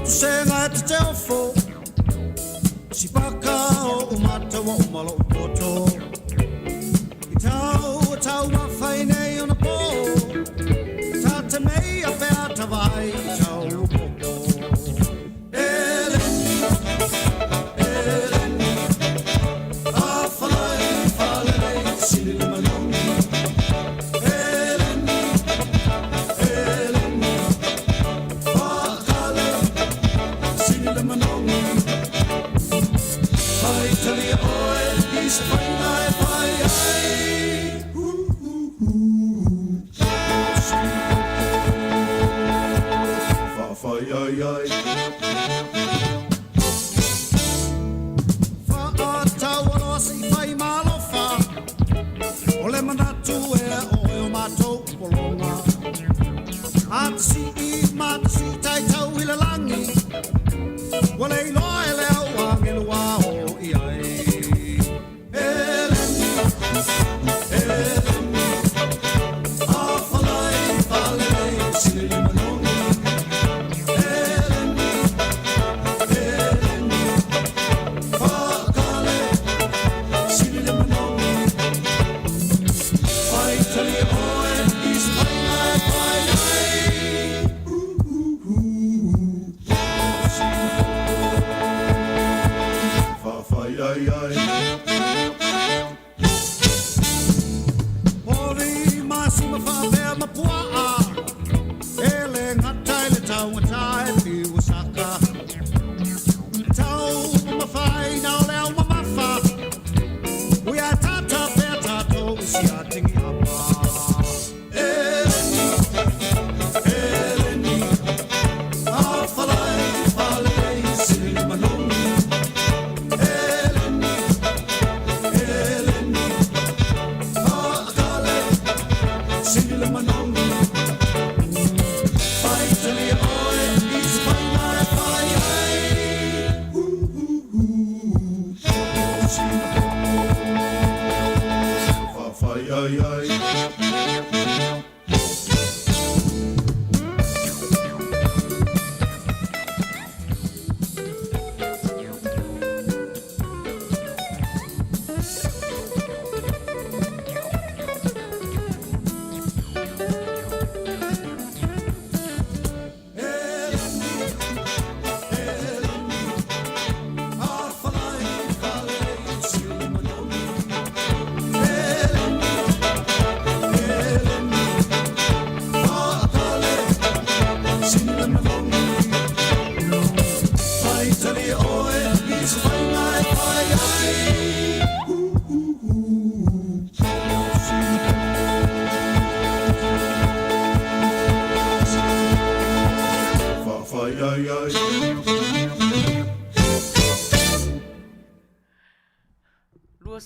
senga te ofo si paka o mata wa malo poto tau ma fai nei ona po ta te mei a pe ata vai tau popo eleni a falai sili manongi eleni fakale sili manongi vai tali oe is fai Faiai Faataua si fai malofa o le manatu e o matou polonga Matsi tai tau i le langi wale iloa e leo wangilua o iai Eleni a falai sili manongi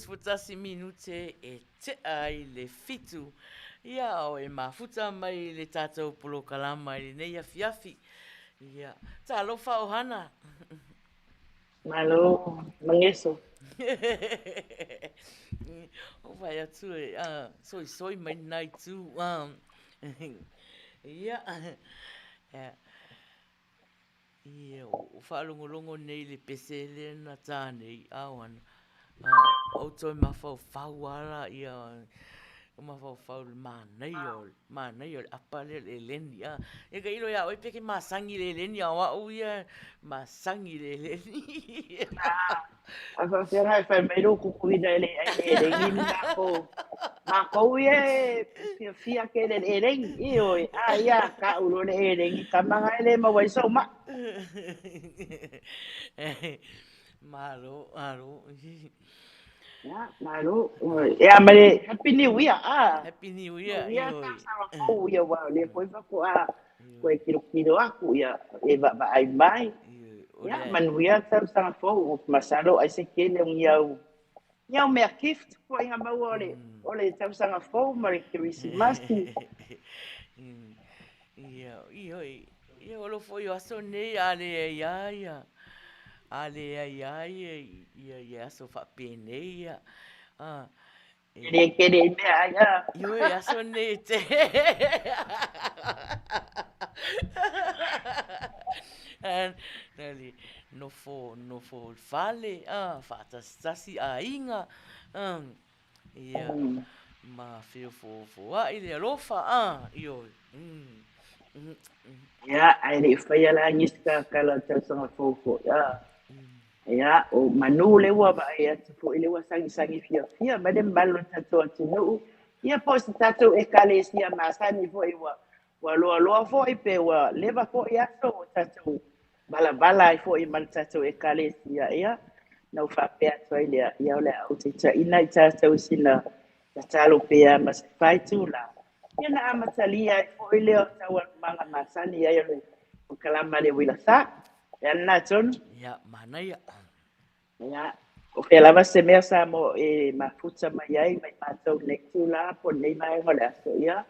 Futasi minute e te ai le fitu. Ia o e mafuta mai le tātou polo kalama i Lenei Afiafi. Ia, talofa Ohanna. Malo, mangeso. O vai atu e, soi mai nai tu. Ia, ia, o whaalongolongo nei le pesele na tānei, awana. O toi mawhau ara ia o mawhau manai o apale le leni e ka ilo ia oi peke masangi le leni a wau ia masangi le leni a fa fera e fa mero kukuina ele ni ma ko ye fia ke le i oi a ia ka ulo le ele ka manga ele ma wai so ma malo ya malo ya mare happy new year happy new year ya oh ya wa le foi fa ko ko kilo aku ya e va ai mai ya Manuia Tausaga fou masalo ai se ke le Iau mea gift ko inga mau ole Tausaga fou ma le Christmasi. Ia olo foi aso nei ale ia. Ale ia aso fa penei ia. Kere mea ia. Io aso nei te. Nali no fo fale faatasi ainga ia ma Faafofoga'aga le alofa io Ya, ai le whaiala ska kala tausaga fofo. Ya, o manu le ua ba ai atu fo ile ua sangi fia ma le malo tatou atunuu. Ia po se tatou e kalesia masani fo i ua loa fo i pe ua leva fo i aso o tatou bala ai fo i mal tatou e kalesia ia. Nau whapea toi lea ia ole au te taina i tatou sina tatalo pea ma se whaitu la. Ia na amatalia e fo i leo tau manga masani ai ole o kalama le Uila Sa. Ia na tonu. ia Manuia Ya, o fe lava se mea sa mo e mafuta mai ai mai matou nei tula po nei mai ngole aso ia.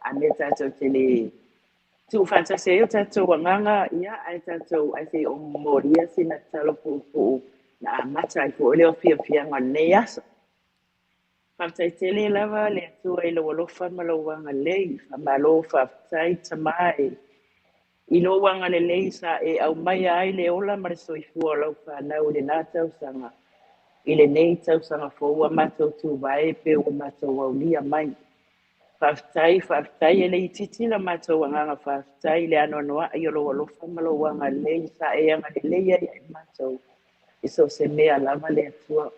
A me tatou te le tu fantase o tatou wanganga ia ai tatou ai se o moria sina talo po na Amata ai fo leo fia ngone aso. Faafetai tele lava le tu ai lo lofa malo wanga lei fa malo faafetai tamai. Ilo wanga le lei sa e au mai ai le ola ma le soifua lau whanau le nā Tausaga. I Lenei Tausaga foua matou tu vai pe o matou au lia mai. Faafetai e le ititi la matou anganga faafetai le anoa i olo alofa ma lo wanga lei sa e anga le lei ai matou. Iso se mea lava le atua.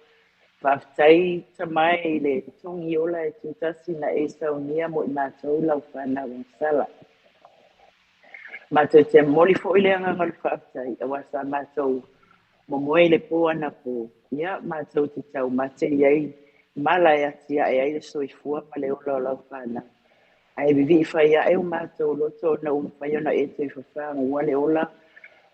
Faafetai tamai le tongi ola e tutasi na e saunia mo i matou lau whanau sala. Matou te moli fo i le anga ngal whaafetai, a wasa matou mo moe le po ana po. Ia, matou te tau mate iai, mala e atia e aile soifua ma le ola o lau whana. Ai vivi i whaia e o matou loto na whaia na e te whawhanga ua le ola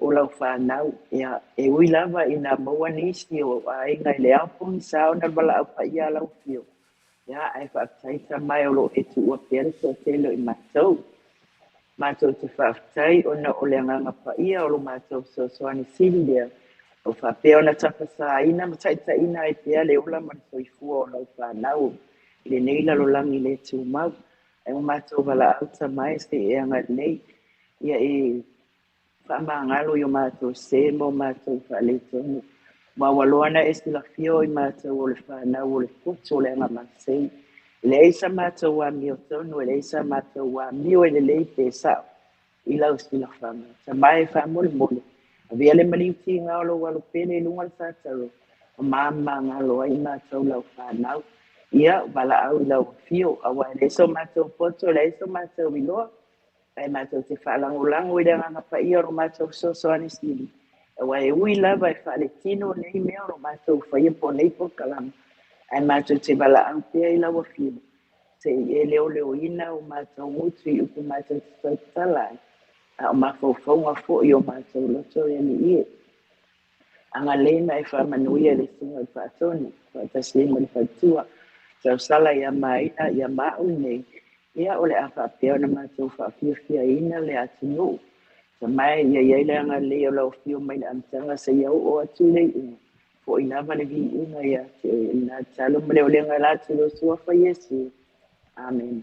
o lau whanau. Ia, e ui lava i nga maua nisi o a inga i le aupong sao na wala au whaia lau fio. Ia, ai whaafetai tamai o lo e tu ua pere so telo i matou. Matou te whaafetai o na ole anganga pa ia o lo matou soani silidea. O whapea o na tapasa ina, mataita ina e pea le ola man soifua o lau whanau. Lenei la lo langi le tu mau. E o matou wala auta mai se e anga nei. Ia e whamangalo i o matou se mo matou whale tonu. Ma waloana e sila fio i matou o le whanau o le putu o le anga masei. Le eisa matou wa mio tonu, le eisa matou wa mio e le lei te sao. I lau sila whama. Sa mai whamole mole. A via le maniuti ngalo walo pene lunga sa taro. O mama ngalo ai matou lau whanau. Ia, wala au i lau fio. Awa le so matou poto, le so matou iloa. Ai matou te whaalangolango i ranga pa ia ro matou soani sili. Awa e ui lava e whaale tino nei mea ro matou whaia po nei po kalama. Ai matou te wala au pia i lawa fio. Te e leo ina o matou mutu i upu matou te tautalai. A o mawhauwhaunga fo i o matou loto e ni ie. Anga leina e wha Manuia le sunga i whaatoni. Whaataslima le whaatua. Tausala ia Maina ia mau nei. Ia ole a whaapea na matou whaafiafia ina le atinu. Sa mai ia iaile anga leo lau fio mai le amtanga sa iau o atu lei unga. Po inava le vi unga ia te ina talo male ole anga la tilo sua fa Yesu. Amen.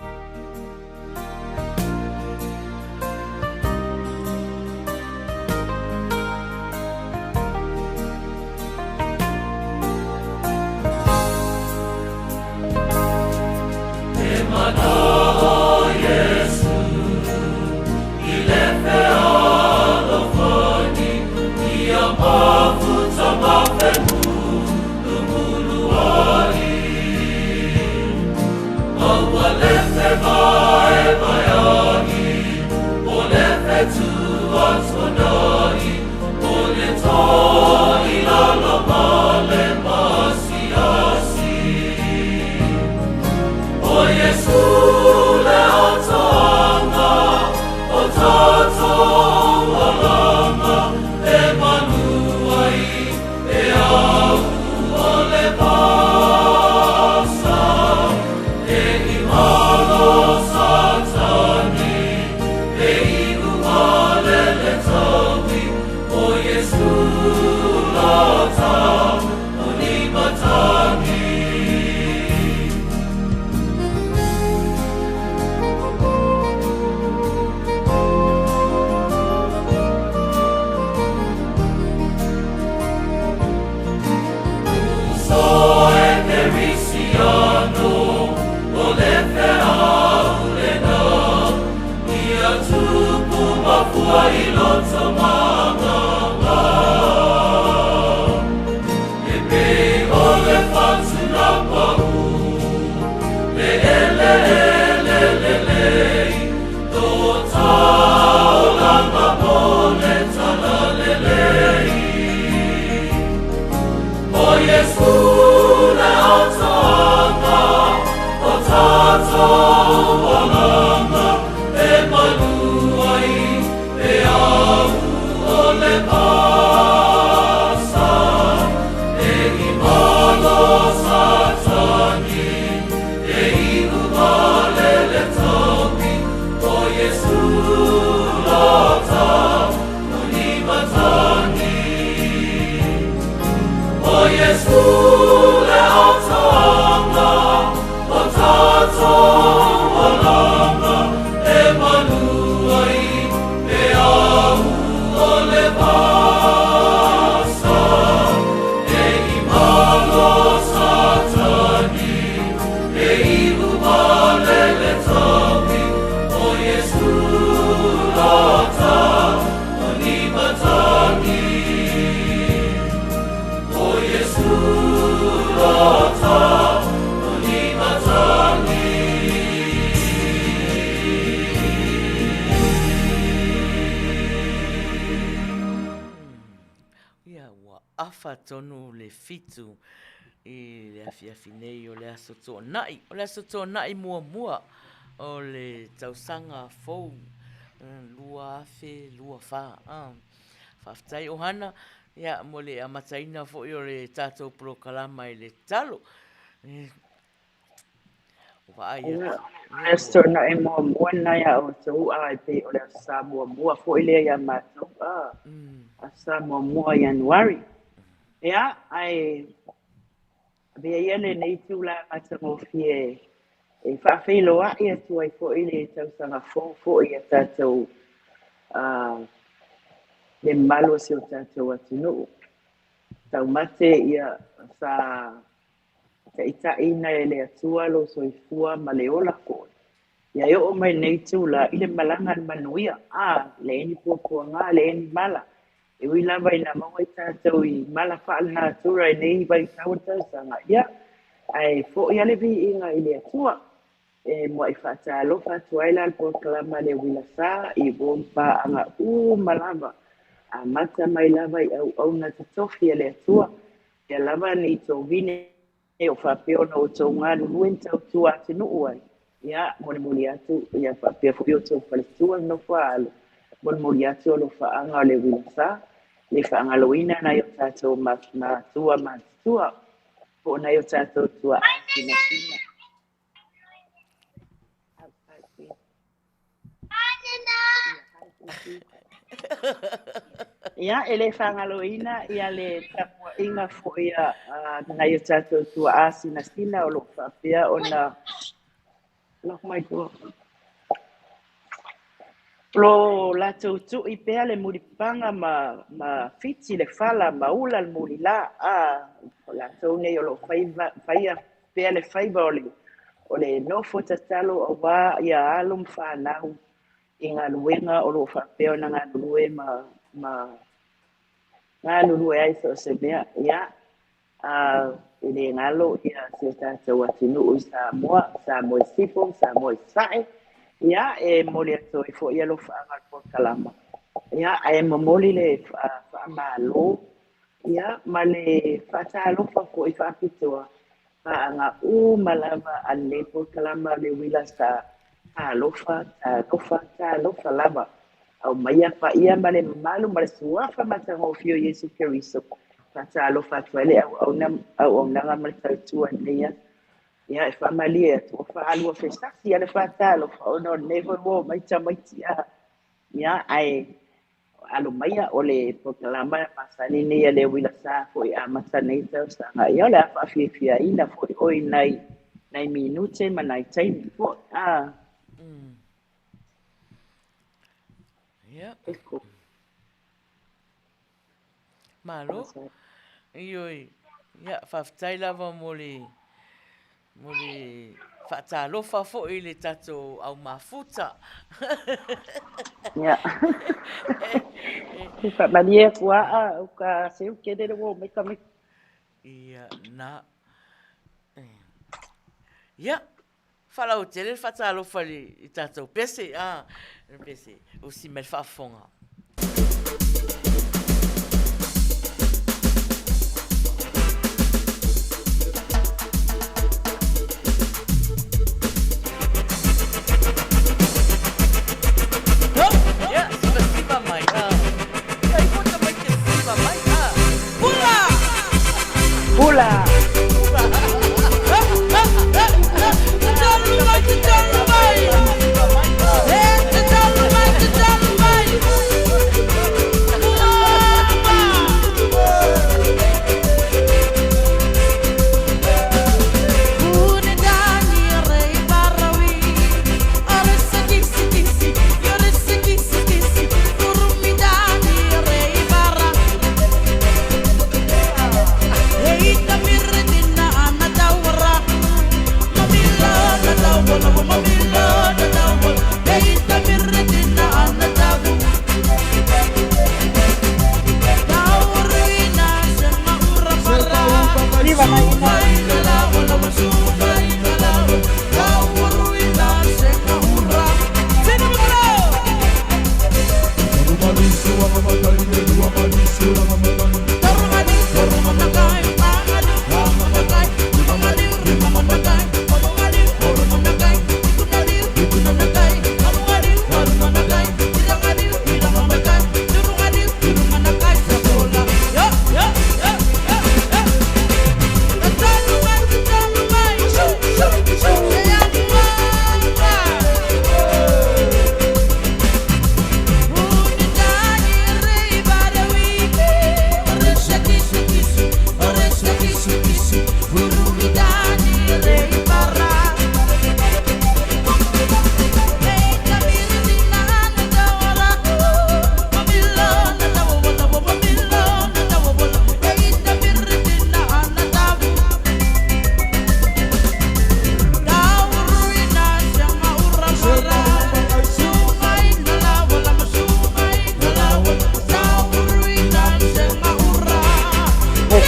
Ia ua afa tonu le fitu I le afiafi nei o le aso tōnai. O le aso tōnai mua o le tausaga fou. Lua afe, lua wha. Whaftai Ohanna. Ia mo le amataina fo'i o le tātou prokalama I le talo. Esto na e mua na ia o tau a pe o le asa mua fo'i le ia mātou. Asa mua Januari. Ia, ai Bea ia Lenei tula matangofi e Faafeiloa'i atu ai fo'i le tausaga fo'i a tātou le malo se o tātou atunu'u. Taumate ia sa ta'itaina e le atua lo soifua ma le ola fo'i. Ia o mai nei tula I le malanga le Manuia. Le eni puapuanga, le eni mala. E Uila Sa ina maua I tātou I mala whaalina atura e nei vai tau tausaga. Ia, ai fo'i ale vi inga I le atua. E mua I Faatalofa atu ai la le proklama le Uila Sa I bompa anga malava. Amata mai lava I au na tatofi le atua. Ia lava ni tō vine o whapeo na o tō ngā nuen tau tua ati nuu ai. Ia, moni atu, ia whapeo fo'i o tō paletua no whaalo. Moni atu o lo whaanga o le Uila Sa. Le whaangaloina na i o tātou mātua. Po na i o tātou tua tina. Ia, ele whaangaloina, ia le tapua inga fo'i na i o tātou tua āsina o lo whapea o na... Lock my door. Pro la tautu I pea le muripanga ma fiti le fala ma ula le murila la tau nei o lo faia pea le faiva o le nofo tatalo o wā ia alum whanau I ngā luenga o lo whapeo na ngā lue ngā lue ai so se mea ia I le ngalo ia se tātou atinu o Samoa Sifo, Samoa Sae Ia e moli ato I fo ia lo whaanga po kalama. Ia e mamoli le whaamalo. Ia ma le Faatalofa ko I whaapitoa. Whaanga malava a le po kalama le Uila Sa. Talofa lava. Au maia pa ia ma le malu ma le suafa matangofi o Yesu Keriso. Faatalofa tuale au nanga ma le tautua neia. Ia e whamalia o whaalua whesasi ale Faatalofa o no never wo mai tamaitia. Ia ai alo maia o le proklama pasani nei le Uila Sa fo I Amata nei Tausaga. Ia le Afiafiaina fo I oi nai minute ma nai taimi fo. Ia. Malo. Ioi. Ia whaftai lava moli Faatalofa fo'i le tatou au mafuta. Ia. Whamania kua o ka seu kere wo me ka me. Ia na. Ia. Falau tele Faatalofa le tatou pese. Pese. O si me whaafonga. Pula! Hey!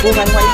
Kurang mai.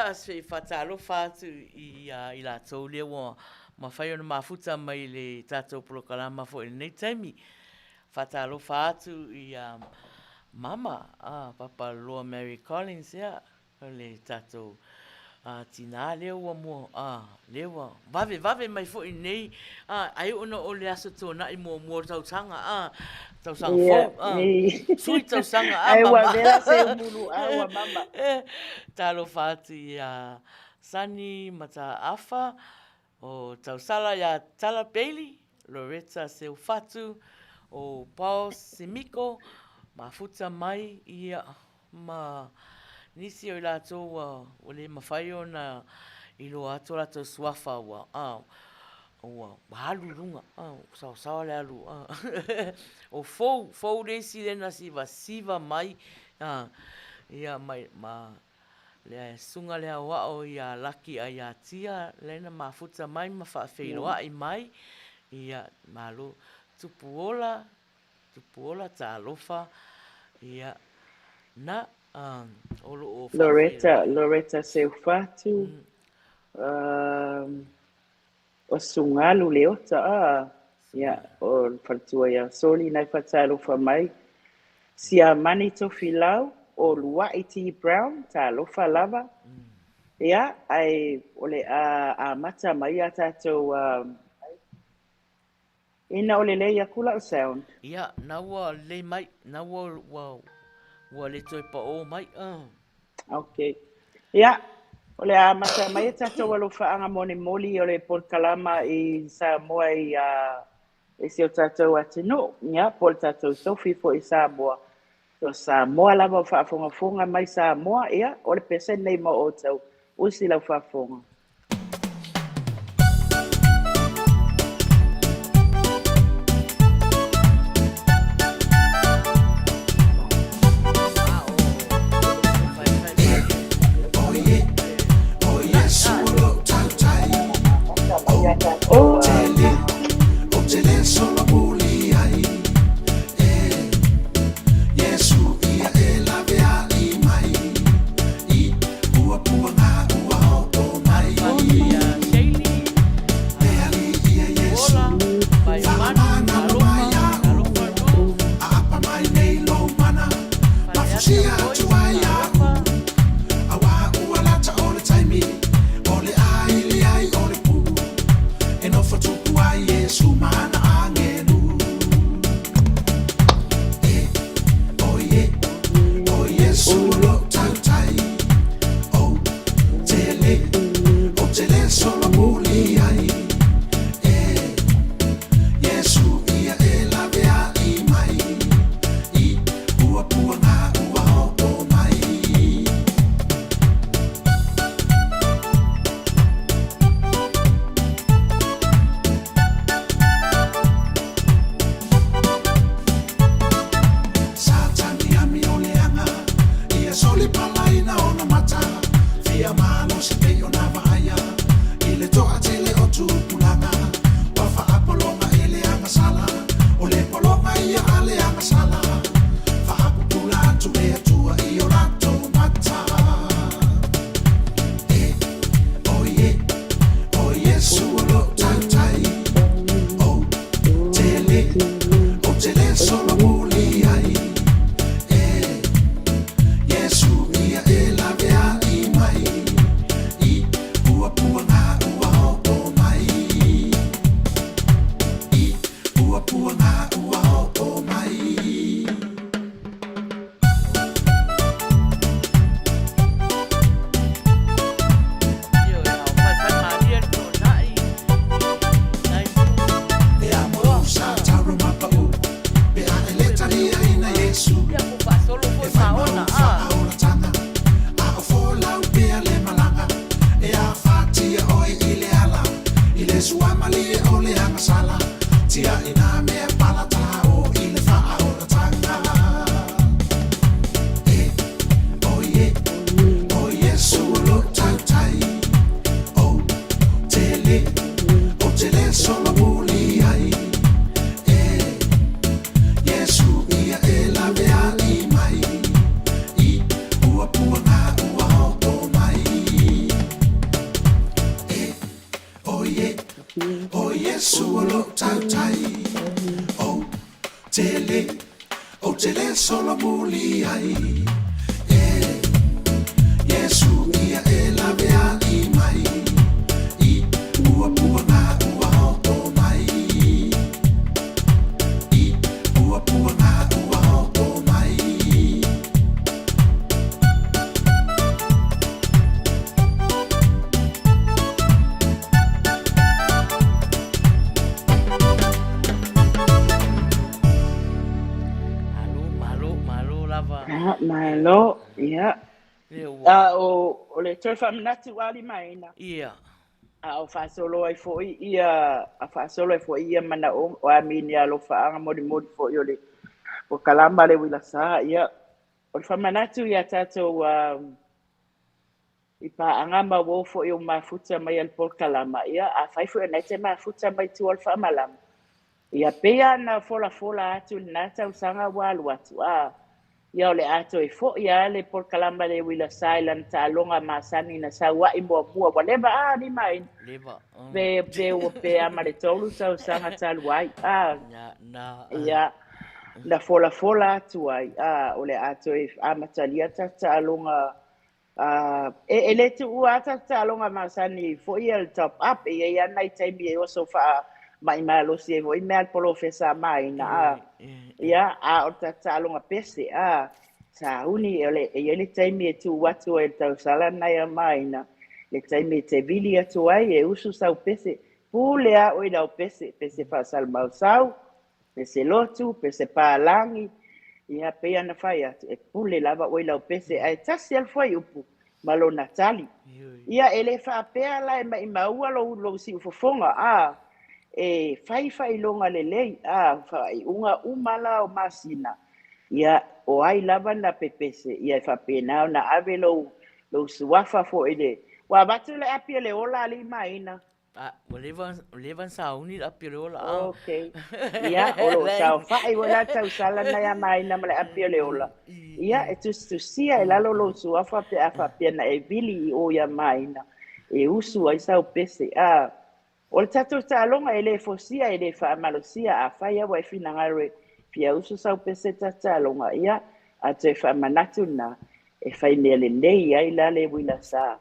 Se Faatalofa atu I lātou lea wa mawhai ona mafuta mai le tātou prokalama fo i nei taimi. Faatalofa atu mama, Papa Loa Mary Collins le tātou tina lea wa mua, lea wa vave mai fo I nei, ai ona o le aso tōna I mua Tausaga, Tausaga fo, sui Tausaga mama. Ai wa vera se mulu wa mama. Talofa atu Sani mata afa o tausala ya tala peili Loretta se ufatu o Paul Simiko mafuta mai ia ma nisi o lato o le mawhai ona I lo ato lato suafa wa halu runga sawa le alu o fou resi lena siva mai ia mai le sunga le wao ia laki a ia tia lena mafuta mai ma Faafeiloa'i mai ia malo tupuola talofa ia na o Loretta Seufatu o sungalu leota ia o fatua ia soli nai Faatalofa mai sia mani tofilau o Luaiti Brown talofa lava ia ai ole Amata mai a tātou ina ole le ia kula sound ia naua le mai naua wa le toi pa o mai okay ia O le amata mai tatou alofaaga molimoli o le polokalama i Samoa e se o tatou atunuu ia po le tatou tofi foʻi Samoa. So Samoa lava o faafogafoga mai Samoa ia o le pesene nei ma outou usi lau faafoga. Malo, ia. O le toi whamanatu wali Maina. Ia. O whaasolo ai foi ia, a whaasolo ai foi ia mana o amini alofa anga mori mori foi o le, o kalama le Uila Sa, ia. O le whamanatu ia tatou i pa anga ma wo foi o mafuta mai al pol kalama, ia. A whaifo e nete mafuta mai tu al whamalama. Ia pea na fola fola atu na Tausaga walu atu, ia o le ato e fo ia le por kalama le Uila Sa lan talonga masani na sa wa imbo mua whatever ni mai ve o pe ama le tolu Tausaga taluai ia na fola fola atu ai o le ato e Amata lia talonga e le tu ata talonga masani fo ia le top up ia nai taimi e oso fa mai malo se voi me al professor Maina ia o talonga pese sa uni ele taimi e tu watu e Tausala nai Maina le taimi te vili atu ai e usu sau pese pule a o ina o pese whaasal mau sau pese lotu pese pālangi ia pea na whai atu e pule lava o ina o pese ai tasi alfai upu malo natali ia ele whaapea la e maua lo si ufofonga e whai longa lelei whai unga umala o masina ia o ai lava na pepese ia e whapena na ave lo suafa fo ele wa batu le apia le ola ali Maina levan sauni apia le ola okay ia o sao fai wala tausala na ya Maina male apia le ola ia e tu sia e lalo lo suafa pe afa pe na e vili o ya Maina e usu ai sao pese o le tatu talonga ele fosia ele fa malosia a fai wa fina ngare pia usu sao pese talonga ia a te fa manatu na e fai ne Lenei ai la le Uila Sa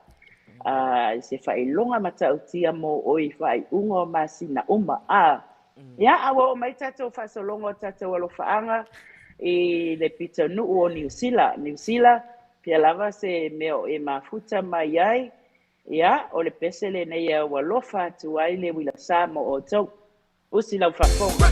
se fai longa Matautia mo oi fai ungo masina uma ia awa o mai tato fa so longo tato walo faanga e le pita nu o New Zealand pia lava se meo e mafuta mai ai ia o le pese Lenei walofa tu ai le Uila Sa mo o tau usi lau fafonga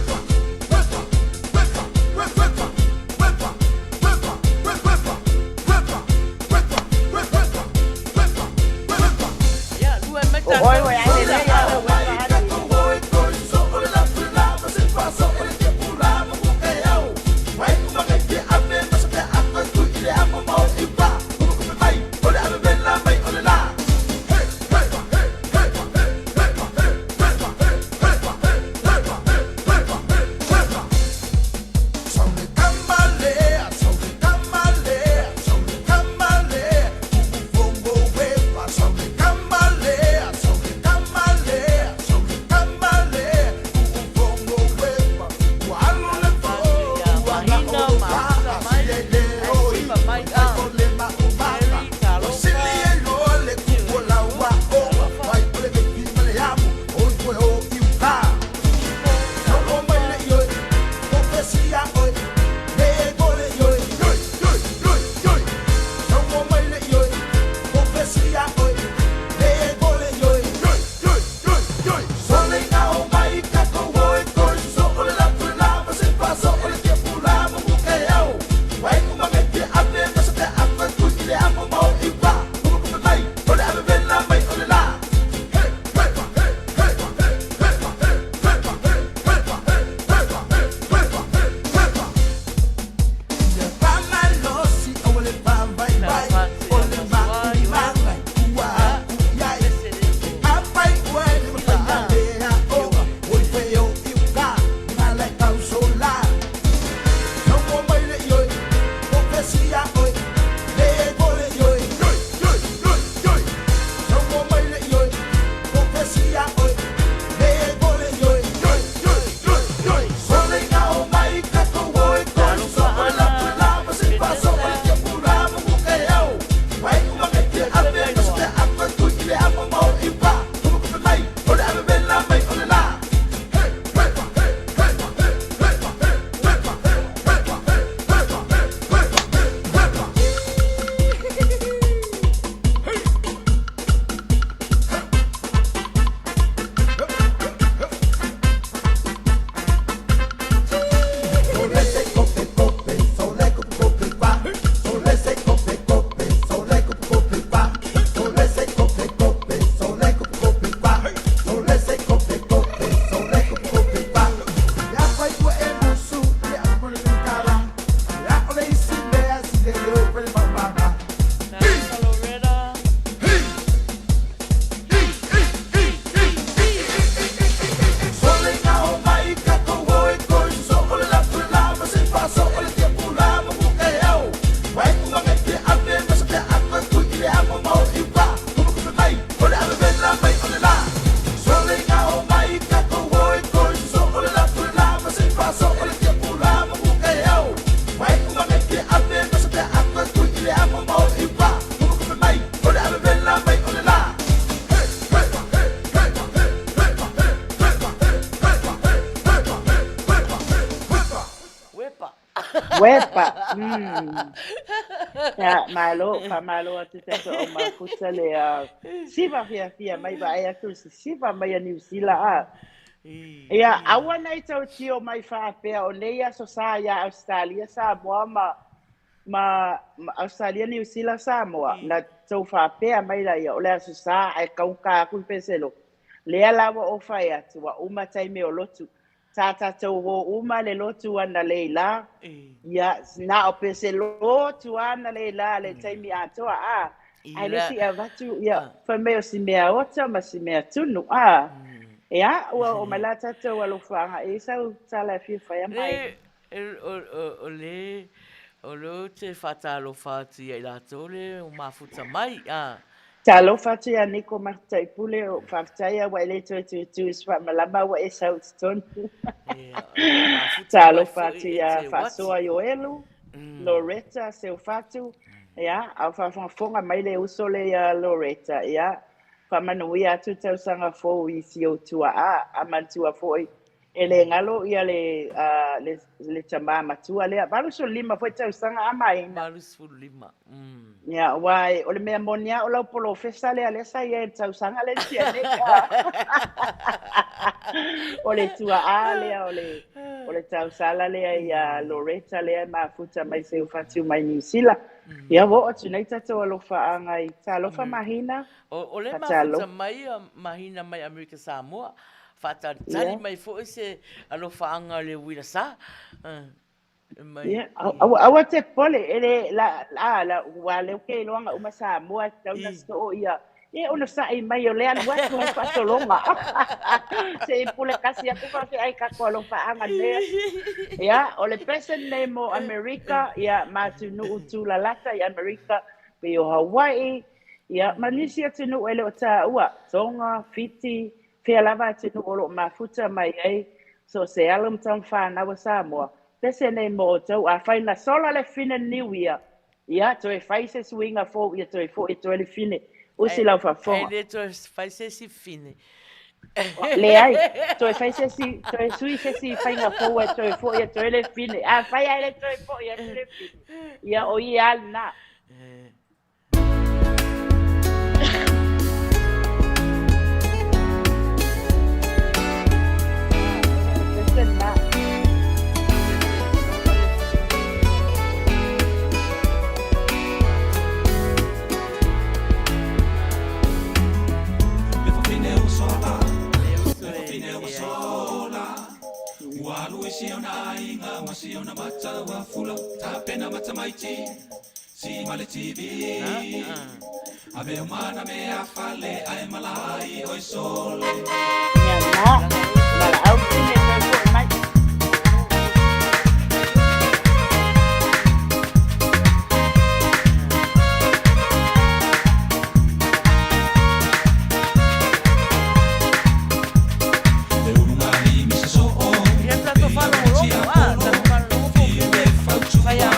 Wepa. Ya, malo atu tato o mafuta le siva fia mai ba ai atu siva mai a New Zealand. Ia, aua nei tau tio mai whaapea o nei aso sa ia Australia Samoa ma Australia New Zealand Samoa. Na tau whaapea mai la ia o le aso sa ai kauka kui peselo. Lea lawa o whai atu wa uma taime o lotu. Tata tau ho uma le lotu ana leila. Ia, na o peselo tu ana leila le taime atoa a. Ai le si a vatu, ia, whameo si mea ota ma si mea tunu a. Ia, ua o mai la tatou alofaga e sau tala fiafai mai. O le te Faatalofa tia I latou le o mafuta mai a. Talofa atu ia niko matai pule o Faatautaia wa ele tu swa malama wa e sau tonu. Talofa atu ia fasoa yo elu. Loretta seu fatu. Ia, au fafonga mai le uso le Loretta, ia. Manuia atu Tausaga fou I sio tua a mantua foi ele ngalo ia le tama matua le balu so lima foi Tausaga a Maina balu so lima ya wai o le mea monia o la polo festa le ale sa ia Tausaga le tia le o le tua a le o le Tausala le ia Loretta le mafuta mai seu fatu mai New Zealand. Ia wo atu nei tatou alofa ngai talofa mahina. O le mafuta mai mahina mai Amerika Samoa. Faatalofa mai fo se alofa anga le Uila Sa. Ia, awa te pole ele la wale ke longa uma Samoa tau na sto ia. Ia ona sa I mai o le anu watu fatolonga. Se pule kasi aku fa ai ka ko alofa anga le. Ia, o le president nei mo Amerika, ia matunu utu la lata I Amerika pe o Hawaii. Ia, manisi atunu ele o ta ua, Tonga, Fiti, fea lava atunu o lo mafuta mai ai, so se alum tam whana wa Samoa. Pese nei mo o tau, a whaina sola le fine New Year. Ia, to e whaise suinga fo, ia to e fo, ia to e le fine. Usi lau whafonga. Ele to e whaise si fine. Le ai, to e whaise si, to e sui se si whainga fo, ia to e fo, ia to e le fine. A whaia ele to e fo, ia to e le fine. Ia o ia al na. Siona mata wa fula tapena mata maiti si male TV ave mana me afale ai malai oi sole ya na au tine me mai Faiai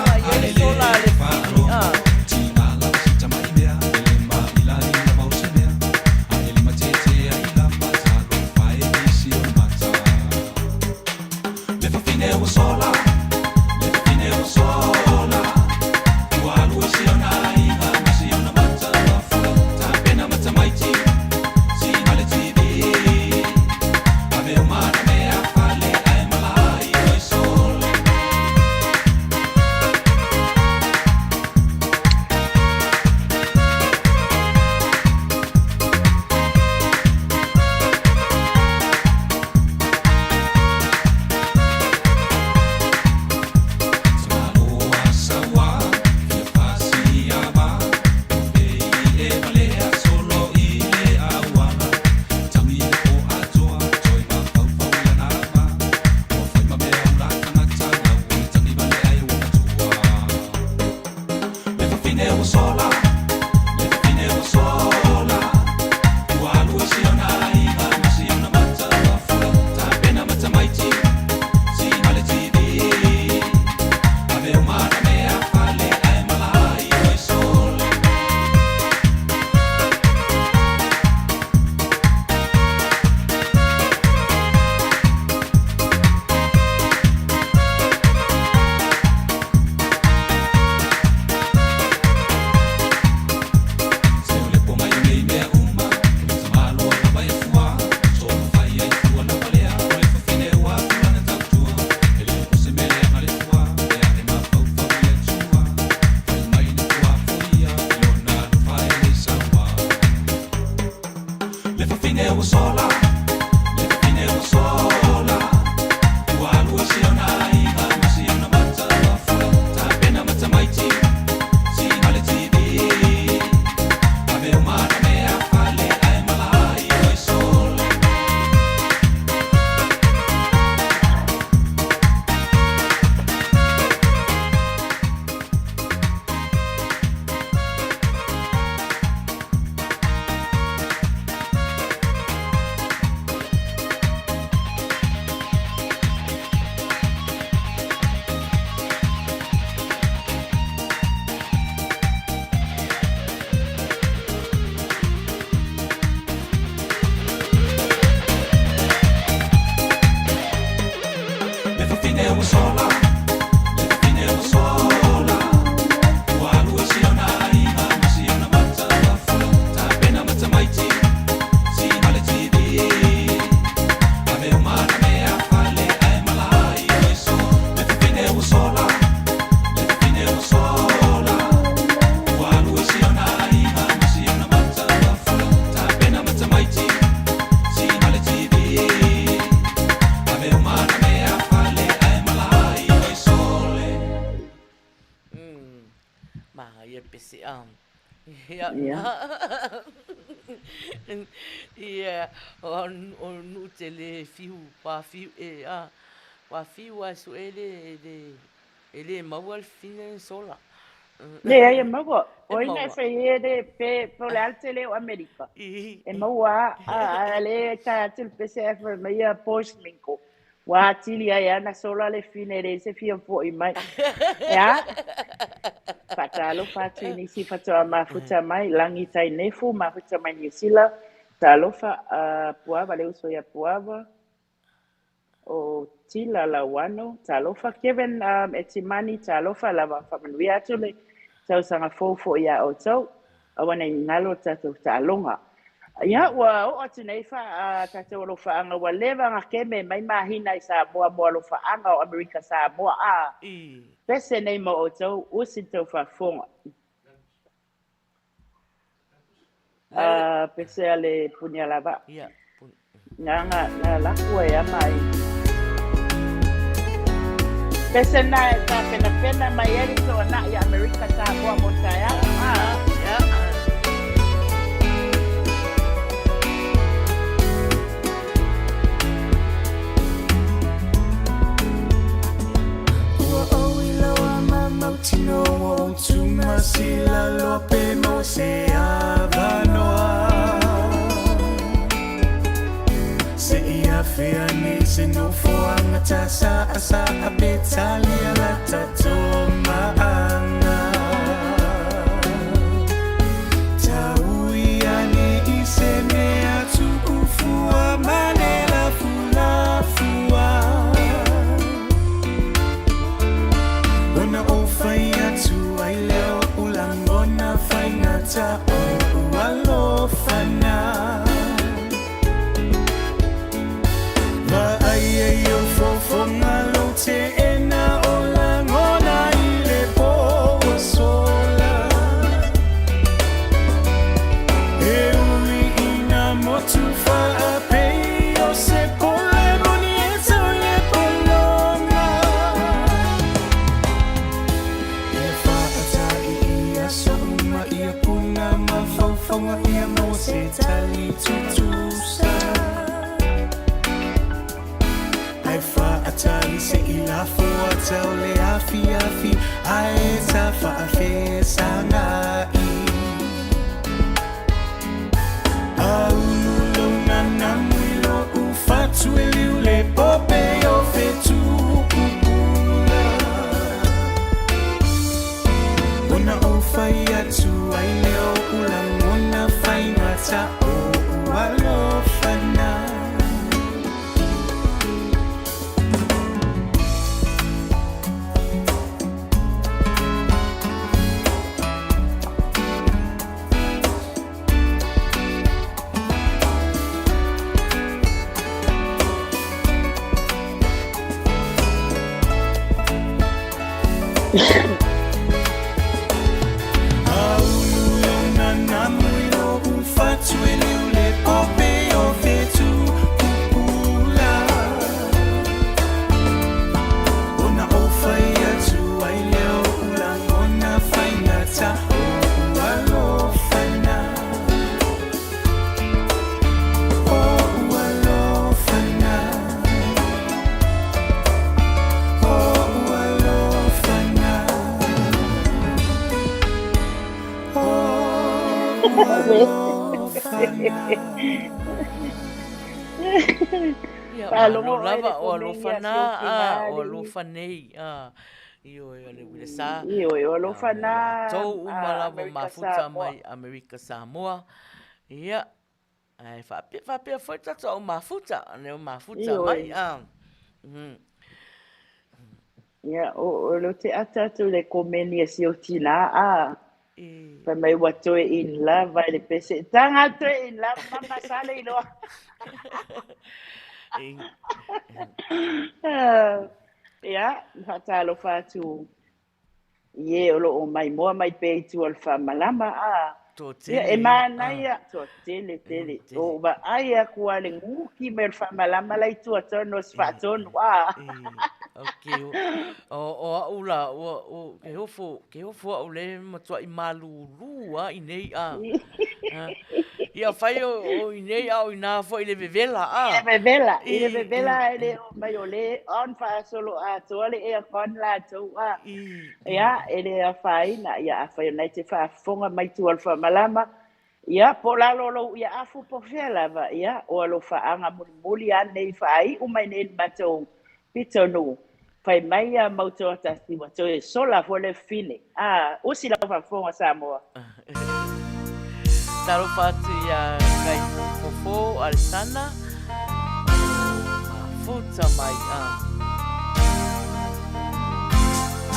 pese ia Ia. ia o nu te le fiu pa fiu pa fiu a su ele mau al fine sola Le ai maua. e O ina mau fai e de pe po le alte le o Amerika. i E maua a le ta til pese e fa mai a postminko. Wa tili ai ana sola le fine le se fia po i mai. Ya. Faatalofa atu nisi fatoa mafuta mai langi tai nefu mafuta mai New Zealand. Talofa puava le uso ya puava. O tila la wano talofa Kevin etimani talofa lava Manuia atu le Tausaga fofo ia o tau awana i ngalo tatou talonga ia ua o atu nei fa tatou alofaaga ua leva gakeme mai mahina i Samoa mo alofaaga o Amerika Samoa pese nei mo o tau usi tau fafoga pese a le punia lava nga laku e ama ai pese na ta pena mai eri so na i Amerika Samoa mo taia Tino tuma sila lope mo se avanoa se ia fiani se no foanga tasa asa abetalia la tatoma anga tauiani isene atu ufua manela fulafua fai atu ai leo ulangona fai ngata o alofana va ai yo fofonga lo te ena ulangona ile po sola e ui ina motu fa ape yo se pole monieta ye polonga ia puna mafaufaunga ia mo se tali tutusa ai fa atali se ila fua tau le afiafi ai ta faafeiloa'i au lulunga na mwilo ufatu eliu le pope o fetu Ona o fai atu ai leo ulangona fai ngata o alofana Palongo lava o alofana o alofanei io le Uila Sa io alofana tou uma lava mafuta mai Amerika Samoa ia ai fa foi tata o mafuta ne o mafuta mai ia o lo te atatu le komeni si o tina pa mai watu in love vai le pese tanga tu in love mama sale lo ia Faatalofa tu ie o lo mai moa mai pe tu al fa malama ia e mana ia to tele o ba ai a kuale nguki mer fa malama lai tu atono sfaton Okay. O ula o ke hofo o le matua I malulu a I nei a. Ia fai o I nei a o ina fo I le vevela a. Ile vevela ele mai ole on fa solo a tole e kon la to a. Ia ele a fai na ia a fai na te fa fonga mai tu alfa malama. Ia po la lo ia afu po fela va ia o lo fa anga muli an nei fai o mai nei bato pito no. Fai mai a mauto ta si wa to sola fo le fine. Ah, o si la fa fonga Samoa. Taro patu ia kai fofo alisana. Futa mai a.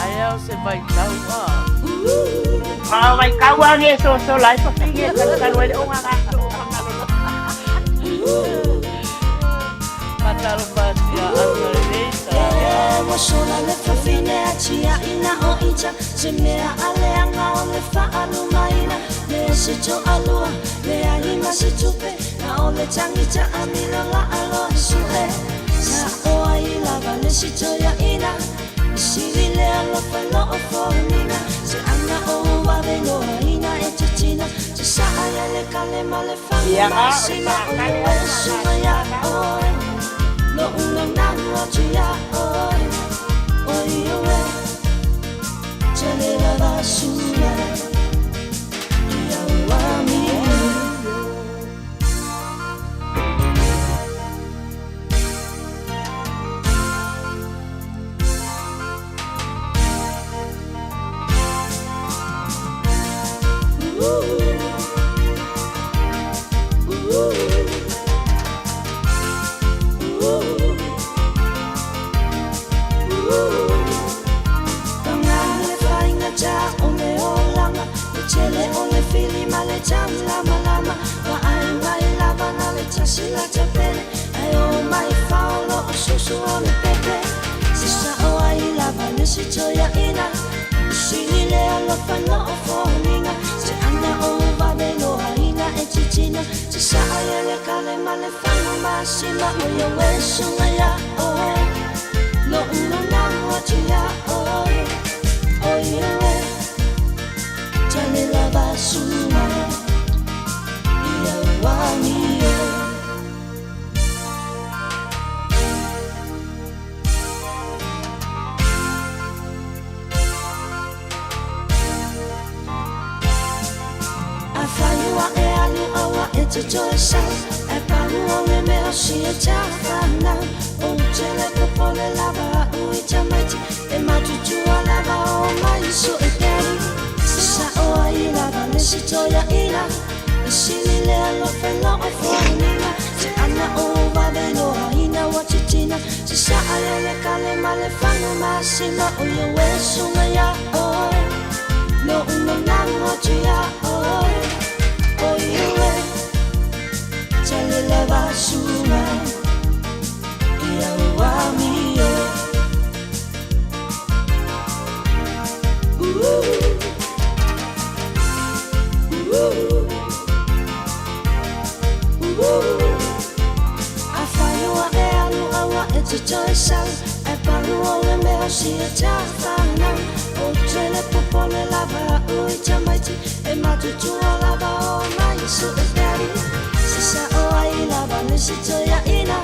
Ai au se vai tau a. Vai kau ange so lai fa finge kan wale o nga so Matalo patia aloreta. Wa sola le fa fine a tia ina o incha se mea ale anga o le fa alu maina le se to alua le anima se tupe na o le tangita amilo la alo suhe sa o ai lava le se to ya ina si le alo fa no o formina se anga o va de no ina e titina se sa ai le kale male fa ma si ma o su ya o no uno nango tia oi oi oi tele la basura ia wami Chele ole fili male jam lama lama wa ai mai lava na le tasi la tapele ai o mai faulo o susu o le pepe si sa o ai lava le si toya ina si le alo fano o foninga si ana o va de no aina e chichina si sa ai le kale male fano masima o yo wesu ya o no uno na mo tia o yo Tale la basura ia wani Afaiwa e alu awa e te joy sound e panu o le mea si e tafana o tele popole lava ui tamaiti e matutu a lava o mai so e peri Sa o ai lava le si toya ina si le alo fela o fonina se ana o va de no ina wa chichina se sa ai le kale male fano masima o yo wesu ya o no uno nango tia o yo tele la basura ia wa mio Afaiwa e alu awa e te toi sau E paru o le mea si e tawhana O tele popole lava ui tamaiti E matutu a lava o mai su e peri Se sa o ai lava le si toia ina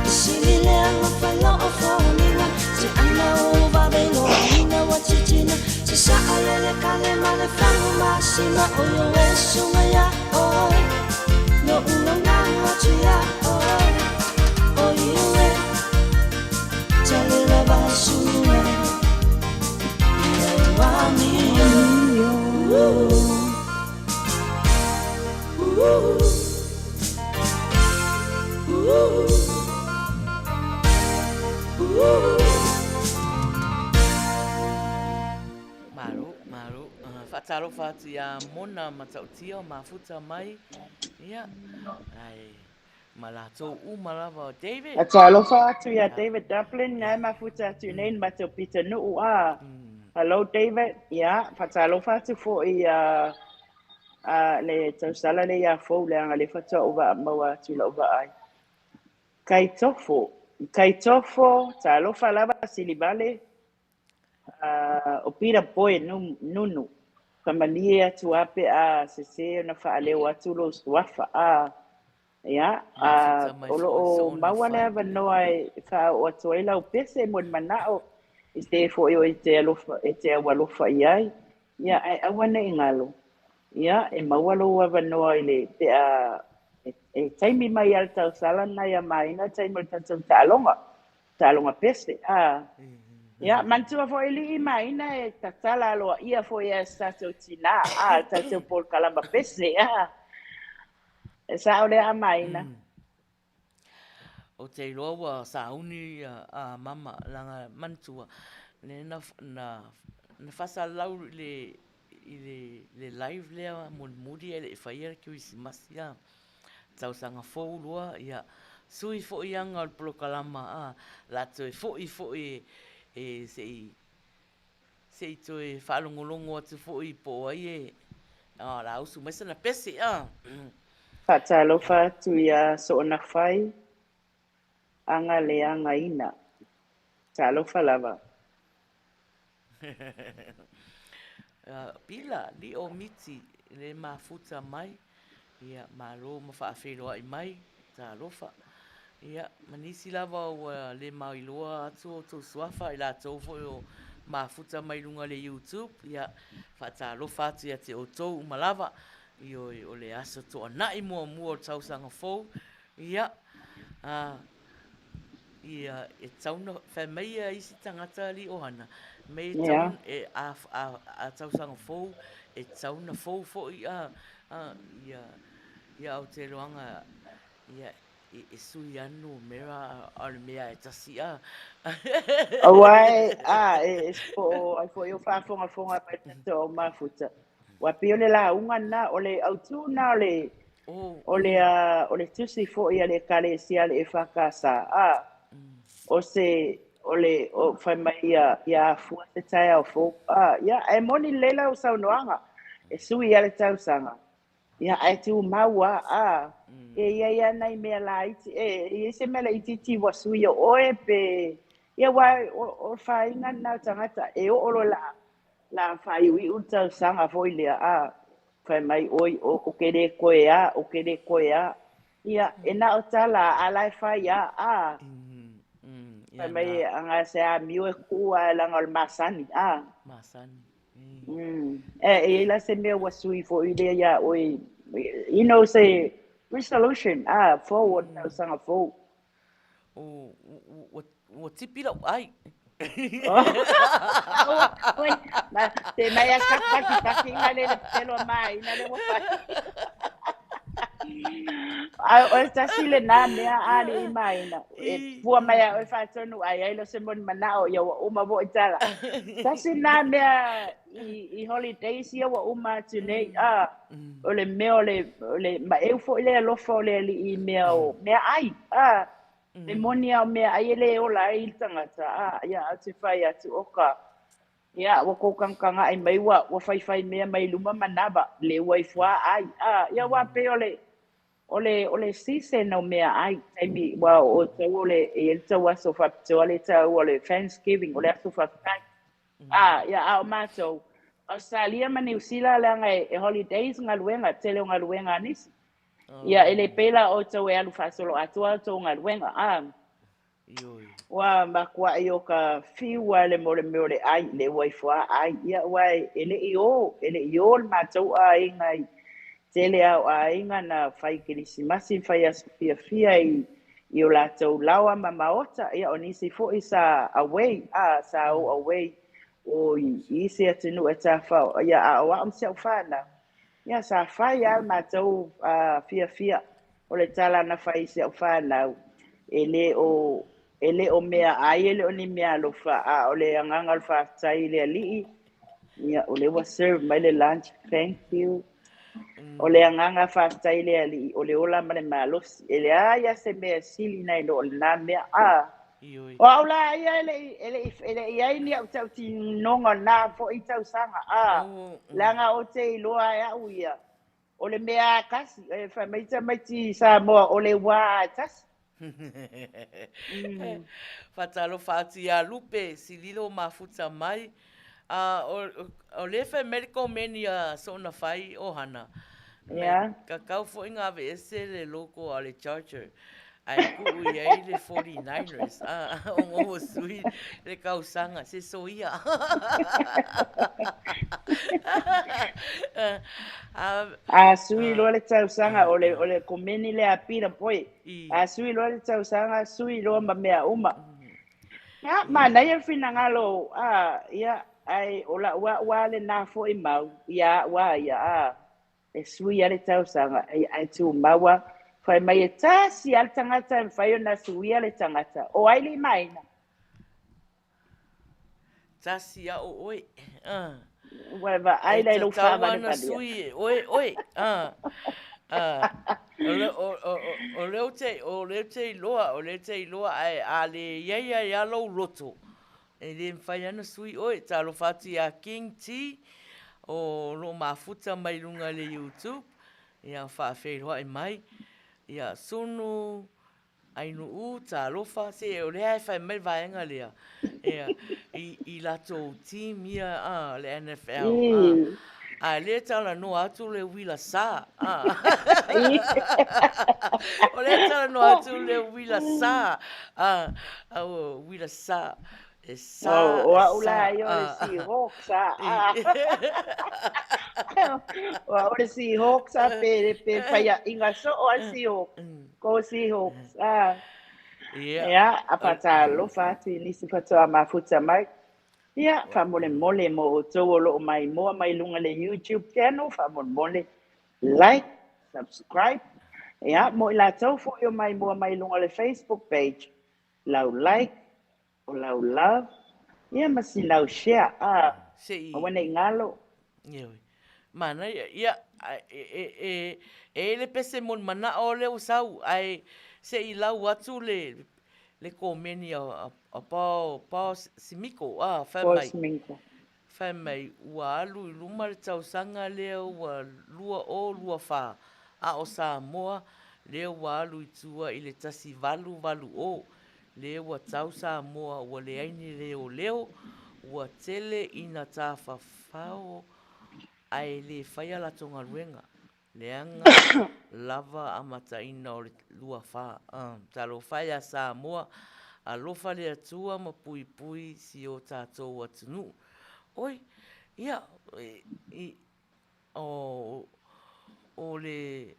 Si li le alo falo o fonina Se ana o va de no ina wa titina Se sa ale le kale male fangu masima O yo e sunga ya oi No uno nango tia oi Oi ue Tale la basura Ia wami Maru, Faatalofa atu ia mona Matautia o mafuta mai. Ia, ai, malatou lava o David. Atalofa atu ia David Dublin ngai mafuta atu nei mato pita nuu a. Hello David. Ia, fatalofa atu fo i le tausala le ia fo le anga le fata ova maua tu la ova ai. Kai tofo kai tofo talofa lava silibale o pira poe nunu kamalia tu ape a se na fa ale watu lo swafa ya o mawale va no ai fa watu ila o pese mon manao este fo yo este alofa este walofa iai ya ai awana ingalo ya e mawalo wa no ai le te a e taimi mai al Tausaga na ya Maina taimi talonga pese ya mantua fo ili Maina e tatala lo ia fo ya stato tina tato por kalamba pese sa ole a Maina o te roa sauni a mama langa mantua na fasa lau le live lea muri ele faiai ki Christmas ya Tausaga fou lua ia sui fo ianga o prokalama la toi fo e sei toi falongolongo atu fo I po ai la usu mesa na pesi Faatalofa tu ya so na fai anga le anga ina talofa lava pila li o miti le mafuta mai ia malo ma Faafeiloa'i mai talofa ia manisi lava o le mailoa atu o tau suafa I latou fo o mafuta mai lunga le YouTube ia Faatalofa atu ia te outou malava I o le aso to'ana'i mua o Tausaga fou ia ia e tauna whamaia isi tangata li Ohanna me taun e a Tausaga fou e tauna fou ia ia o te roanga ia e sui anu mera al mea e tasi Awai e fo yo fa fonga pa to mafuta wa pio le la unga na ole autu na ole tusi fo ia le kale sia le fakasa o se ole o fa mai ia fu te tai o fo ia e moni lela o sa noanga e sui ia le Tausaga ia ai tu maua ia nai me la e se me la iti wa sui o e pe ia wai o fai na tangata e o lo la fai wi o Tausaga foi le fai mai oi o kere koea ia e na o tala ala fai fai mai anga se a miu e kua langa o masani e la se me wa sui foi le ia oi you know say resolution forward Tausaga fo o tipira ai te mai a kaki ngale le pelo mai na le mo fa o sta sile na me ali mai na e fu mai o fa tonu ai lo se mon manao ya o ma vo itala sta sile na me I holidays ya o ma tune o le me o le ma eu fo le lo fo le I me ai le monia me ai le o la I tangata ya atu fai atu oka ya wa ko kanga ai mai wa fai me mai luma manaba le wai fwa ai ya wa pe ole season no me ai taimi wa o te ole e te wa so fa te ole te ole Thanksgiving ole so fa ya o mato Australia ma New Zealand la e holidays ngaluenga tele ngaluenga nisi ya ele pela o te we alu fa solo atua to ngaluenga wa makwa yo ka fiwa le mole ai le wai fwa ai ya wai ele yo mato ai ngai tele a inga na fai Krismasi fai Afiafi I o latou lawa ma maota ia o nisi fo isa away sa away o I se atinu e tafao ia a wa se fana ia sa fai al matou Afiafi o le tala na fai se fana ele o mea ai ele o ni mea lo fa o le anganga fa tai le ali ia o le was serve mai le lunch thank you o le anganga faafetai le ali o le ola ma le malosi e le ia se mea sili nai lo na mea o aula ia ele ia ni au tau ti nonga na fo I Tausaga langa o te iloa ia uia o le mea kasi fa mai ti Samoa o le wa tas Faatalofa atu ia lupe sililo mafuta mai. O le fai medical meni so na fai Ohanna. Kakau fo inga ave ese le loko a le Charger. Ai ku ia le 49ers. O ngo sui le kausanga se so ia. Sui lo le Tausaga o le komeni le apira poi. Sui lo le Tausaga sui lo ma mea uma. Ya mana ia fina ngalo ia ai ola wa le na fo I mau ia wa ia sui ale Tausaga ai tu mawa fai mai e tasi al tangata fai ona sui ale tangata o ai le Maina. Tasi a o oi. Whatever, ai lai lo fa va na sui oi o le te loa ai ale ia lo loto e le fai ana sui oi talo fati a King T o lo mafuta mai lunga le YouTube ia Faafeiloa'i mai ia sunu ai no talofa se o le ai fai mai vaenga lea ia I lato team ia le NFL le tala no atu le Uila Sa o le tala no atu le Uila Sa o Uila Sa e sa o ula yo le Seahawks o le Seahawks pe fai inga so o le Seahawks ko Seahawks ia Faatalofa ti nisi fatoa mafuta mai ia famole mole mo o tau lo mai mo mai lunga le YouTube channel famole mole like subscribe ia mo la tau fo yo mai mo mai lunga le Facebook page lau like o lau love ia masi lau share wana ngalo ia mana ia le pese mon mana o le usau ai se I lau atu le komeni a pao simiko fai mai ua alu I luma le Tausaga lea ua lua fa o Samoa lea ua alu I tua I le tasi valu o lea ua tau Samoa ua leaini leo ua tele ina tafafao ai le fai ala tonga ruenga leanga lava Amata ina o le lua fa talo fai a Samoa alofa le atua ma pui si o tātou atunu oi ia o le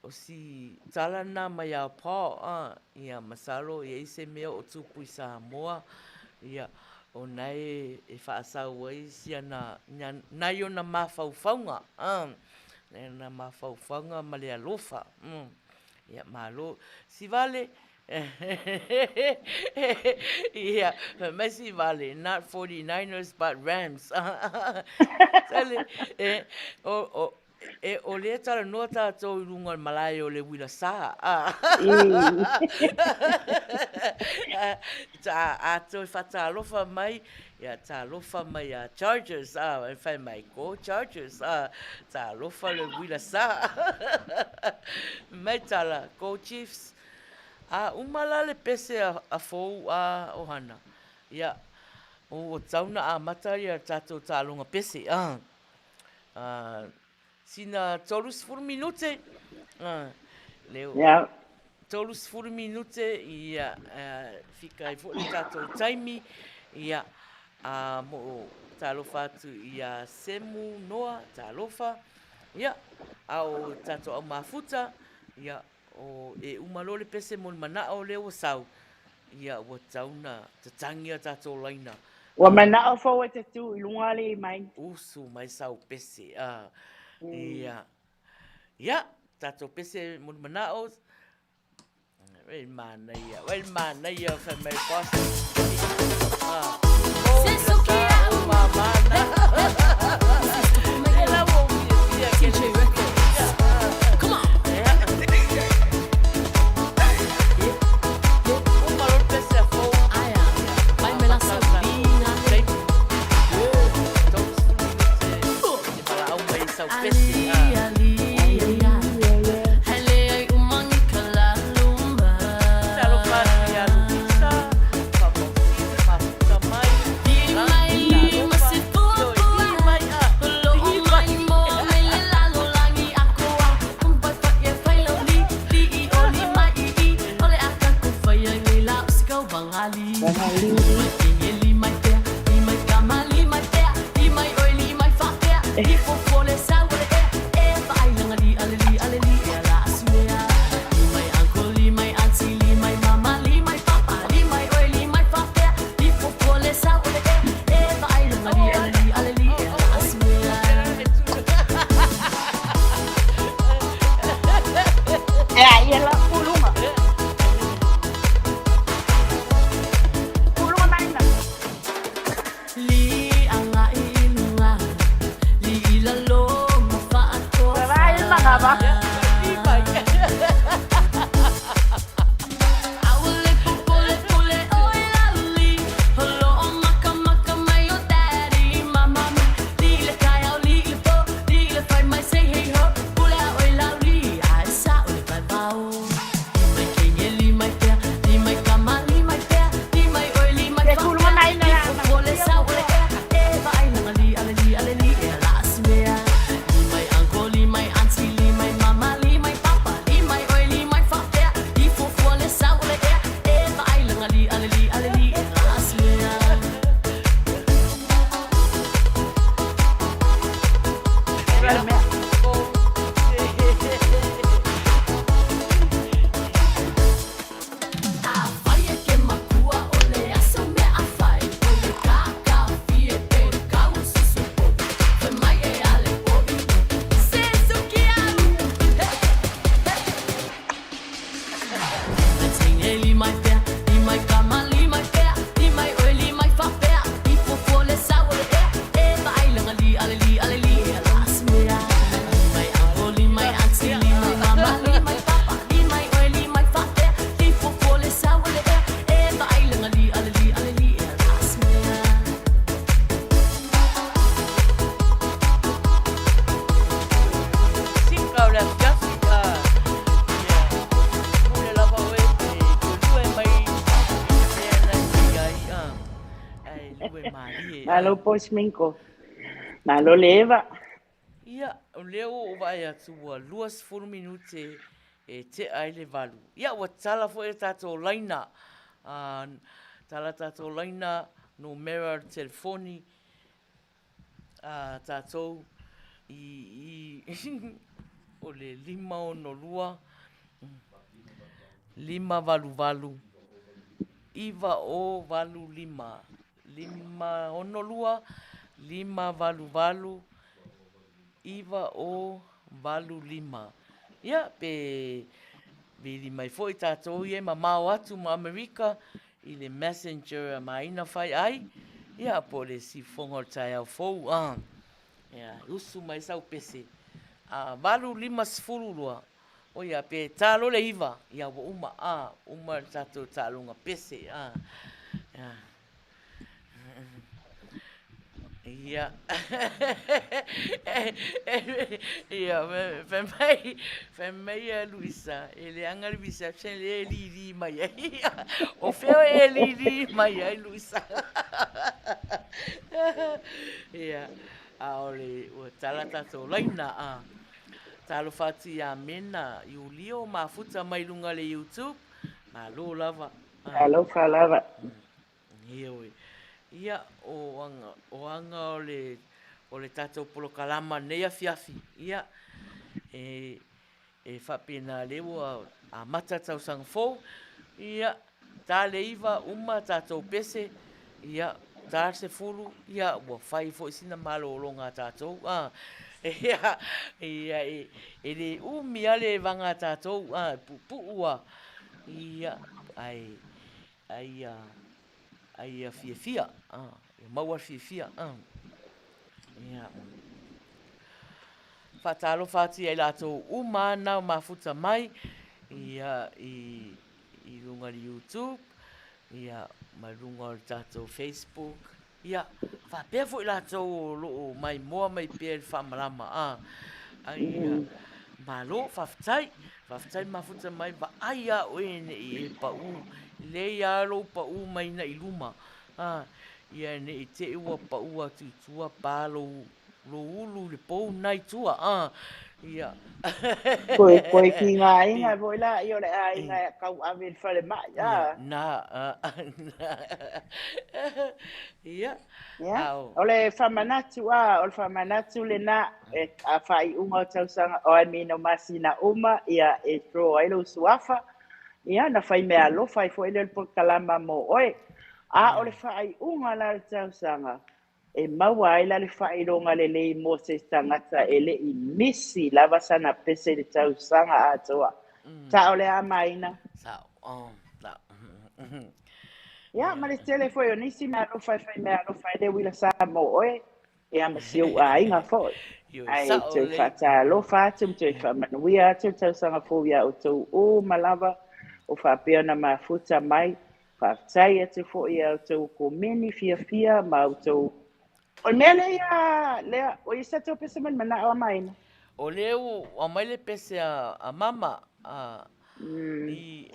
o si talana mai a pā ia masalo ia ise mea o tupu I Samoa ia o nai e whaasau ai sia nai o na mawhauwhaunga na mawhauwhaunga ma le alofa ia malo si vale yeah, Messi Valley, not 49ers, but Rams. O le tala noa tātou I runga malai o le Uila Sa. Tātou Faatalofa mai, ia tālofa mai a Chargers, fai mai ko Chargers, tālofa le Uila Sa. Mai tala ko Chiefs. Umala le pese a fou a Ohanna. Ia, o tauna Amata ia tātou tālonga pese. Sina tolus 4 minute. Leo. Yeah. Tolus 4 minute ia fika I fo le tātou taimi. Ia, mo tālofa atu ia semu noa tālofa. Ia, au tātou au mafuta. Ia, o umalo le pese mon mana o le o sau ia o tauna tatangia tātou laina wa mana o fo te tu I lunga le mai usu mai sau pese ia tātou pese mon mana o wel mana ia fa mai pas mangali. Mangali. Kinye limai pea, limai kama limai pea, limai oi limai whapea, lipo pole saure vai langali aleli aleli ela asmea. Limai uncle, limai auntie, limai mama, limai papa, limai oi limai whapea, lipo pole saure vai langali aleli aleli ela asmea. Ela puluma. Puluma Maina. Li anga ilunga, li ilalo mafaatofa. Vai mga ba? Awale pole pole oi lali, holo maka maka mai o daddy, mama mi lile kaya lile po, lile fai mai say hey ho, pule oi lali, ai sa oi pai bao. Limai kenye limai pea, limai kama limai pea, limai oi limai Ke kulma whapea, Maina ya. lipo pole sa ule vai langali aleli aleli ela asmea. Limai uncle, limai auntie, limai mama, limai papa, limai oi limai whapea, lipo pole sa ule vai langali aleli aleli ela asmea. Ela me. Faia que makua ole asa me afai, ole kaka fie pe kau susupo, fe mai e ale poi, se sukiau. Tinha limai pea, limai kama limai pea, limai oi limai whapea, ipo pole saure vai langali aleli aleli ela asmea. Limai uncle, limai auntie, limai mama, limai papa, limai oi limai whapea, ipo pole saure vai langali aleli aleli ela asmea. Sika o le afiafi ule lava oe kulue mai e na siai ai lue mari Malo pois minko. Malo leva. ia o leo o vai atu ua 2 minute e te ai le valu ia ua tala fo e tatou laina tala tatou laina no mera telefoni tatou i o le 5 lima valu valu iva o valu lima ono lua 5 valu valu iva o valu 5 ia pe vili mai foi tatou ie mamao atu ma Amerika i le messenger a Maina Faiai ia po le sifonga o tai au fou ia usu mai sau pese valu 5 sifuru lua o ia pe talo le iva ia wa uma tatou talunga pese ia ia ia fe mai Luisa ele anga Luisa ele li mai o feo ele li mai Luisa ia ole o tala tatou laina talo fati a mena Iulio mafuta mai lunga le YouTube malo lava Alo falava. ia o anga o le tatou polo kalama nei Afiafi ia e whapena lewa a Amata Tausaga fou ia tā le iva uma tatou pese ia tā se fulu ia ua whai fo isina malo o longa tatou ia e le umi ale vanga tatou puua ia ai Afiafia maua Afiafia ia Faatalofa ati ai latou uma na mafuta mai ia i lunga le YouTube ia mai lunga o tatou Facebook ia whapea fo i latou loo mai moa mai pia i whamalama ai malo whaftai mafuta mai va ai a oene i pau le ia lo pau mai na i luma ia ne i te ua pau atu tua palo lo ulu le pou nai tua Ia. Koe ki ngā inga voi la, i ole a inga kau awin whare mai, Ia, ia, Ia, au, ole whamanatu ole whamanatu le na, a whai unga o tausanga, o mino masina uma, ia e tro ailu suafa, ia, na whai mea lo, whai fo ele po kalama mo oe, ole whai unga la le tausanga, e maua ai la le whai ronga le lei mo se tangata ele i misi lava sana pese le tausanga atoa. Ta ole a Maina. sao, sao. Ia, ma le tele foi o nisi mea lo whai mea lo whai le Uila Sa mo oe, e ama siu a inga foi. Ai, te Faatalofa, te Manuia, te Tausaga fōia o tau o malawa, o whapea na mafuta mai, Faatautaia te fōia o tau komeni fia ma o tau. O mea lea, o isa tau pesa mana o Maina. O leu, o mai le pese a mama,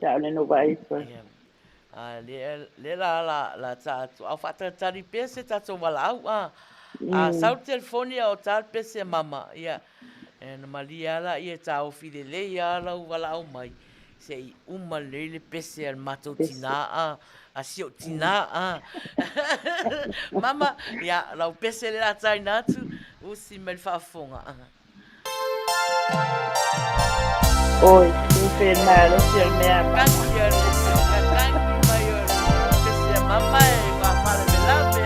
Ka ole no vai. Le la tātou, au whātatari pese tātou wala au, sau telefoni o tātou pese a mama, ia, na malia ala, ia tā ofile le, ia lau wala au mai, se i uma le pese al Matautia, a sio tina, mama, ia, lau pese le la tai natu, usi me whaafonga, Oi, inferna, lo si al mea. Kanki mai o pese a mama e ka whare me Lave,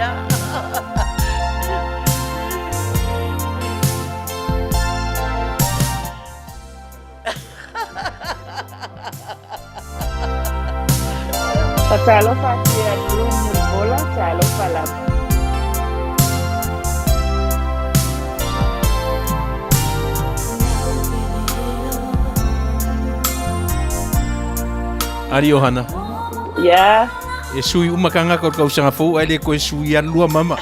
Faatalofa ki a lumu bola, Faatalofa la. Ari Ohanna. Ia. E sui umakanga ko sanga fo ai le ko sui a lua mama.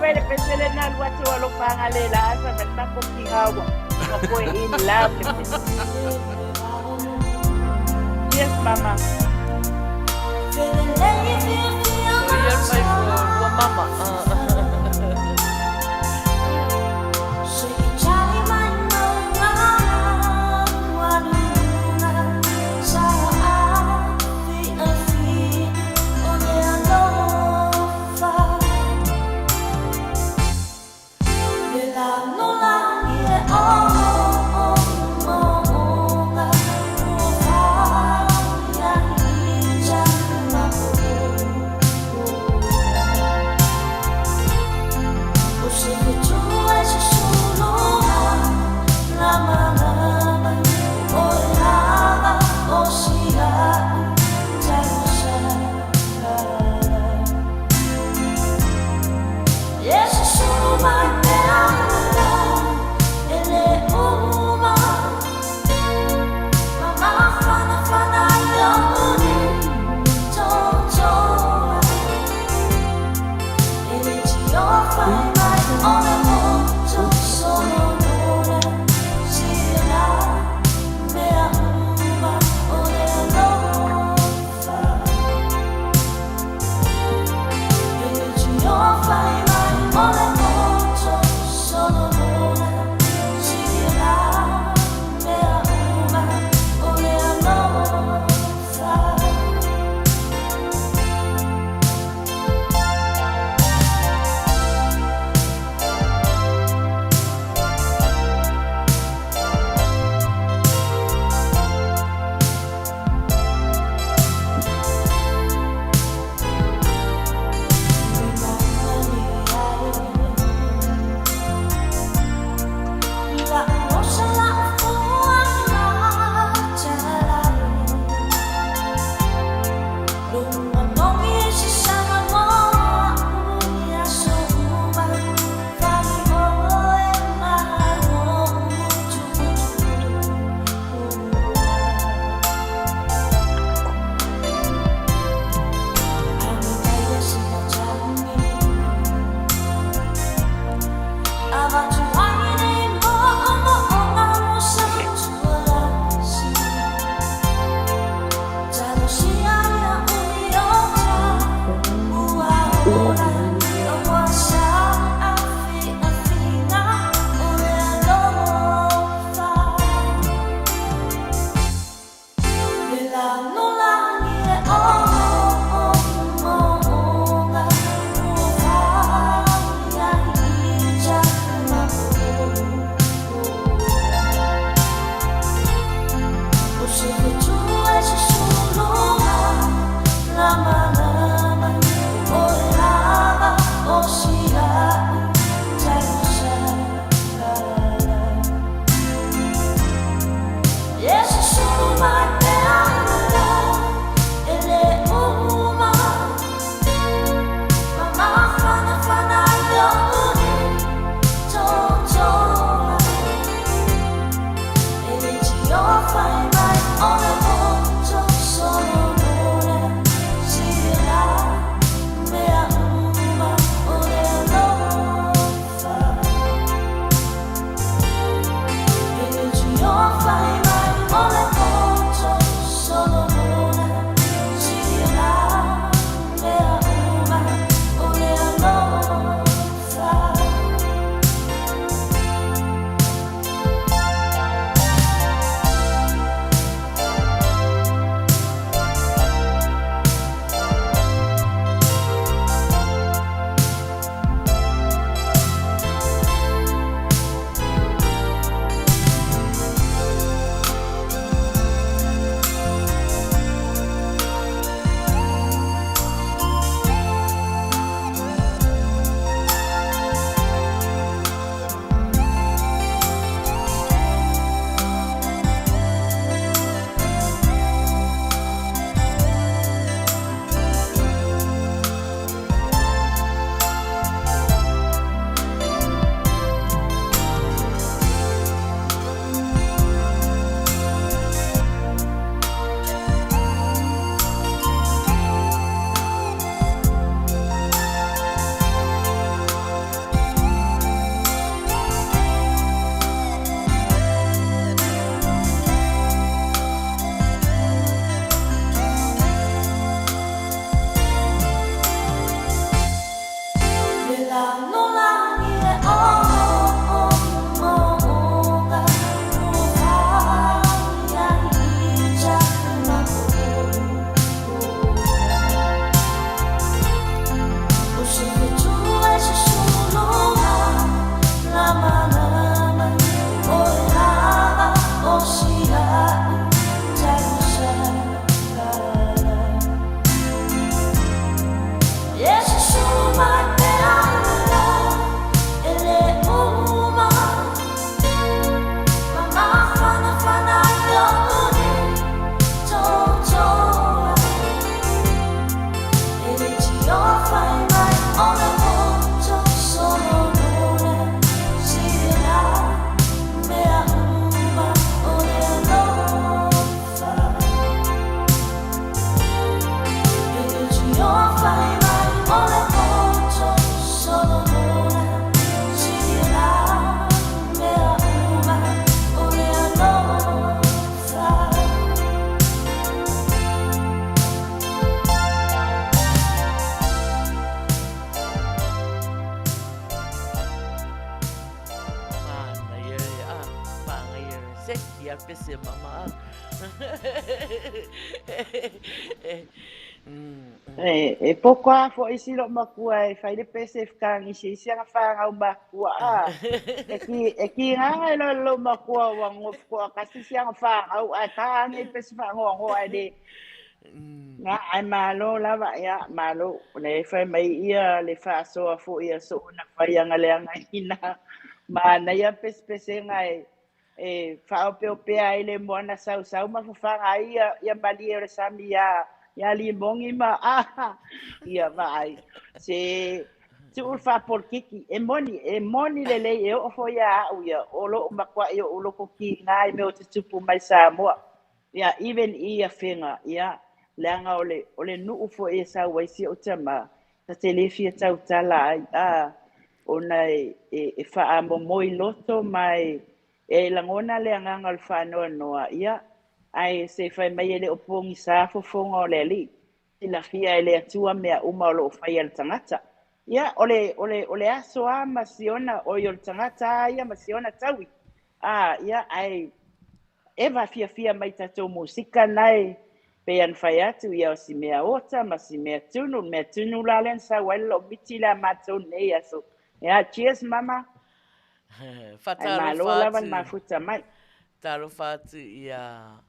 Vai le pesele na lua te walo panga le la sa mena ko ki hawa. Ko ko in love. Yes mama. mama. pese mama. E poko a fo isi lo makua e fai le pese fkang isi isi nga whanga o makua a. E ki nganga ilo lo makua wa ngofko a kasi si nga whanga o a taangi pese whanga o ngoa de. Nga ai malo lava ya malo. Ne fai mai ia le whaaso a fo ia so na whai anga le anga ina. Mana ia pese ngai. E whao peo pea ile moana sau ma whanga ia mali e resami ya li mongi ma ia vai se tu fa por kiki e moni le e o fo ya o ya o lo makwa e o lo ko ki ngai me o te tupu mai Samoa ya even ia fenga ya langa ole nu fo e sa wai si o tama ta telefia tau tala ona e fa amo moi loto mai e langona le anga al fano noa ia ai se fai mai ele opongi sa fofonga o le ali ila fia ele atua mea uma o lo fai al tangata ia ole aso a masiona o yo tangata ia masiona tawi ia ai eva fia mai tato musika nai pe an fai atu ia o si mea ota ma si mea tunu la len sa welo mitila mato nei aso ia cheers mama Faatalofa lavan mafuta mai talofa ia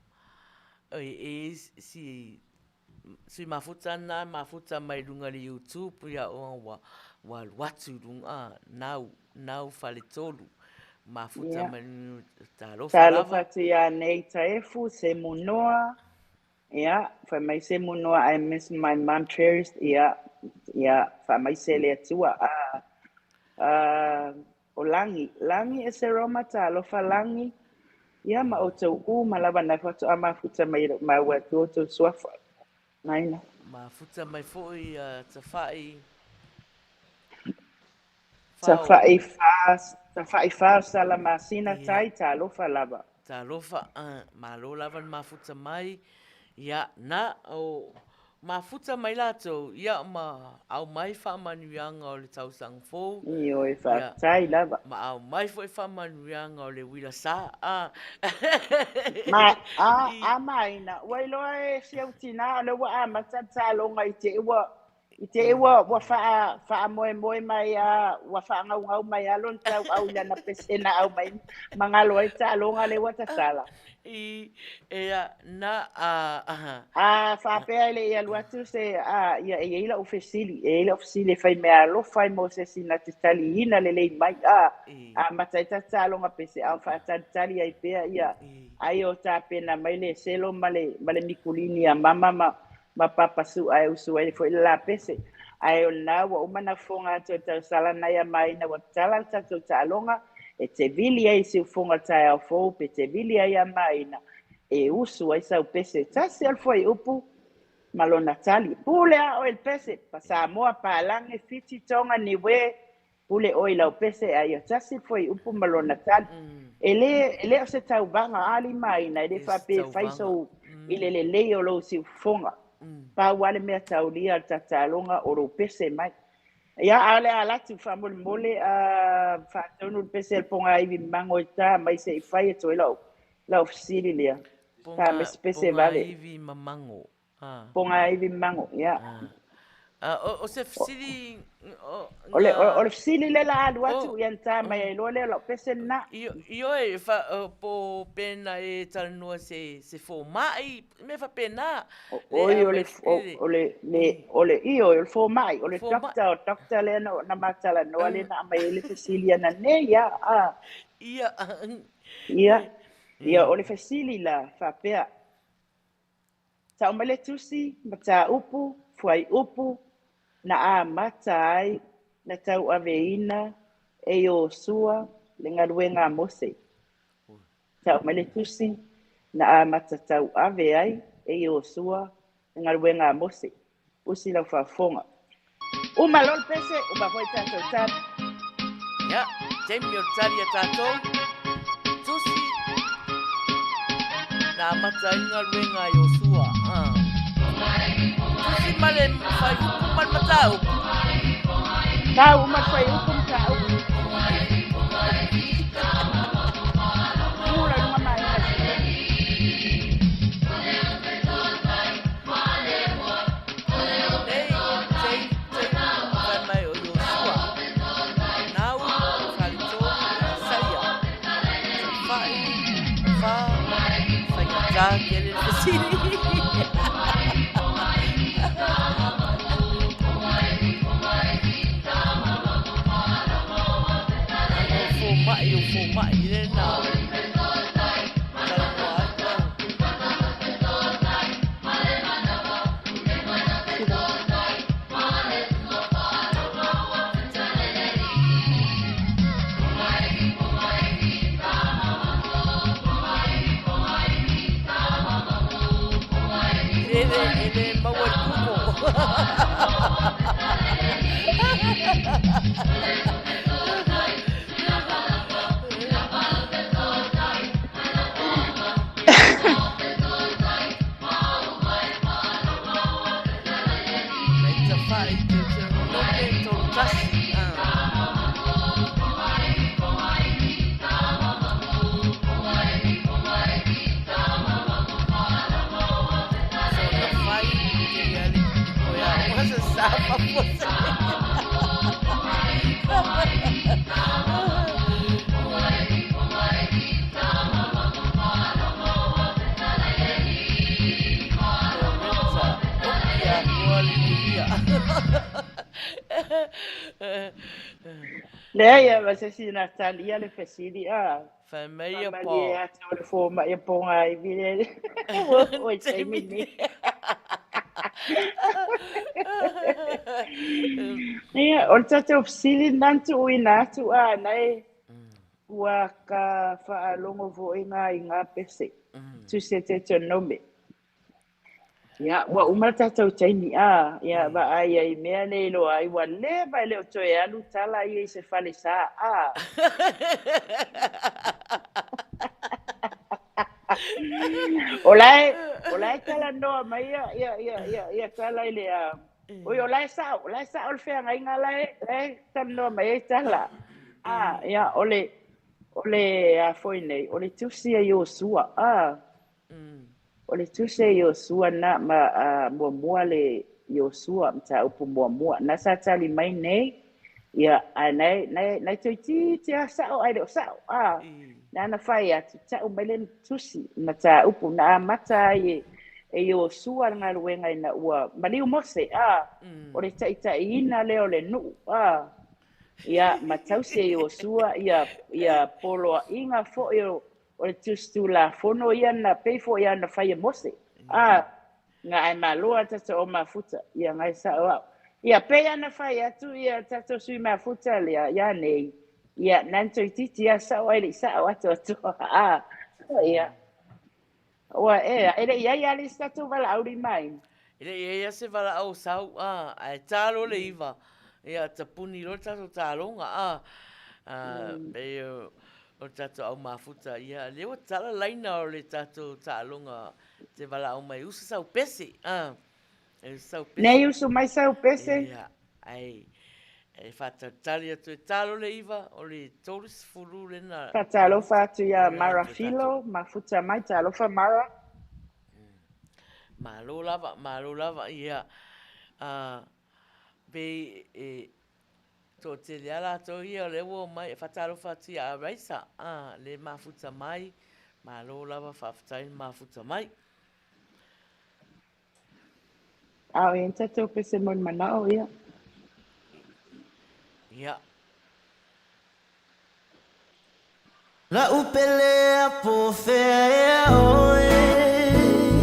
oi si mafuta mai lunga le YouTube ia o wa watu lunga nau fale tolu mafuta mai talofa ia nei taefu se munoa ia fa mai se munoa I miss my mom cherished ia fa mai se le atua o langi e se roma talofa langi ia ma o tau malava na foto a mafuta mai ma wa to swafa Maina mafuta mai foi tafai fast sala masina tai talofa lava talofa malo lava mafuta mai ia na o mafuta mai lato ia ma au mai fa manuanga o le Tausaga fo io e fa tai lava ma au mai foi fa manuanga o le Uila Sa ma Maina wailo e siautina le wa Amata talonga ite wa fa moe mai wa fa ngau mai alon tau au lana pesena au mai mangalo e talonga le wata sala na fa pele ia luatu se ia ila ofisili fai mea lo fai mo se sina tali ina le mai Matautia talonga pese au fa tali ai pea ia ai o ta pena mai le selo male mikulini a mama ma papa su ai usu ai foi la pese ai na wa umana fonga to sala na ia mai na wa tala to talonga e te vili ai se fonga tai fo pe te vili ai mai na e usu ai sa pese tasi al foi upu malona tali pule o el pese pa Samoa pa lange fiti tonga ni we pule o ila pese ai tasi foi upu malona tali ele o se tau banga ali mai na de fa pe faiso ile le o lo si fonga pa wale mea taulia tatalonga o ro pese mai Ia ale ala tu fa mole fa tonu pese ponga I mango ta mai se fai to la ofsili le ta me pese Ponga vale iwi mamango. ponga I mango ia O se fisiri ole ofsili le la adu atu o yan ta mai lo le lo pese na io e fa po pena e talanoa se fo mai me fa pena le oi a mai ole io il fo mai ole fo mai doctor le no na matala no le na mai le ofsili na ne ia ia ia ole fasili la fa pea tau mele tusi mata upu fuai upu na Amata ai na tau aveina e o sua le Galuega mose tau mele tusi na Amata tau ave ai e o sua le Galuega mose usi la fafonga uma lol pese uma foi tato tat ya temi o tari a tātou tusi na matainga luenga i o sua tusi male fai upu mal matau tau uma foi upu tau mula numa mai que ele fuma ele na ele mau kuko Lea va se si Natalia le fesidi Família pô a tua forma e pão aí vire oi sei mini Ia o tata ofsili nantu uina tu nai ua ka whaalongo vo inga pese tu se te te nome ia wa umata tau taimi ia ba ai mea nei lo ai wa le vai le o toe alu tala ia se fale sa olai tala no mai ia tala ile oi olai sa ol fe ngai ngala tan no mai tala ia ole a foi nei ole tu sia yo sua ole tu se yo sua na mua le yo sua mta upu mua na sa tali mai nei ia nei te ti sa o ai do sa na fai atu ta umelen tusi mata upu na mata e yo sua nga luenga ina ua mali mose ole ta ina le ole nu ia matausia yo sua ia polo inga fo yo ole tustu la fono ia na pay for ia na fai mose nga ai maloa tata o mafuta ia ngai sa wa ia pe ia na fai atu ia tata sui mafuta le ia nei ia nanto titi ia sa wa ile sa wa to ia wa ele ia lista tu vala auri mai ele ia se vala au sau ai talo le iva ia tapuni lo tato talonga pe o tato au mafuta ia le o tala laina o le tato talonga te vala au mai usa sau pese sau pese nei usu mai sau pese ia ai E whātautari atu e tālo le iwa o le tōris furu le na. Faatalofa atu ia marafilo, mafuta mai talofa mara. Malo lava ia. Be e tō te lea lātou ia o le ua mai e whatalofa atu ia a raisa. Le mafuta mai, malo lava whawhatai mafuta mai. Au e tatou pese mon manao ia. Ia. La upele a pofea oe.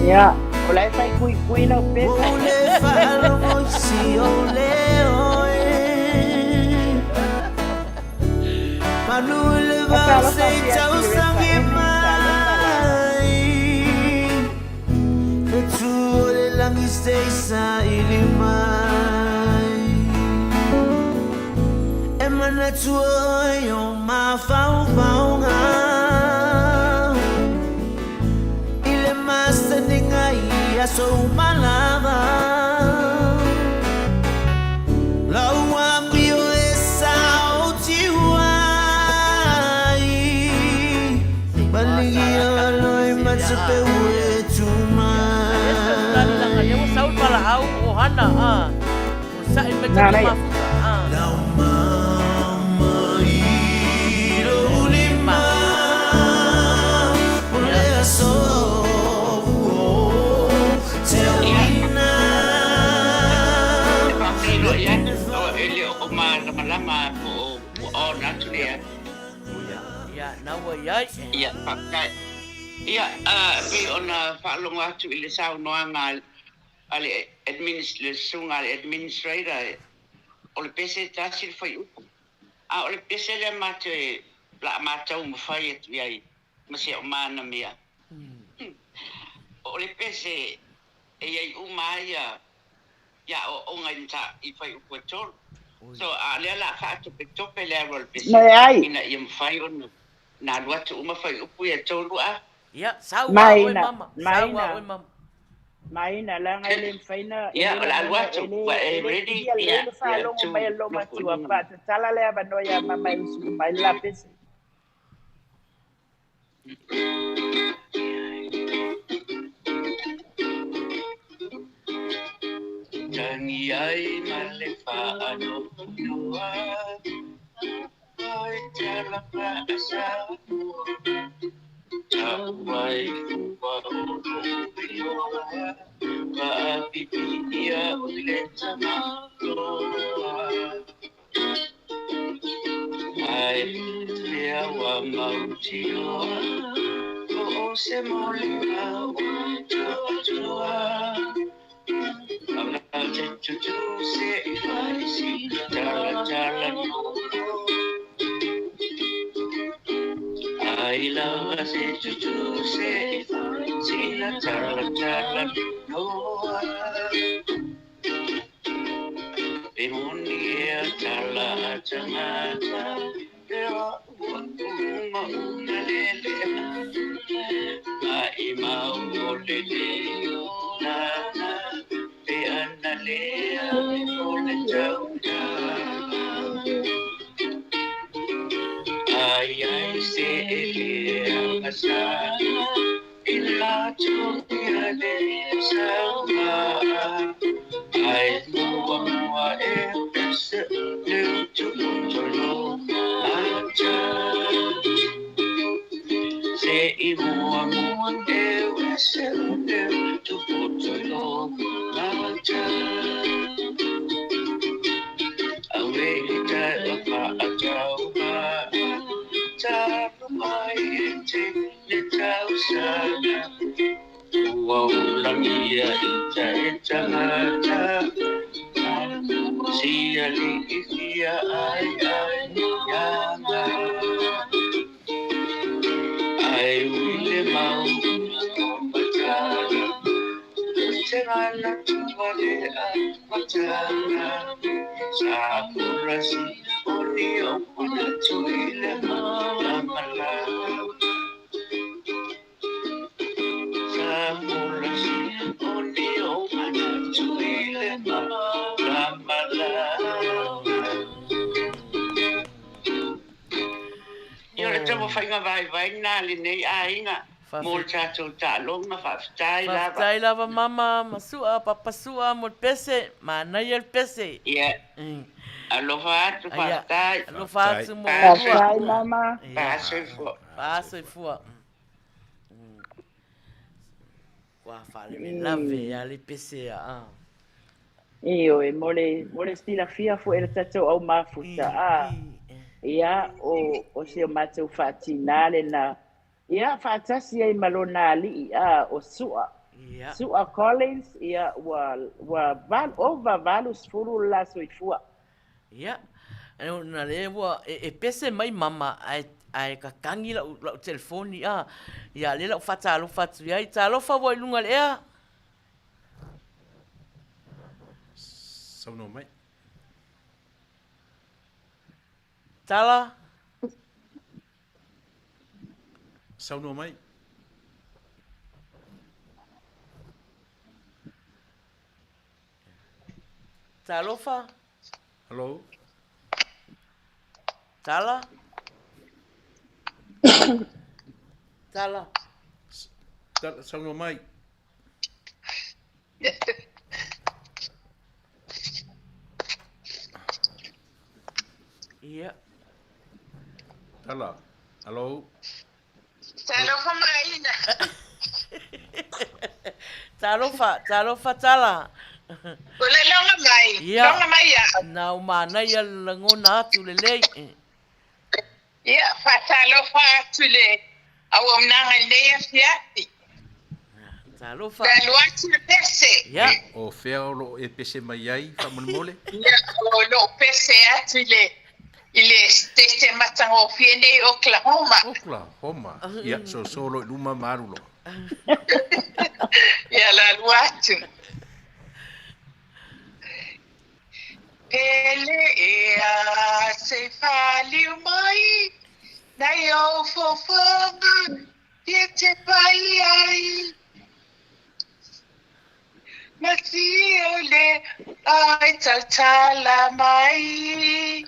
Ia, o lai fai kui na pese. Ole falo moisi ole oe. Manule va se tausaga mai. Tu ole la mistesa ili mai. Emana tu yo ma faunga. Ile masta ningai aso malava. La uambio esa otiwai. Balingia loi matsupe Lewa saul pala au Ohanna sa i meta mafuta Now mama iro lima Olea so Teina Faafeiloa'i o ele o malama o natulia. Ia naua iai. Ia pakai. Ia pe ona whaalonga atu i le saunoanga ale administrator o le pese tasi le whai upu. O le pese le mate la matau mawhai atu iai mase o mana mea. O le pese e iai umaia ia o ngai ta i whai upu atoro. So le la whaatu pe tope le aro le pese. Ina i mawhai ona na luatu umawhai upu i atoro a. Ia, saua oi mama. Maina la ngai le faina. Ia, la luatu ready. Ia, fa longo mai lo matua pa tala le Manuia mama usu mai la pese. Tangi ai male faano noa. Ai tala pa asa. Tawai fuwa onoa. Ka pipia ule tamatoa. Ai lea wa mautioa. O se molina wa jojoa. Amata chuchu se ifaisi. Tala no. Ai lava se chuchu se sina tala noa. Emonia tala tamata dea una lele ai mau lele na pe analea ole tauta. Ai se ele asana illa chukia de sama. Ai mua pese le chulo acha. Se mua pese le chulo acha. Awe ta pa acha. Mai te le Tausaga. Wow, la mia ita mata. Sia li ia ai yanga. Ai wile mau matana. Terana tuwale matana. Sakurasi onio kuna tuile mamala. Sakurasi onio kuna tuile mamala. te mo fai nga vai na Lenei ainga. Mo chato talonga Faafeitai lava. Faafeitai lava mama masua papasua mo pese Manuia el pese. Ia. Aloha atu Faafeitai. Alofa atu mo Faafeitai mama. Pasoi fo. Pasoi fo. Wa fale me lave ali pese a. Io e mole stila fia fo e tato au mafuta a. Ia o se matou fatinale na ia fatasi ai malona ali a o sua. Sua Collins ia wa valus furu la soifua. Ia. Na lewa e pese mai mama ai ka kangi la telefoni a. Ia le la fatalofa tu ia talofa wa lunga lea. Sauno mai. Tala. Sauno mai. Talofa. Hello. Tala. Tala. Sauno mai. Ia. Tala. Hello. Talofa Maina. Talofa tala. Ole longa mai. Longa mai ya. Na Manuia langona atu Lenei. Ia Faatalofa atu le. Awam nanga le Afiafi. Talofa. Galuega pese. Ia. O fea o e pese mai ai fa mole. Ia o lo pese atu le. Ile steste matango fiende Oklahoma. Oklahoma. Ia solo luma marulo. Ia la luatu. Pele ea se faliu mai. Nai o fofonga. Piete pai ai. Mati ole ai tautala mai.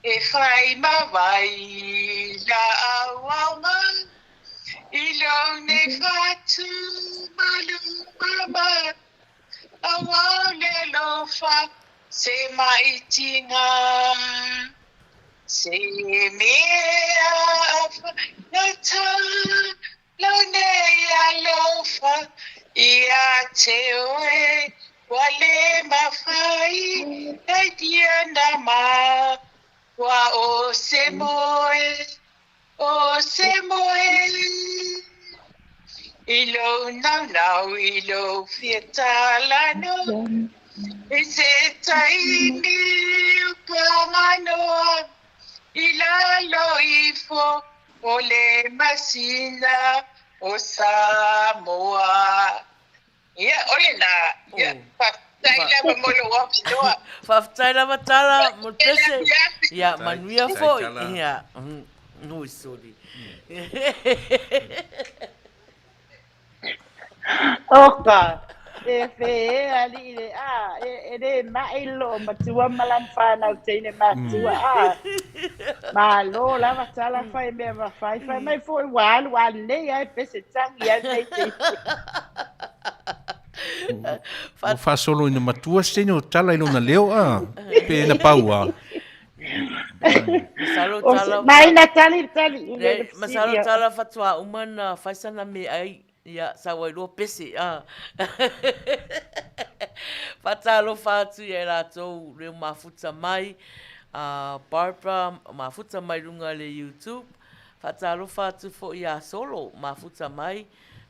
E fai mawai la awama. Ilo ne fatu malu mama. Awale lo fa se maitinga. Se mea afa nata. Lo ne alofa. Ia te oe. Wale mafai. Ai diana ma. Wa o se moe. O se moe. Ilo nau ilo fietalano. Ese taimi upamanoa. Ila lo ifo. Ole masina. O Samoa. Ia ole na. Ia Faafeitai lava molo wapi noa. Faafeitai lava tala mo pese. Ia Manuia foi. Ia. No sorry. Oka. E fe ali le e mai lo matua malanfana tene matua ma lo lava tala fai me fai mai foi wal nei ai pese tangi ai nei te O fa solo ina matua steno tala ino na leo pe na paua. Masalo tala. Maina tali. Masalo tala fatua umana faisana me ai ia sawailo pese Faatalofa atu ia latou le mafuta mai Barbara mafuta mai lunga le YouTube. Faatalofa atu fo ia solo mafuta mai.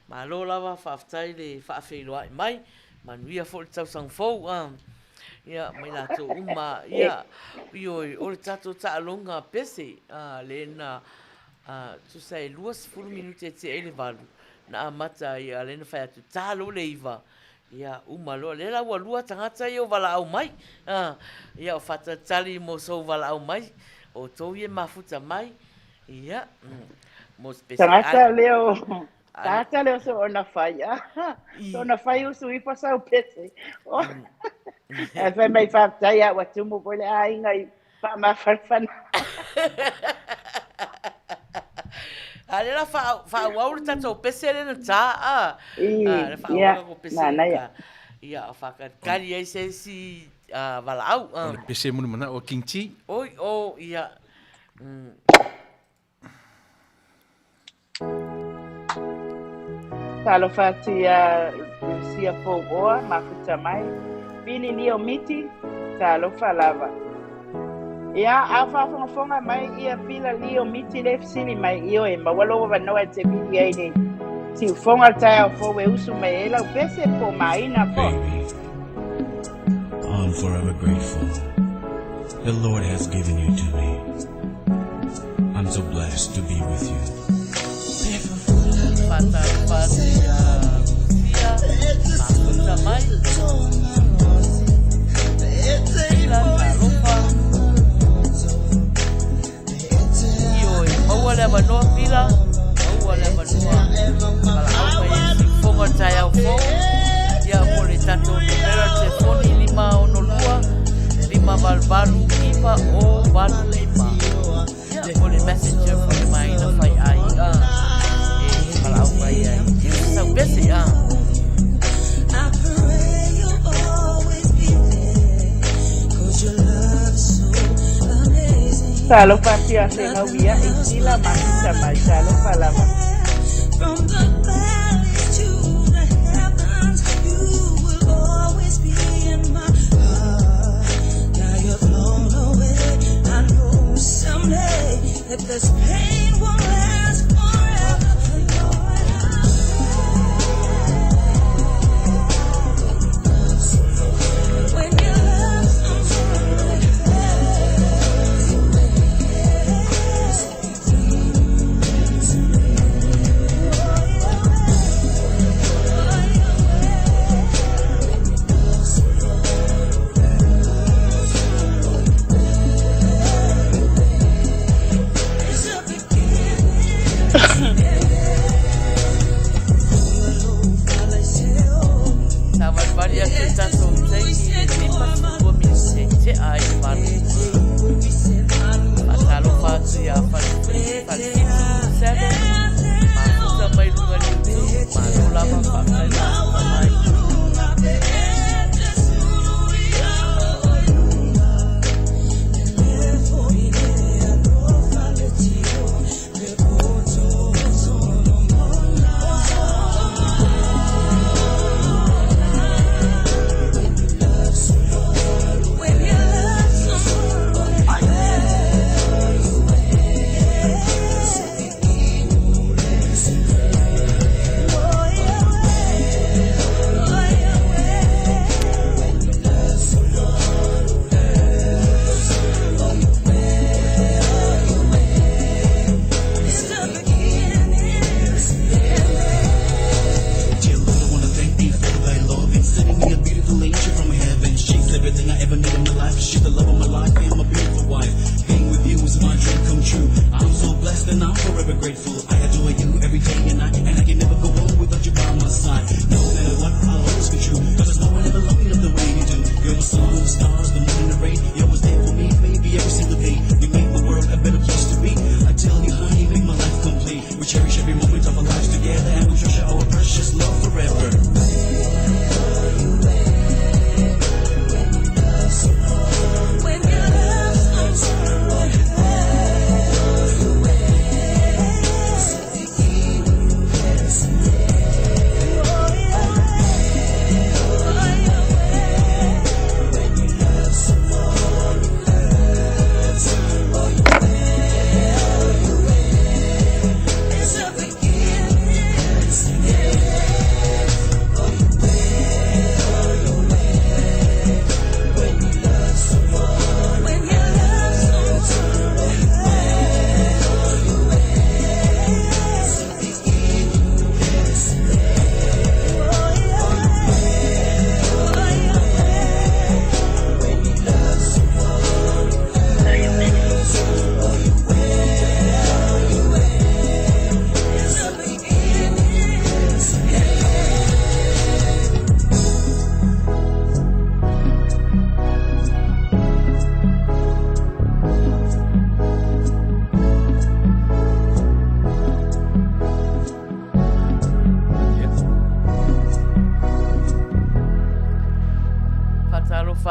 Malo lava Faafeitai le Faafeiloa'i mai. Manuia fo le Tausaga fou ia mai latou uma ia ioi o le tatou ta'aloga pese le na tusai 2 minuti e te ele valu na Amata ia lena fai atu talo le iva ia uma loa le la lua tangata ia o valaau mai ia o fatatali mo sou valaau mai o tou ia mafuta mai ia mo tangata leo tangata leo so ona fai so ona fai usu i pasau pese e fai mai Faafeitai a watumu pole a inga i pa ma farfana Ale la fa wa ul tato pesele na ta Ia, nana ia. ia fa ka kali ai se si valau O le pese muna mana o King oi o ia Talofa tia sia fogoa mafuta mai. Pili lio miti talofa lava. Ia afafonga mai ia pila lio miti le sili mai io e mawalo wa no te pili ai ni. Si fonga tai fo we usu mai ela pese po Maina fo. I'm forever grateful. The Lord has given you to me. I'm so blessed to be with you. Faatautaia mafuta mai pila talofa io e maua le manoa pila maua le manoa valaau mai si fonga tai au fo ia mo le tato numera telefoni 512 5 o 15 ia mo le messenger for the Maina Faiai valaau mai ai sau bese Talofa tia se ngawia e sila mafuta mai talofa lava. From the valley to the heavens, you will always be in my heart. Now you're blown away. I know someday that this pain won't last forever. When you love someone, Varia te tato tei ni matu mi se te ai manu Faatalofa ia falitu sere mafuta mai lunga ni tu manu lava faafeiloa'i mai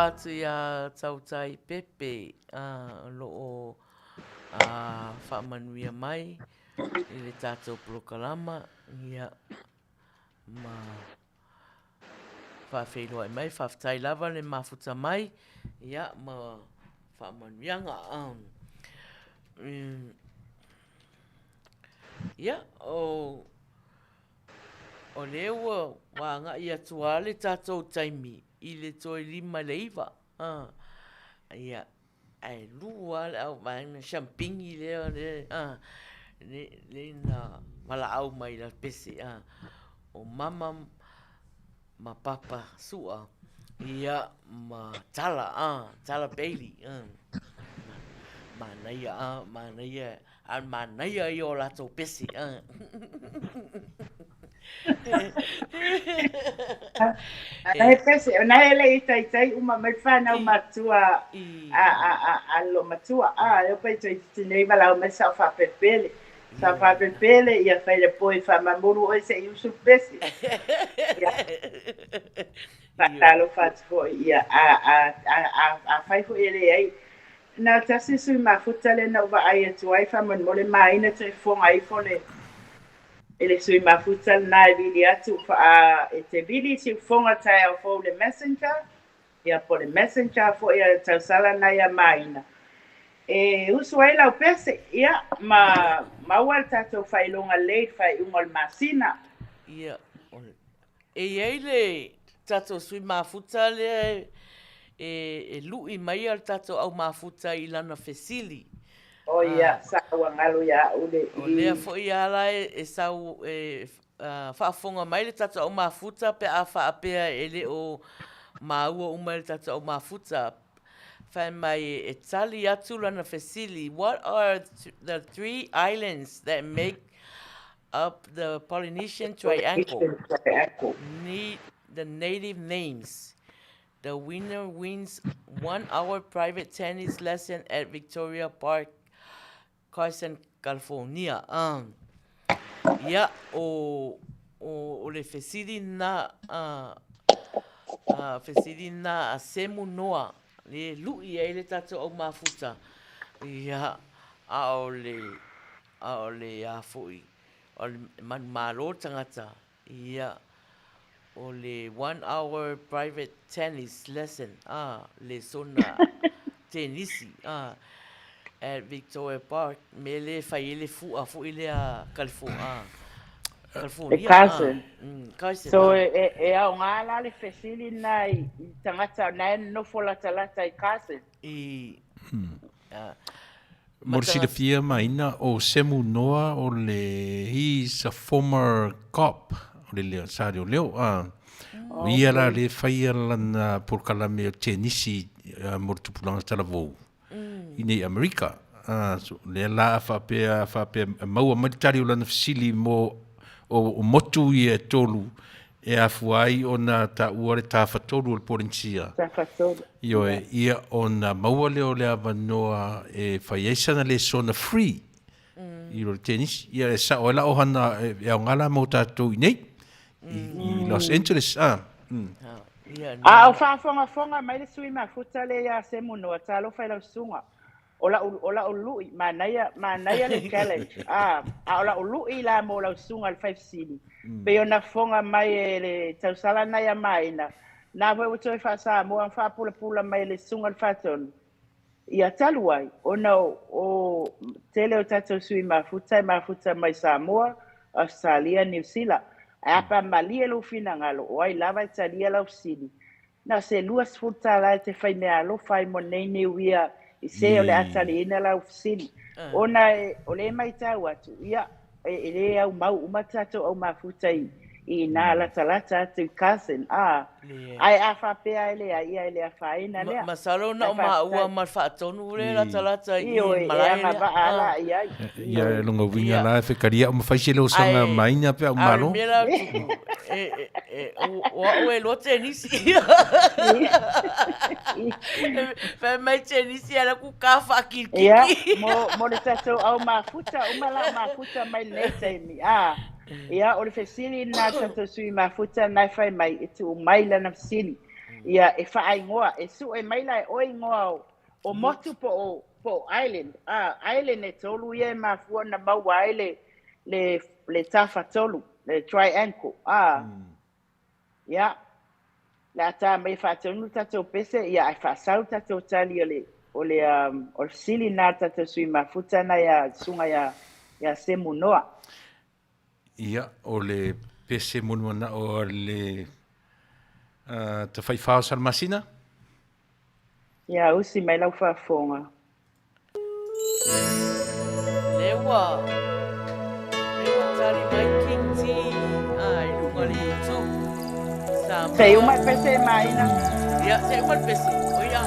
atu ia tautai pepe lo whaamanuia mai i le tātou polokalama ia ma Faafeiloa'i mai whaftai lava le mafuta mai ia ma whaamanuianga ia o le ua wanga ia tua le tātou taimi i le toi 5 le iwa ia ai lua le au maina champingi le na mala au mai la pese o mama ma papa sua ia ma tala Bailey Manuia i o latou pese Ai pese ona ele itai uma mai fana matua lo matua eu pai nei vala o mesa fa pepele ia fai le poi fa mamuru o se usu pese Faatalofa ia a fai fo ele ai na tasi sui mafuta le na uva ai atu ai fa mole Maina te fonga ai fole ele sui mafuta na vili atu fa te vili si fonga tai au fo le messenger ia po le messenger fo ia Tausaga na ia Maina usu ai lau pese ia ma wal tatou failonga lei fai ungol masina ia ai le tatou sui mafuta le lui mai al tatou au mafuta i lana fesili. O ia, saua ngalo ia ule. O lea fo i ala sau whaafonga mai le tatou au mafuta pe a whaapea ele o maua uma le tatou au mafuta. Whai mai tali atu lana fesili. What are the 3 islands that make up the Polynesian Triangle? Need the native names. The winner wins 1 hour private tennis lesson at Victoria Park, Carson, California. Ya o le fesili na semu noa le lui e le tatou au mafuta. Ya a le a foi. O le malo tangata. Ya o le 1 hour private tennis lesson le sona tenisi at Victoria Park me le fai le fu ile a California Carson so a ngala le fesili nai tangata nai no fola talata I Carson Morsilefia Maina o semu noa o le he's a former cop o le sario leo ia la le faia lana por kalame o tenisi mortupulanga talavou i Amerika le la faapea maua matari o lana fasili mo o motu i e tolu e afuai ona taua le tafatolu o le polinsia ia ona maua leo le avanoa e faiaisana le sona free i lo tenisi ia e sa o la Ohanna e au ngala mo tatou i nei i Los Angeles o whaafonga mai le sui mafuta le ia semu noa talofa I lau sunga o la lui Manuia le challenge o la lui la mo lau sunga le 5 sili pe ona fonga mai le Tausaga na ia Maina na vai o toi fa sa mo an fa pula mai le sunga le faton ia taluai ona o tele o tatou sui mafuta mai Samoa Australia New Zealand apa malia lo fina ngalo o ai lava Italia lau sili na se luas futa la te fai mea lo fai mo nei wia I se o le atali ina lau sili ona o le mai tau atu ia e le au mau umatato au mafuta I na la talata atu Carson ai a whapea ele ia ele a whaina lea masalo na o maua mar whaatonu le la talata I malai ia longa winga la whekaria o mawhaisi leo sanga Maina pe au malo o e lo tenisi whai mai tenisi ala ku ka whakirikiki ia mo le tatou au mafuta umala mafuta mai leteimi ia o le fesili na tatou sui mafuta nai fai mai e tu mai lana fesili Ia e whaingoa, e su e maila e oi ngoa o motu po island. Island e tolu ia e mafua na maua ai le tafa tolu, le triangle. Ia, le ata mai whaatonu tatou pese, ia ai whaasau tatou tali o le sili nā tatou sui mafuta na ia sunga ia semu noa. Ia, o le pese munumana o le te whaifao salmasina? Ia, usi mai lau whaafonga. Lewa tari mai kinti ai lunga li tu. Sei uma pese Maina. Ia, sei uma pese. O ia.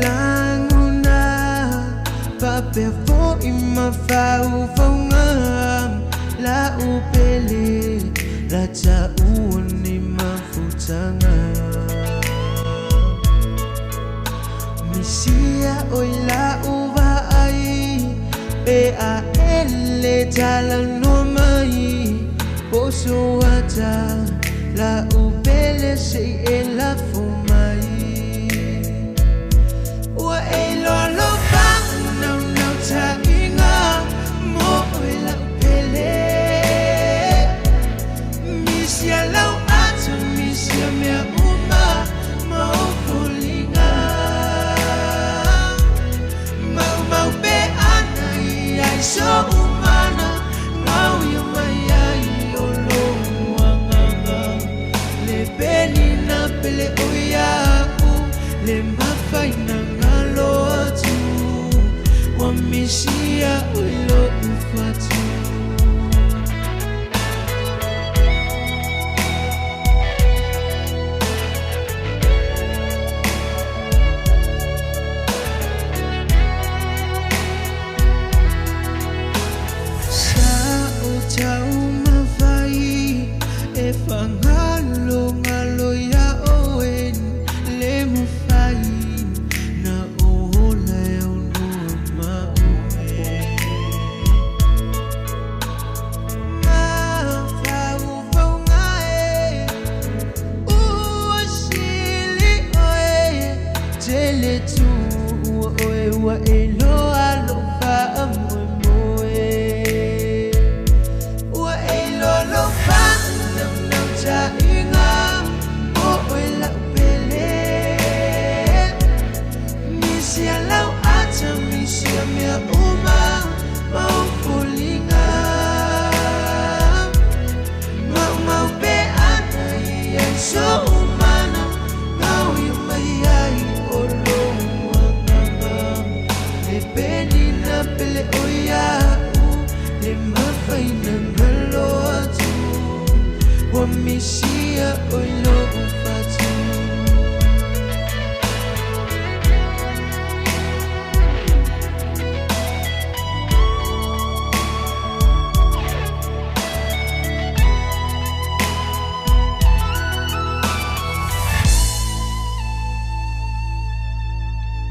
Languna papevo ima faufongam la upele la tauni mafutanga misia oila uva ai pe a ele talano mai poso ata la upele se ela fumai wa elo lo fa no ta inga mo ela upele misia lau ata misia mea uma mo pulinga mau be ana ai so umana mau yo mai ai olo wanga le beni na pele oya le mafaina ngalo atu wa misia uilo ufatu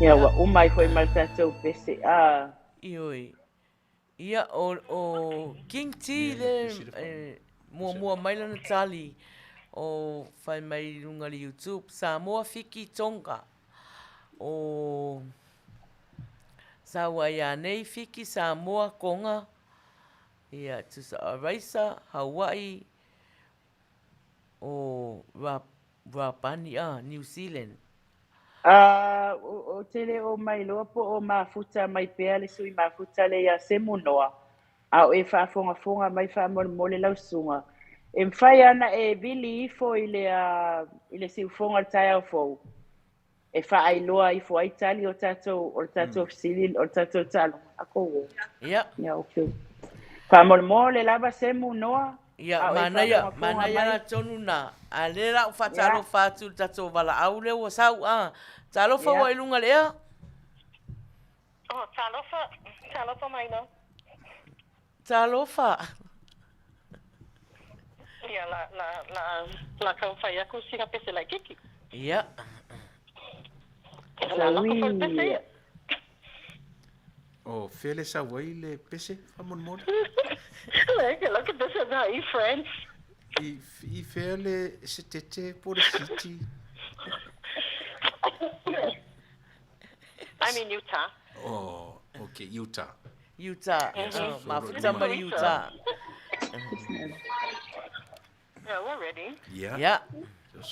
Ia wa umai foi mal tatou pese Ioi. Ia o King T le mua mai lana tali o fai mai runga li YouTube Samoa fiki tonga o Samoa nei fiki Samoa konga ia tusa araisa Hawaii o Rapani New Zealand o tele o mai loa po o mafuta mai pea le sui mafuta le ia semu noa a o e whaafonga mai whaamole lausunga e mwhai ana e vili ifo i le siufonga tai au fau e whaailoa ifo ai tali o tatou fsili o tatou talo ako o ia ok whaamole lava semu noa ia Manuia na tonu na a le la Faatalofa tu tatou wala au le o sau Talofa wa ilunga lea Talofa Maina Talofa ia la kau fai aku singa pese la kiki ia o fele sa wai le pese famon mona Look at this is how you friends. I fele se tete por city. I'm in Utah. Oh, okay, Utah. Utah. Mafuta ma Utah. Yeah, we're ready. Yeah. Yeah.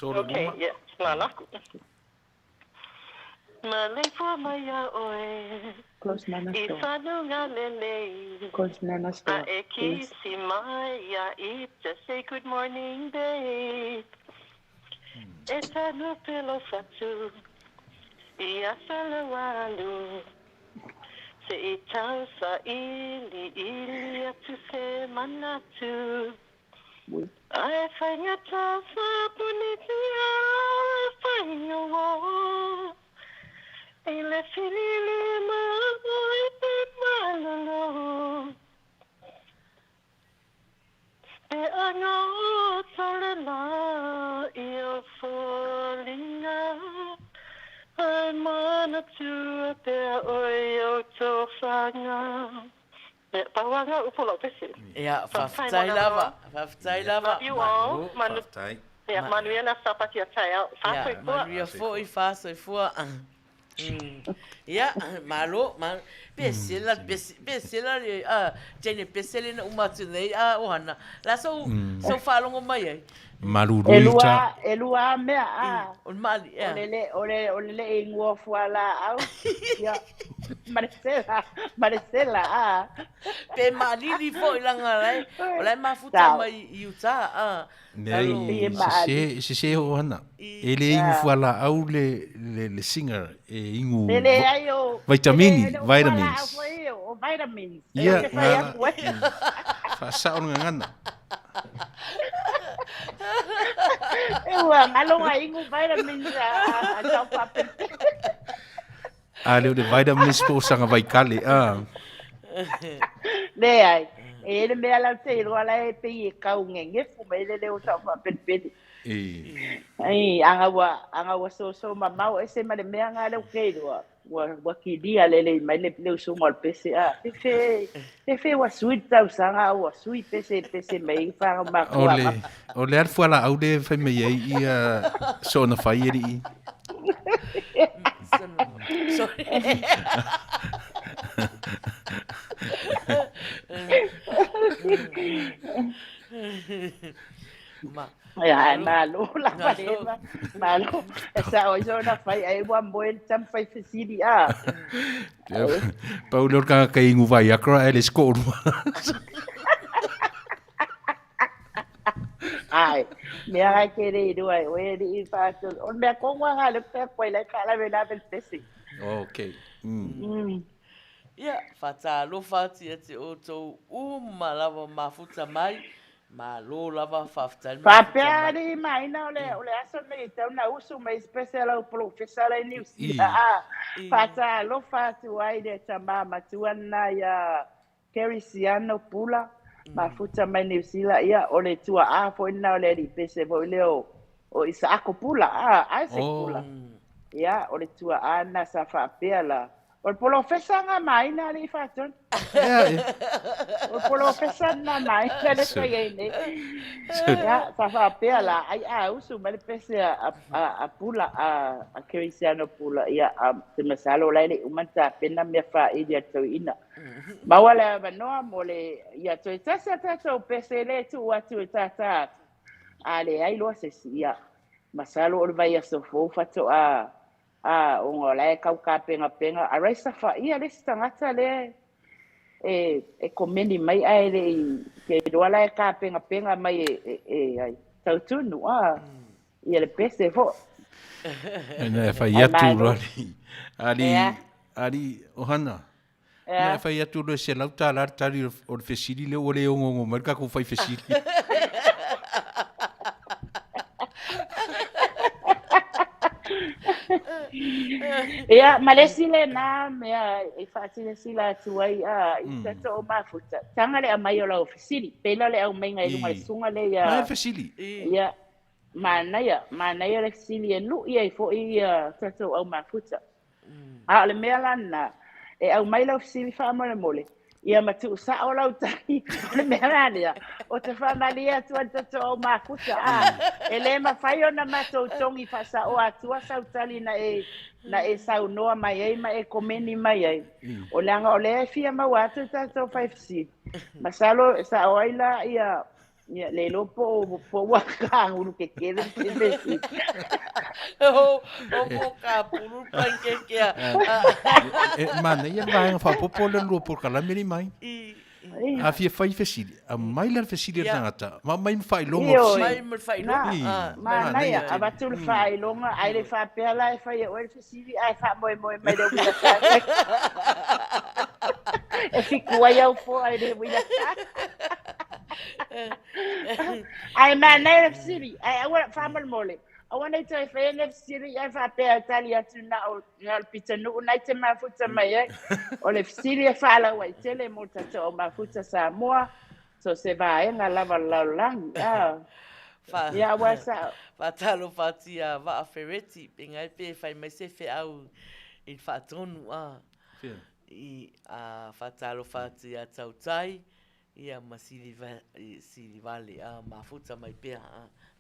Okay, yeah. Lalaku. Malefo maya oe. Close nana store. Ifanunga Lenei. Close nana store. Aeki si maya it. Just say good morning, babe. Etanu pelo fatu. Ia salawalu. Se itausa'i ili atu se manatu. I find your tausa punitia find your wall. Ile finile ma malolo. E anga salena io folinga. I'm on a tour there oyo Tausaga. Pawanga upolo pesi. Yeah, Faafeiloa'i. Faafeiloa'i. You all, Faafeiloa'i. Yeah, Manuia na sapatia taia. Yeah, Manuia foi fácil foi. Yeah, malo, pesela jene pesela na umatune Ohanna. La so falongo mai. Maluruita. Elua mea On mali, yeah. Olele ingua fuala au. Ya. Marcela Pe malili foi langa lai. Olai mafuta mai Utah Nei, se Ohanna. Ele ingu fuala au le singer ingu vitamins. Vitamins. Yeah. Fasa on ngana. Ngalonga ingu vitamins a pape. Le vitamins po sanga vai kale Nei, ele me ala te lo ala e pe kau ngenge fu me le o sa pa pen. Ai anga wa so mamau ese ma le me anga le ke wa ki dia le mai le so mal pese te fe wa sweet Tausaga wa sweet pese mai fa ma kwa. Ole ar fuala au de fa me ia so na faieri. Sorry. Ya, malo la pareva. Malo. Esa hoy na Faiai wa moen tam fai fesidi Paulo ka ingu vai akra ele skor. Ai, me ai querido ai, we di fato. On me kongwa ngale pe kwai la kala vela pel pesi. Okay. Yeah, Faatalofa te o tau lava mafuta mai, ma lo lava Faafeiloa'i. Papiari Maina ole aso me tau na usu mai special au professor ai New Zealand. Faatalofa tu ai de tama matuana ya Kerisiano pula. Mafuta mai New Zealand ia ole tua fo ina ole di pese vo leo o isa akopula ai se pula. Ia ole tua ana sa Faafeiloa'i. O professor nga Maina ni faton. O professor na Maina le kayene. Ya sa Faafeiloa'i ai usu mai pese a pula a Kerisiano pula ia te masalo lai umanta pena me fa idia to ina. Mawala manoa mole ia to tasa tata pese le tu watu tata. Ale ai lo se ia. Masalo o vai so fo fato o ngola kau ka penga a raisa fa ia le stangata le e komeni mai ai le ke doala ka penga mai ai tautunu ia le pese fo na fai atu ali Ohanna na fai atu le se lauta la tari o fesili le ole ngo marka ko fai fesili Ya, malesile na mea e fatile sila tuai i to mafuta. Tanga le mai o la ofisili, pela le au menga i lunga sunga le ya. Ma ofisili. Ya. Mana le sili nu ia fo i tato au mafuta. Le mea lana e au mai la ofisili fa mole mole. ia matu sa o lau tai le merania o te whamalia tua tato o makuta ele mawhai o na matou tongi whasa o atua sautali na e sau noa mai ei ma e komeni mai ei o leanga o lea fia mawatu tato 5C masalo sa o aila ia le lopo po waka ulu ke kere besi o ka pulu pankeke mana ia vai fa popolo lu por kala mini mai a fia fai fesili a mai la fesili tangata ma mai fai longo mai me fai longo ma nai a batul fai longo ai le fa pela e fai o fesili ai fa moi mai de Uila Sa e fiku ai au fo ai de Uila Sa ai mana fesili ai agora fa mole I want to tell you, if Siri ever pay Italia to now, Peter, no, night in my foot on my egg, or if Siri follow away, tell him what to tell my foot to Samoa, so se vai, and I love a long. Yeah, what's up? Faatalofa va fereti, being I pay if I myself out in Fatonu, Faatalofa Tausaga, ia masili vale mafuta mai pea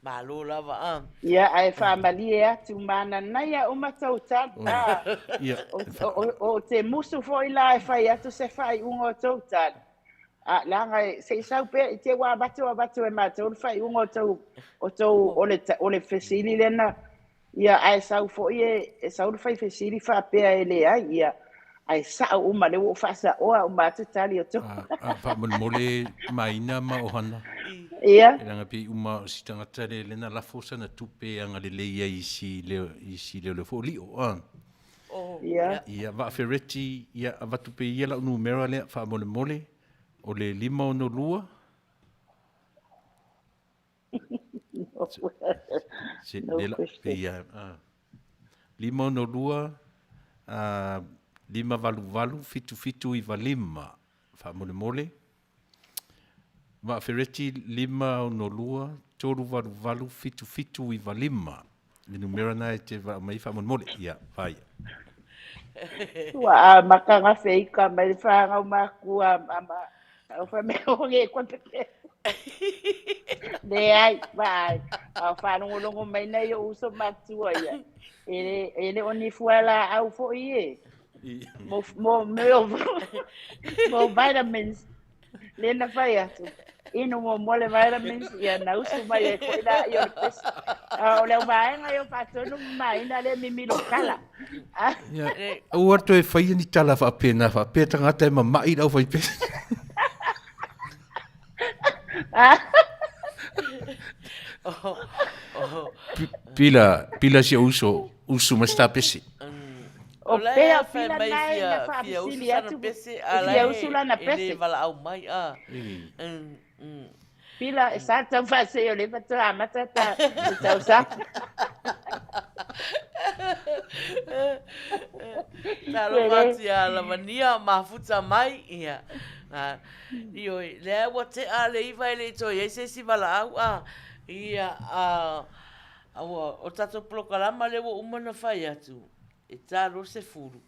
malo lava ia ai familia tu mana naia o Matautia o te musu foi la fai atu se fai ungo Tausaga langa se sau pe te wa batu e matou fai ungo tau o le fesili lena ia ai sau foi e sau fai fesili fa pe ele ia ai sa uma le o fasa o matu tali o to fa mole Maina ma Ohanna ia nga pe uma sitanga tale lena la fosa na tupe anga le leia isi le foli o ia va fereti ia va tupe ia la numero le fa mole o le lima o no lua ia lima o no lua lima valu fitu I valima fa mole va fereti lima no lua tolu valu fitu I valima le numero na te va mai fa mole ia vai wa makanga feika mai fa nga maku ama o fa me o nge kwa pe de ai vai a fa no longo mai na yo uso matu ia ele oni fuela au fo ie mo vitamins lena fai atu ino mo mole vitamins ia na uso mai ko ila yo pes o le vai nga yo patonu mai na le mimilo kala o to e fai ni tala fa pena fa peta ngata ma mai au fai pes pila si uso ma sta pesi o pea pila mai na fa sili atu ia usula na pese vala au mai pila sa ta fa se yo le pato Amata ta Tausaga Talofatia lavania mafuta mai ia io le wa te ale iva le to ye se si vala au ia o tato prokalama le wo umana fai atu e talo se furu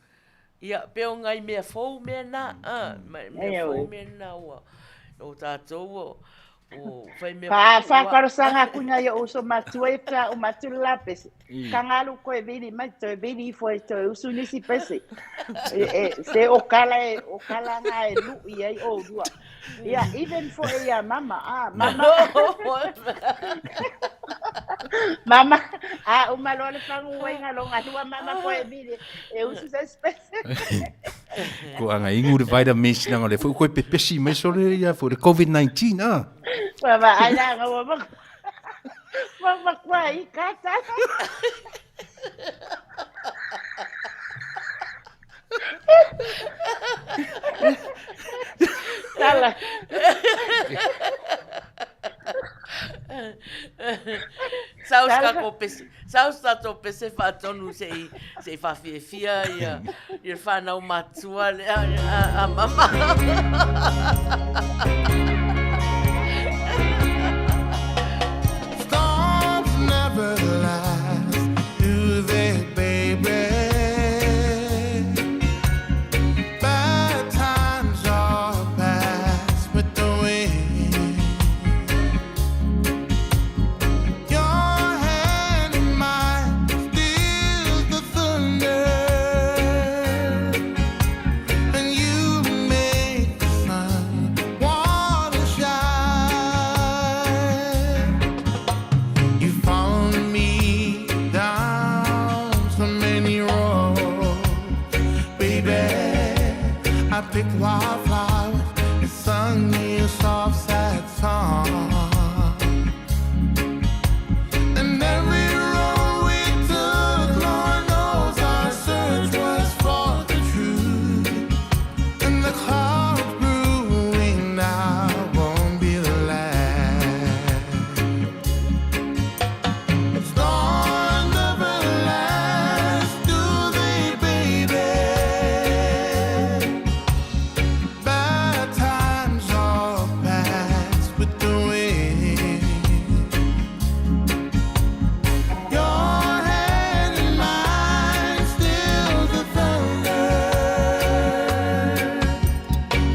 ia pe o ngai mea fou mea na mea fou mea na o tato o fai mea fa karosanga kunya yo uso matueta o matula pese kangalu ko e vini mai to e vini foi to uso nisi pese se o kala nga e lu ia o dua ia even for ia mama mama o malole fangu wenga longa tua mama ko e vini e uso se pese ko anga ingu de vitamins na ngole ko pepesi mai so le ia for the COVID-19 Mama, ala nga mama kwa ikata. Sala. Sausta to pese fatonu se faafefia ia fana o matua le a mama. Never last, do they, baby? Bad times are picked wildflowers and sung me a soft, sad song. And every road we took, Lord knows our search was for the truth. And the clouds brewing now won't be the last. Storms never last, do they, baby? Bad times all pass with the wind. Your hand in mine stills the thunder.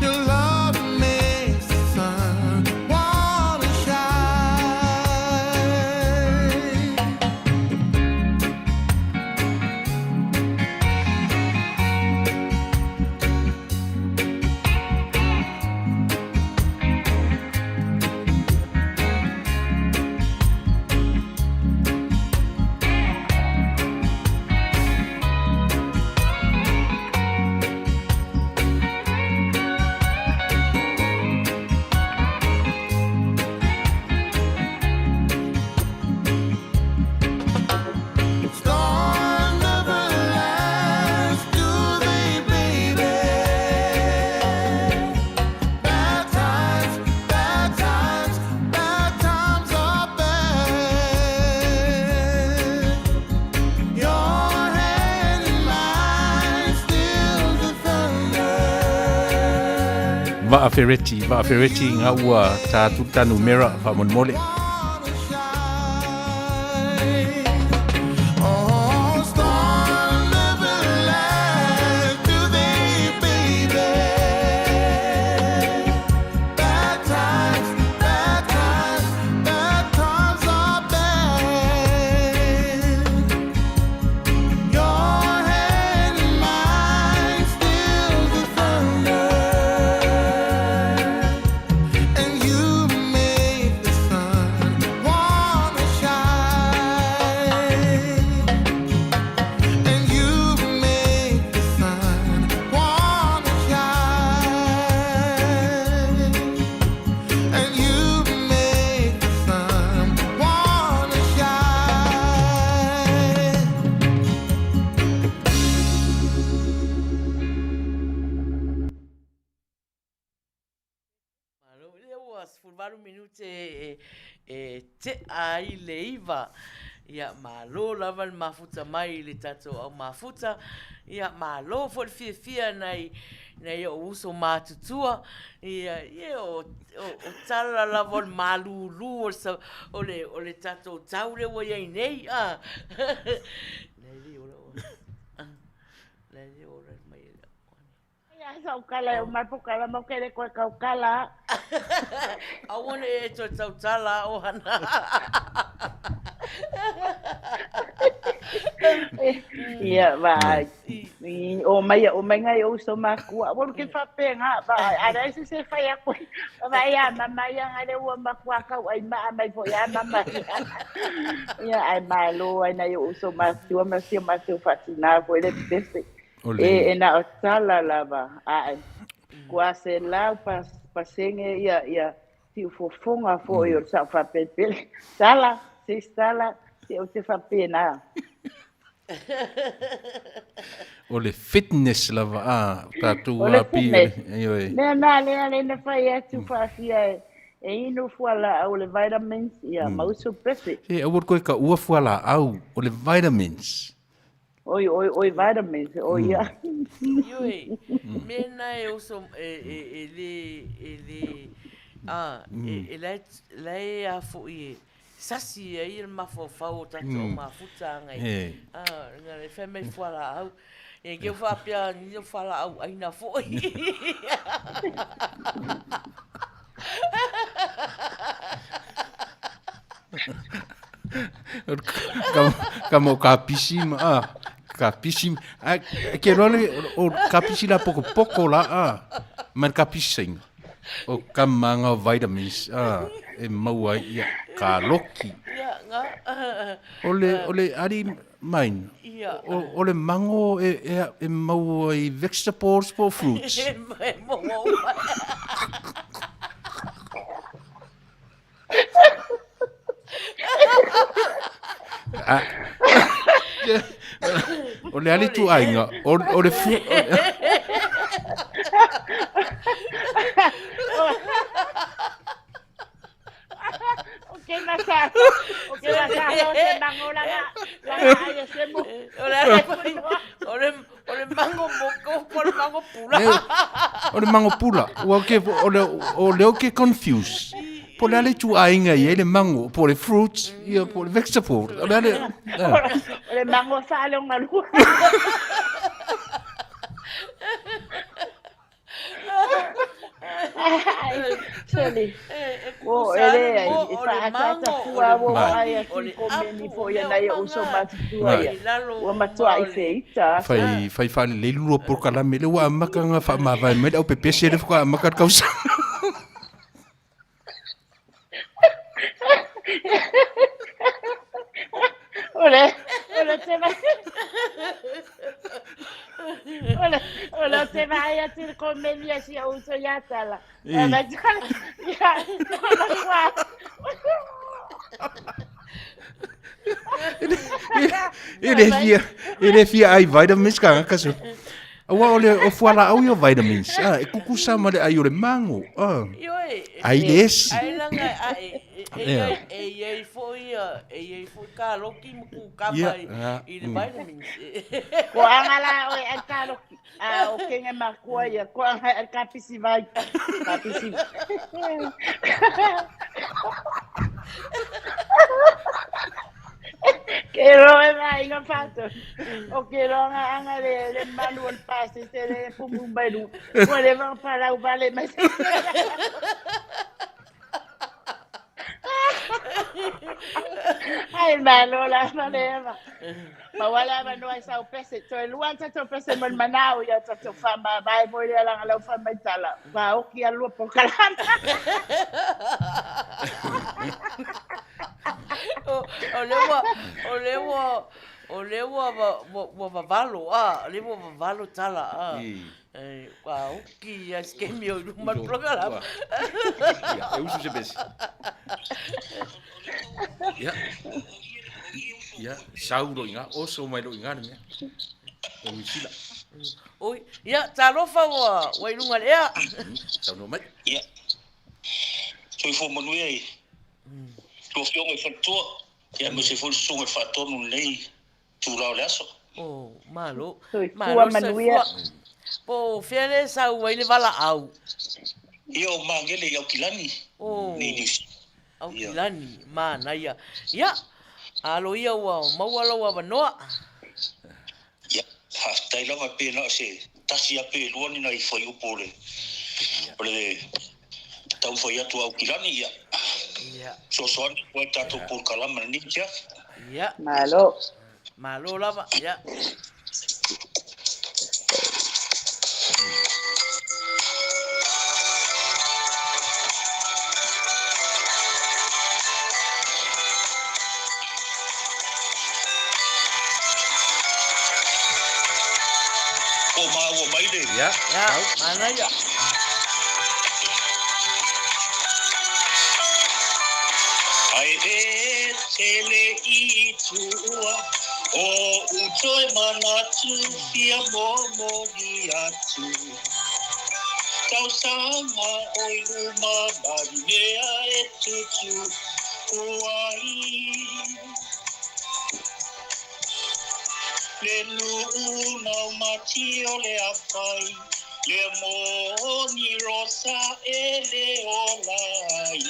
Your love makes the sun wanna shine. Storms never last, do they, baby? Bad times are bad. Your hand in mine stills the thunder. Faafeiloa'i ngā ua tātu tanu mera whamonmole. Oh, storms never last, do they, baby? Bad times are bad. Your hand in mine stills the thunder. And you make the sun wanna shine. And you make the sun wanna shine. And you make the sun wanna shine. Malo le ua 10 minute te ai le iva. Ia malo lava le mafuta mai le tatou au mafuta. Ia malo fo le fia nei o uso mātutua. Ia o tala lava le malulu o le tatou tau le wa iai nei. Nei li ora ora. Nei li ora mai. Ia sa ukala o mai pokala mo kere koe ka ukala. Awane e to tautala Ohanna. Ia vai. O mai ngai o so makua. Wolu ke whapenga. Ara ese se whai a koe. Vai a mamai a ngare ua makua kau ai maa mai po ia mamai. Ia ai mai lo ai nai o so makua masio whatina koe le pese. E na o tala lava. Ai. Kua se lau pasenge ia ti fofonga fo i o sa whapepele. Tala, se tala, se o te whapena. O le fitness lava tātou O le api. fitness. Lea na whai atu whaafia e inu fuala au le vitamins ia mausu prese. E awar koe ka ua fuala au o le vitamins. Oi vitamins, ia. Yoi, mena e oso le a fo i sasi e il mafofau tatou mafuta ngai. Nga le feme fuala au. E ke whapia ni fuala au aina fo i. Kamo ka pisima ka pisi ke role o ka pisi la poko la man ka pisi o kamanga vitamins e maua ia ka loki ole ari Maina. O le mango e mau i vegetables po fruits. O le ali tu ainga, o le fruit. Okay, masalo. Okay, masalo. Se mango lang ayos le mo. O le mango moko, o le mango pula. O le mango pula. O le o ke confused. Po le ale tu ainga i le mango, po le fruits, i po le vegetables. O le mango salong malu. Sorry. Oh, ele fa tua wo ai ki komeni fo ya na yo so matua ya. Wa matua I feita. Fai le lu por kala mele wa maka nga fa ma vai me o pepe se ko maka kausa. Ole te vai. Ole te vai a tir komeni si o so ya tala. Ma ya. Ele fia ai vitamins ka kaso. Awa ole o fuala au yo vitamins. E kukusa ma le ai ole mango. Ai des. Ai langa e foi ka loki mu ka mai i le vitamins. Ko angala o e ka loki. O kenga makua ia ko anga ka pisi vai. Ka pisi. Quiero mai no fato. O quiero anga le malu al passe se le pumumbaru. Puede van para o vale mais. Ai malo la maneva. Ma wala man no sa o pese to luanta to pese man manao ya to fama vai voi la la fama itala. Va o ki alu por kalanta. O lewa wa valo lewa wa valo tala wa uki ya skemi o ma programa ya eu uso bes ya sauro inga oso mai lo inga me o sila oi ya talofa wa ilunga lea sauro mai ya so fo Manuia to fio me fato ya me se fo so me fato no Lenei tu la laso malo Manuia po fiele sa wa ile vala au io mangele ya kilani ni au kilani Maina ya alo ia wa mawala wa noa ya hasta ila va pe no se tasi ya pe luani na i foi upole ole tau foi atu au kilani ya so wa tato por kalama ni ya malo lava ya ya mana ya ai tele i tua o utoi manatu fia momo ni atu Tausaga oi luma marinea e tutu uai le luna mati o le afai le moni rosa e le olai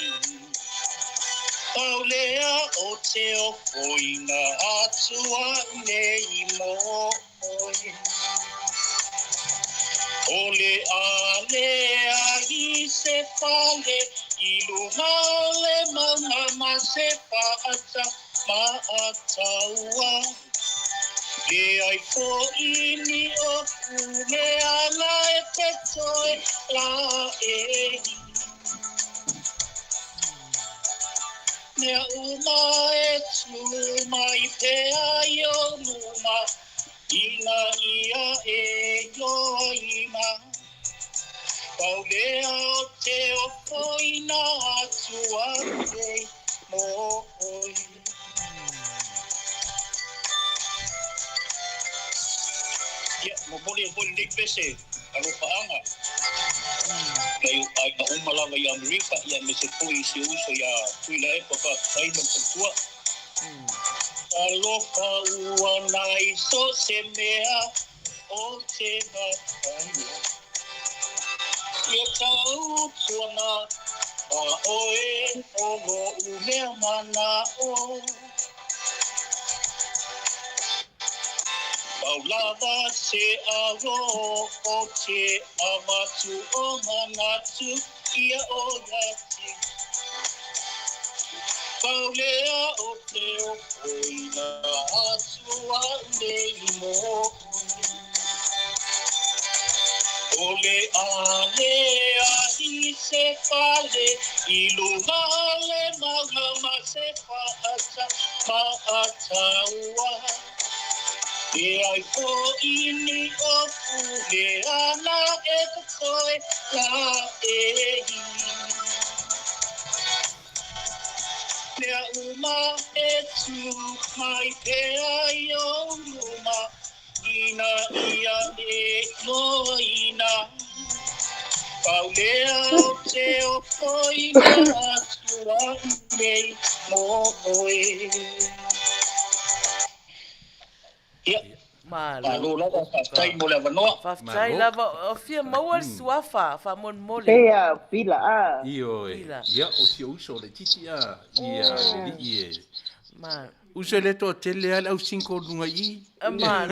Paulea o te o koina atua nei mo Ole ale ai se fale I lumale mama se faata ma ataua Le ai fo ini o le ala e te toe la e Mea uma e tu mai pe ai o Paulea o te opoina atua nei mo oi. Ia, mo moli o poli nei pese, alo paanga. Nei ai na umalawa i Amerika, ia me se pui se uso ia tuila e papa taino patua. Alofa ua nai so se mea o te matania. Ia tau tuana a oe o no umea mana o. Paulava se aro o te amatu o manatu ia o yati. Paulea o te opoina atua nei mo. Ole ale ahi se fale, ilumale magama se faata, faataua. E ai ko ini o pule ana e koe la ehi. Nea uma e tu mai pea i o luma, ina ia e loina. Paulea o te o poina atua nei mo oe. Ia. Malo lava faafetai mo le avanoa. Faafetai lava o fia maua le suafa fa mon mole. Pea pila a. Io ia o si uso le titi a ia le ie. Ma uso le to tele ala au 5 lunga i. Ma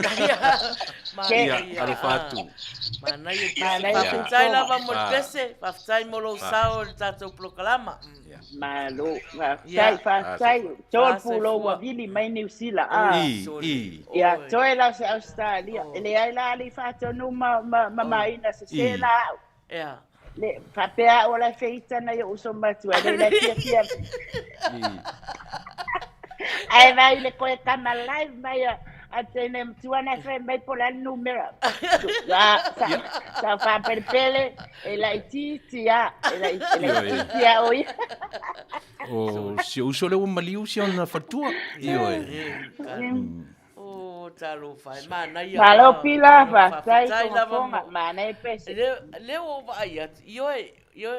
ia alo fatu. Ma na ia faafetai lava mo le pese, faafetai mo lo sao le tatou proklama. Malo, faafetai, tol pulo wa vili mai New Zealand a. Ia toe la se Australia, ele ai la li fatonu Maina se la. Ia. Le papea o la feita na yo uso matua le la tia. Ai vai le koe kama live mai a tene mtuana fe mai pola numero. Sa fa perpele e la tia oi. O si uso le maliu si ona fatua. Io talo fai mana ia. Malo pila fa sai ko mana e pese. Le o vai io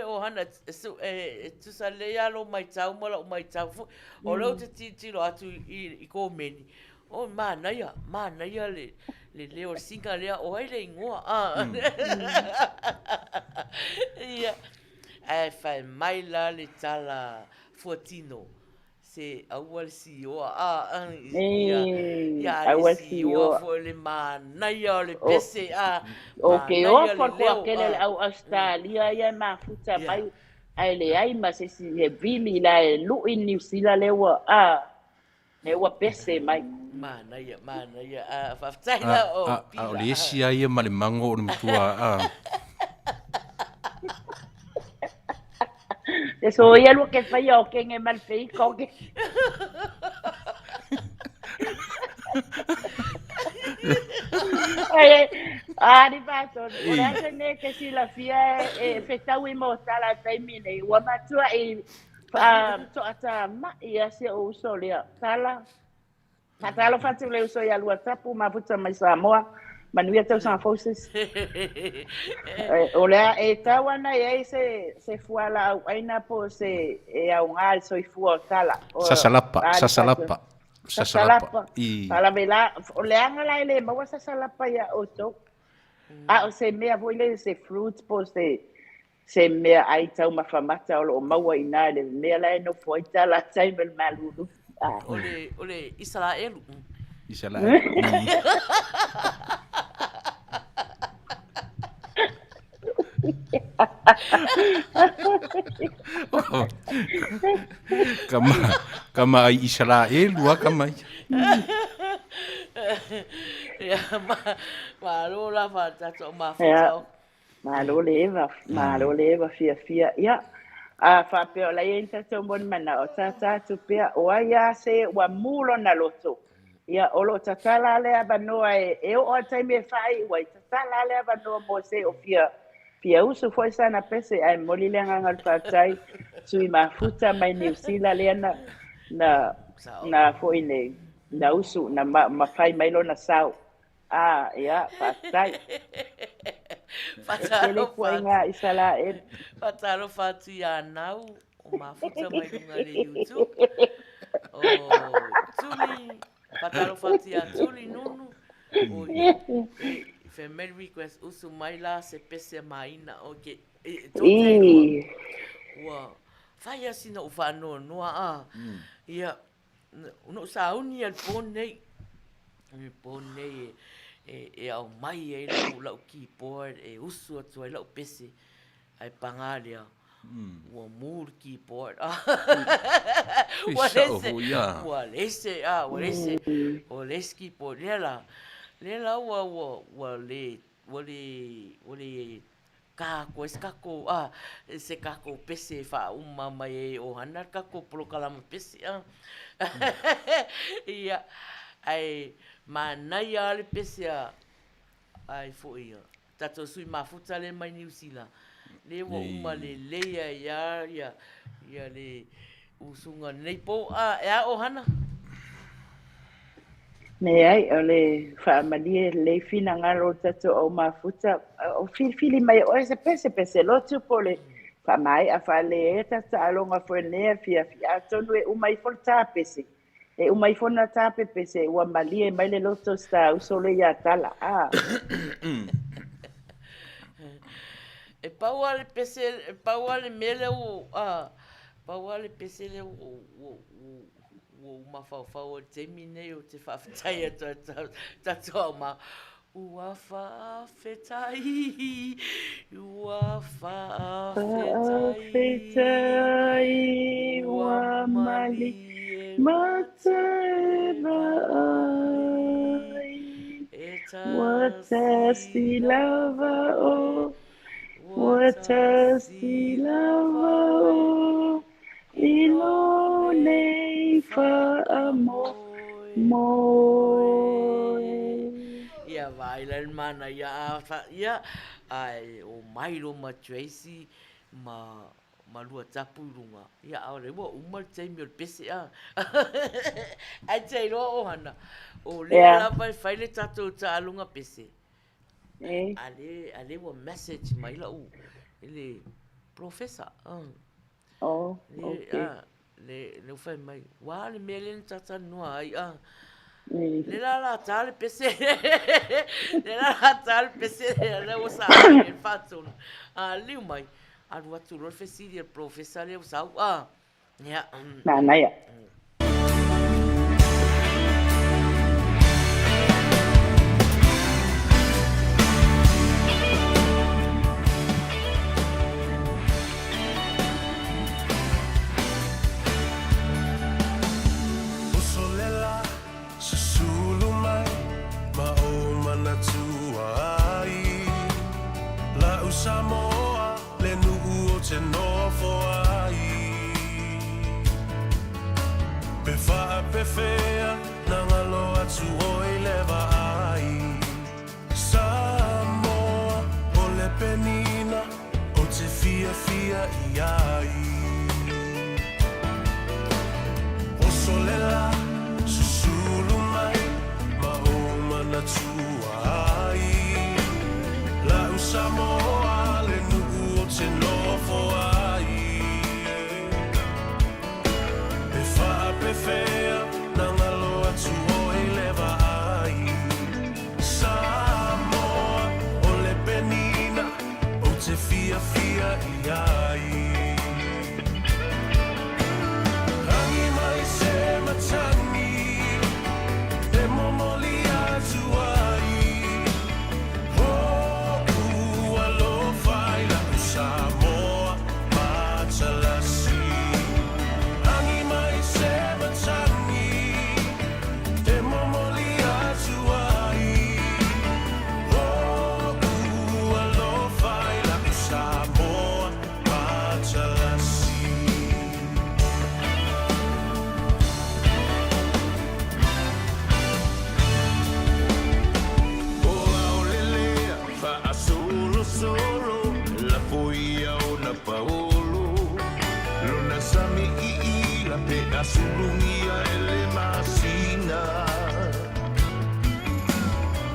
Ohanna tu sa le alo mai tau mola mai tau o lo te tiro atu I ko meni o mana ia le o singa le o ai le ngoa ia ai fai mai la le tala Fortino se awal si o awal si o fo le mana ia le pese okay o por aquele au Australia ia mafuta mai ai le ai mas si e vili la lu in New Zealand le wa pese mai mana ia faafetai la o pila o le sia ia male mango o mutua eso ia lo que fai o que en mal fei co que arrivato ora ne che si la fia festau immortale termine wa matua to ata ma ia se o solia sala Fatalo fatu le uso ia lua tapu ma puta mai Samoa Manuia Tausaga forces o lea tawana ia se fuala au aina po se au ngal so ifua tala sasalapa Pala vela o lea ngala ele maua sasalapa ia oto o se mea voile se fruits po se mea ai tau mafamata o maua ina le mea la no foi tala taimel malulu ole Israel kama ai Israel wa kama ya malo la fata to mafata malo leva fia ya fa pe la yenta to bon mana o tata tu pe o ya se wa mulo na loto ya olo tatala le abanoa e o time fai wa tatala le abanoa mo se o fia Pia usu foi sana pese ai moli le ngal fatai sui mafuta mai New Zealand le na foi ne na usu na mafai mai lo na sau. Ya, fatai. Ele kuenga isala Faatalofa ia nau o mafuta mai lunga le YouTube. O tuli Faatalofa ia tuli nunu. O family request usu mai la se pese Maina o ke tote lua. Ua fai asina u whanua noa a. Ia no sauni al pone e au mai e lau keyboard e usu atu e lau pese ai pangalia ua mur keyboard ua lese o lese keyboard lela ua le kako eskako se kako pese fa uma mai e Ohanna kako polokalama pese ia ai Manuia le pese ai foi tato sui mafuta le mai New Zealand le wa uma le leia ia le usunga nei po ya Ohanna ne ai ole fa malie le fina ngalo tato o mafuta o fili mai o se pese lo tu pole fa mai a fa le tata alonga foi ne fia tonu e uma i folta pese e uma i fona tape pese ua malie mai le loto sta usole ya tala e pauale pese e pauale mele o pauale pese le o mafau te mine o te Faafetaia tatua ma ua Faafetai ua mali Matai watasi lava o ilo nei fa amo ia vai le mana ia ai o mairo ma Tracy ma lua tapu runga ia au le wa uma te mi pese ai te ro Ohanna o le la vai fai le tatu ta lunga pese ale wa message mai la ele professor okay le fai mai wa le melen tata no ai le la tale pese le o sa e fatun liu mai alu atu lo fesi el professor le usau ya Naya Samoa le nu'u o te nofo ai pe fa'apefea na ngalo atu o i lewa ai Samoa o le penina o te fia i ai o solela susulu mai ma o manatua ai la Samoa le nu'u o te nofo ai pe fa'apefea na ngalo atu o i lewa ai Samoa o le penina o te fia i ai hangi mai se matangi e momoli atu ai Samoa matalasi hangi mai se matangi te momoli atu ai alofa ila Samoa matalasi o aolelea fa asolo solo sulungia ele masina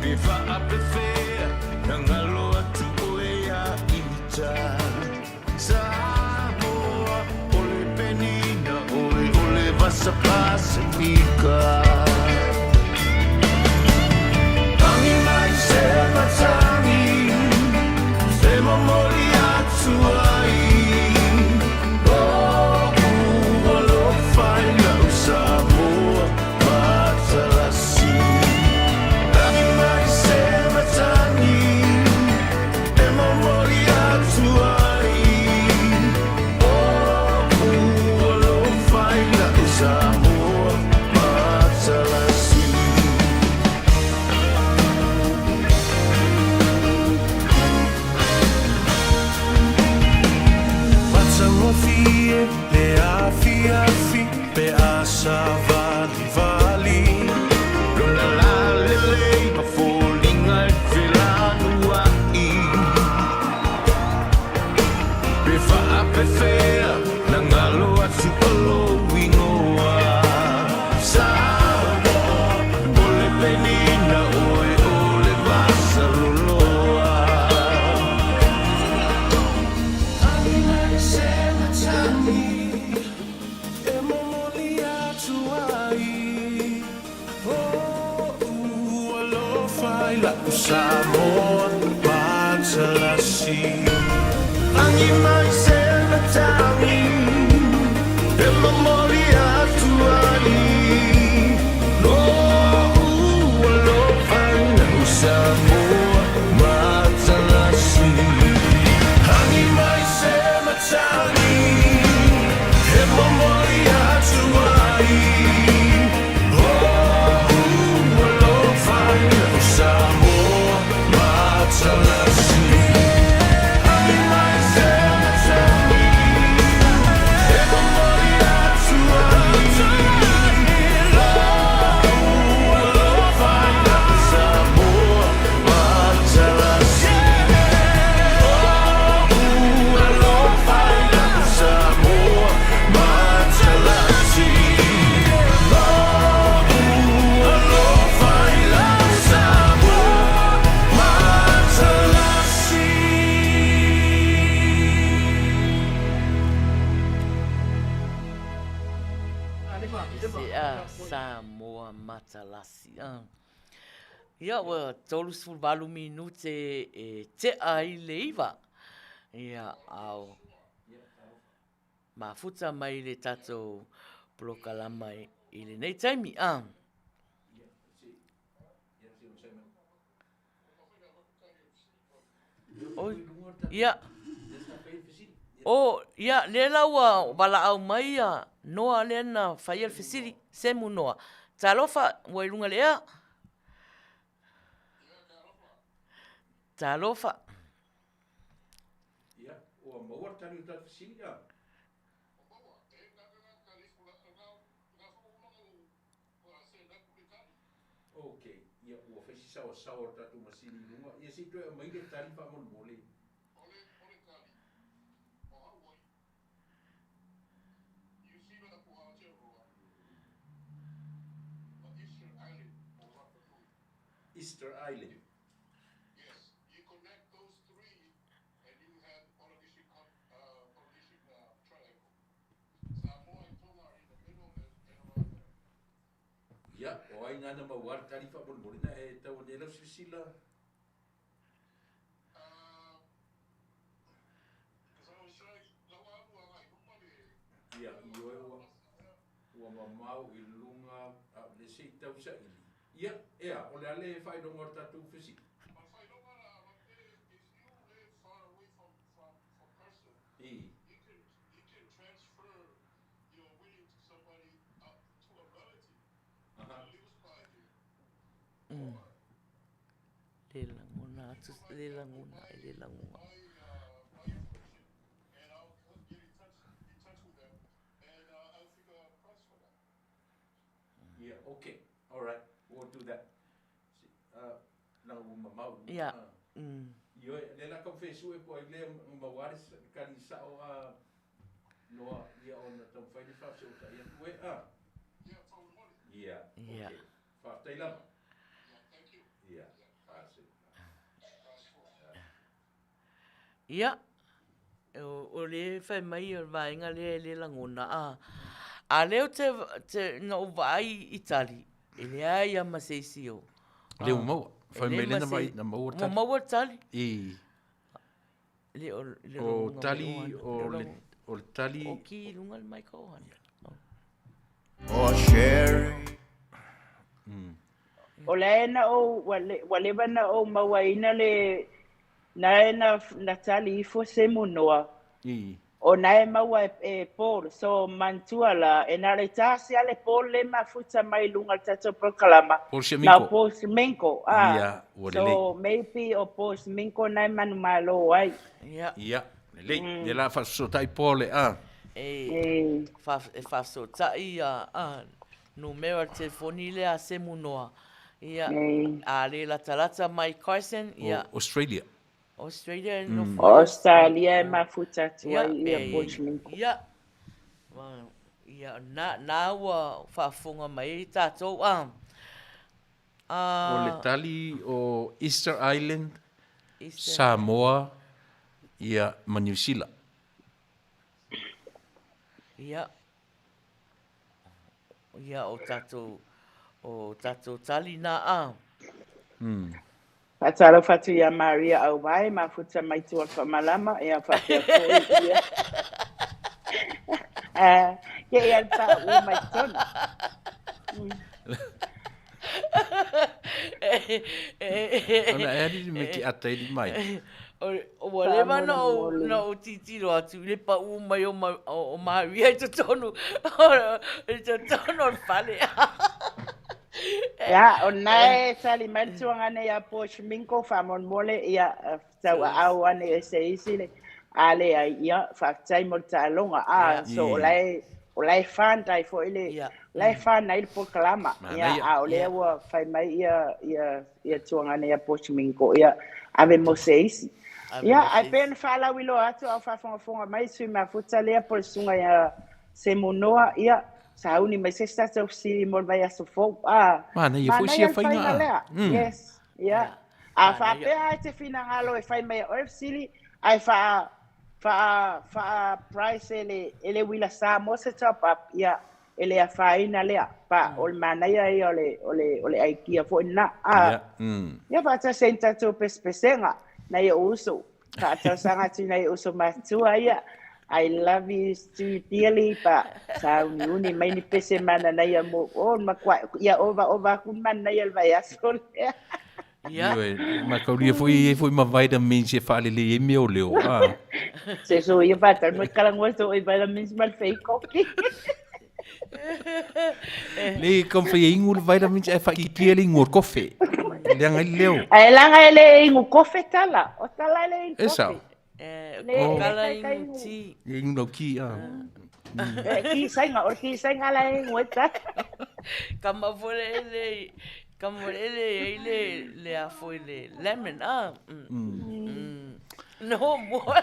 Pe whaapewhea na ngalo atu oe a ita Samoa ole penina ole vasa Pasifika Tangi mai se matangi Se momoli atu ai Samoa, Matalasi Tangi mai se matangi E mamori atu ai alo fai na Samoa, Matalasi Matautia le Afiafi Pe asa vali Lona la Lenei Mafolinga e Faafeiloa'i Pe whaapewhea Na ngalo atu alo ingoa Samoa Ole penina ole vasa loloa Tangi mai se matangi Samoa, Matalasi Tangi mai se matangi E mamori atu ai alo fai na Samoa, Matalasi Tangi mai se matangi E mamori atu ai alo fai na Samoa, Matalasi Tangi mai se matangi E mamori atu ai alo fai na Samoa, Matalasi alo fai na Samoa, Matalasi alo fai na Samoa, Matalasi Se a Samoa Matalasi. Ia ua tolu sfulu walu minute e te ai le iwa. Ia au. Mafuta mai le tatou plokalama i le nei taimi. Oi, ia. O, ia, le laua wala au mai ia. Noa le na Faiai fesili, semu noa. Talofa, wailunga lea. Talofa. Ia, o maua tani o tatu fisili ia. Okay, ia ua fesi sawa sawa tatu masili lunga. Ia si tu e mai le tali fa mon mole. Easter Island. Ia, o ai ngana mawar tali fa mon mole na e tau nela sila. Ia, ioe ua mamau i lunga le se Tausaga. Ia, ea, o le ale fai longa tatu fesi. Le langona, le langona, le langona. Yeah, okay. All right. We'll do that. Now mamau. Yeah. Yo le la confesso e poi le mawaris kali sao Noa, ia ona Tamaitai Faafeiloa'i koe Ia. Ia. Faatautaia. Ia. Ia. O le fai mai o vaenga le langona a leo te na uvai Itali ele ai a maseisio Leo maua. Fai mai lena mai na maua tali. Maua tali. O tali o le tali. O ki lunga le mai ka Ohanna. or sharing. O le na o wale bana o mawaina le na tali fo se munoa. O nae maua e Paul, so mantua la, e nare tasi ale Paul le mafuta mai lunga tato prokalama. Paul Semenko. Na Paul Semenko, Ia, so maybe o Paul Semenko nae manu malo ai. Ia. Lei, de la fasotai Paul Fasotai numero telefoni le a se munoa. Ia, a le la talata mai Carson, ia. Australia. Australia no Australia mafuta tua ia Paul Semenko. Ia. Ia, na ua whaafonga mai tātou O le tali o Easter Island, Samoa, ia ma New Zealand. Ia. Ia o tātou tali na Patalo fatu ia Maria au vai mafuta mai tua whamalama ia Faafeiloa'i ia. Ke ia ta u mai tona. Ona eri me ki atai mai. O wale mana o titiro atu le pa u mai o Maria i te tonu. I te tonu o whale. Ya, o nae tali mai tuanga ia Paul Semenko whamon mole ia tau au ane e se isi le ale ai ia whaktai mo talonga so o lai whandai fo ile lai whanai le pokalama ia a o lea ua whai mai ia tuanga ia Paul Semenko ia ave mo se isi ia ai pen whala wilo atu au whafonga mai sui mafuta lea po sunga ia se monoa ia sauni mai se stata ofisili mo vai aso fo Mana ia foi sia fainga. Yes. Yeah. A fa pe te fina ngalo e fai mai ofisili ai fa price ele Uila Sa mo se top up ia ele a faina lea pa ol mana ia ole ai kia fo na ia fa ta senta to pespesenga na ia uso ka Tausaga tina ia uso matua ia I love you too dearly, but sauni mai ni pese mana na ia mo o makwa ia ova kun man na ia vai asol. Ia. Ma kauria foi ma vitamins e fale le me o leo. Se so ia bata no kalangol so i vitamins mal fei koki. Le comprei ingul vitamins e fa ki kieli ngor kofe. Le ngai leo. Ai langa ele ingu kofe tala. O tala ele ingu kofe. Esa. Kala ingu ti. Ingu no ki Ki sainga la ingu eta. Kama ele le a foi le lemon No more.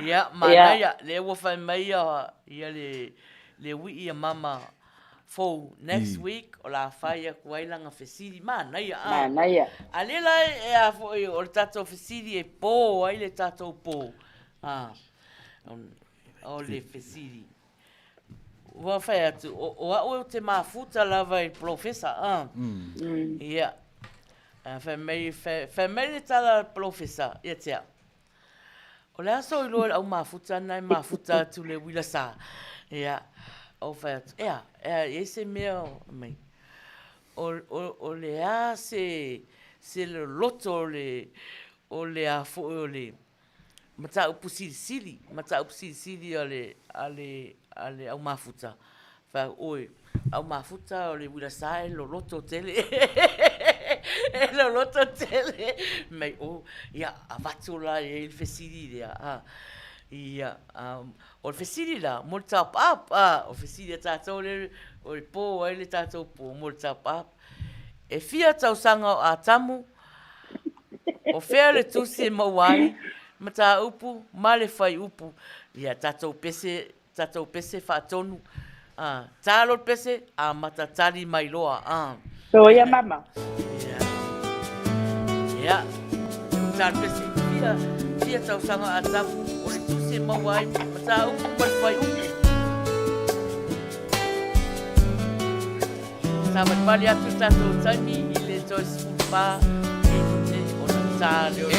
Ia Manuia le wo fai mai ia le wi ia mama for next week o la fai ku ailanga fesili Manuia ale la e a fo o tato fesili e po ai le tato po o le fesili wa fai atu o te mafuta lava i professor ia family tala professor ia tia o le aso i loa au mafuta nai mafuta tu le Uila Sa ia o fai atu ia e se mea mai o le a se le loto o le a fo o le mata upu sili ale au mafuta fa oi au mafuta o le Uila Sa lo loto tele lo loto tele mai ia avatula il fesili ia o il fesili la mo top up o fesili tato le o po ele tato po mo top up e fia Tausaga a tamu O fea le tusi mauai, ma tā upu, ma le whai upu. Ia tātou pese whaatonu. Tālo pese, a mata tari mai loa. So ia mama. Ia. Tālo pese, fia Tausaga a tapu. O le tusi mauai, ma tā upu, ma le whai upu. Sa matpali atu tātou taimi, i le toi sipulpa, o na tā leo.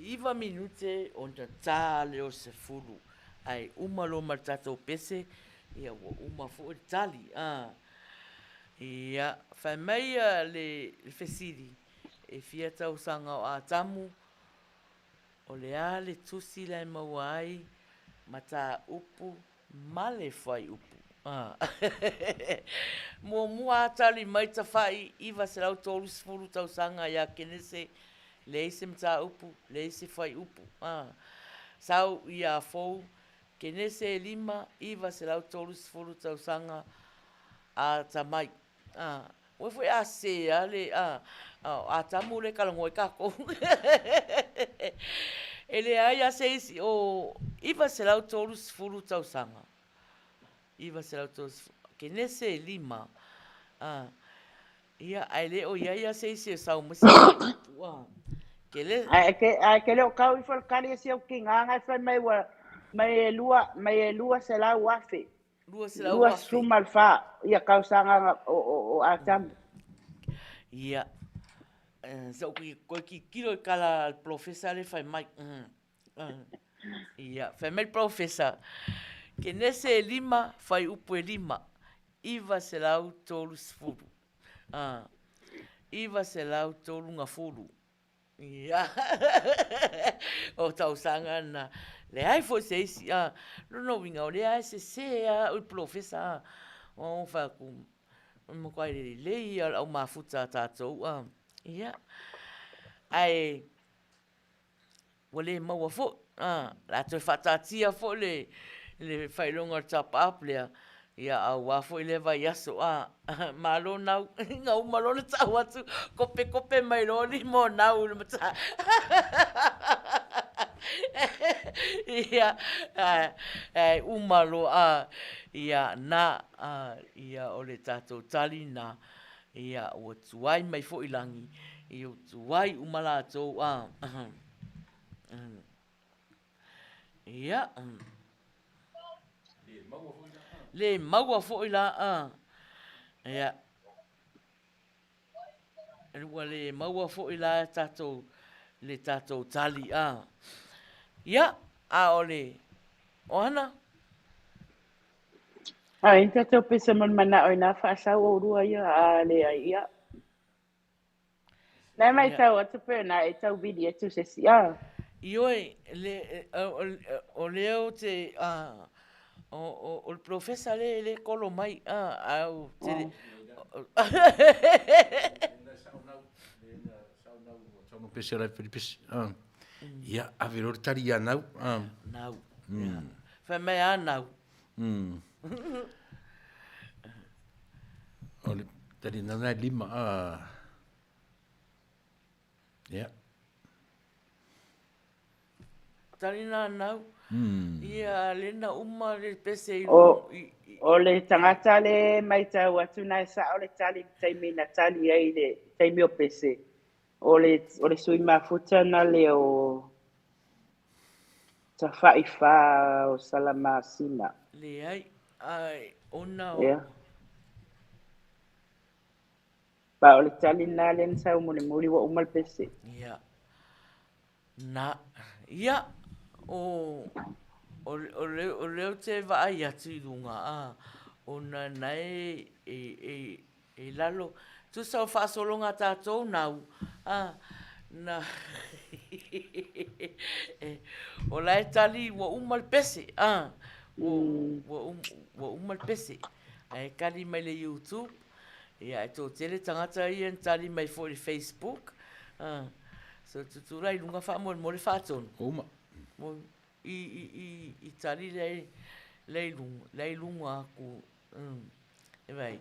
Iwa minute on ta tā leo se fulu. Ai umalo ma tatou pese, ia ua uma fo i tali. Ia, whai mai le fesiri, e fia Tausaga o a tamu, o le a le tusi lai maua ai, ma tā upu, ma le whai upu. Mua atali mai ta whai, iwa se lau tolu sifuru Tausaga ia kenese, le ise mta upu, le ise whai upu. Sau ia fou, kenese e lima, iwa se lau tolu sifuru Tausaga a tamai. Oi foi a se ale a tamu le kalango e kako. Ele ai a se isi o iwa se lau tolu sifuru Tausaga. Iwa se lau tolu sifuru. Kenese e lima. Ia ai le o ia se isi sau masi. Kele ke le o kau I whalkari si au ki nganga whai mai lua se lau afe. Lua sumal wha ia kau sanga o atamu. Ia. So koe ki kiro I kala professor le whai mai. Ia, whai mai professor. Ke nese e lima, whai upu e lima. Iwa se lau tolu sifuru. Iwa se lau tolu ngafuru. Ia. O Tausaga na le ai fo se isi no winga o le ai se o professor o fa ku mo kwai le ia o mafuta tatou ia ai wole mau fo la to fatatia fo le failonga tap up le ia au fo le vai aso malo nau ngau malo na tau atu kope mai lo ni mo nau mata ia umalo ia na ia o le tatou tali na ia o tuai mai fo ilangi ia o tuai umala tou ia le maua fo ila ia le maua fo ila tatou le tatou tali ia ole Ohanna Inta tau pesa man mana o ina whaasau o rua ia le ia. Nai mai tau atu pēna e tau vidi e tu se si Ioi o leo te o le professor le kolo mai au te Tonu pese rai Filipis. Ia, avero tari ia nau. Nau. Whai mai a nau. Ole, tari nana lima. Ia. Tari nana nau. Ia, lena uma le pese o le tangata le mai tau atu nai sa o le tali taimi na tali ai le taimi o pese. O le sui mafuta na le o ta whaifa o salama sina. Le ai ona o. Yeah. Ba o le tali na le nsa o mune muri wa umal pese. Ia. Na. Ia. O leo te vai atu I runga ona nai e lalo tu sa whaasolonga tātou nau na o lai tali wa umal pese wa umal pese ai kali mai le YouTube ia e tō tele tangata I en tali mai fo le Facebook so tuturai runga wha mo le whaatonu Uma I tali lei lunga aku e vai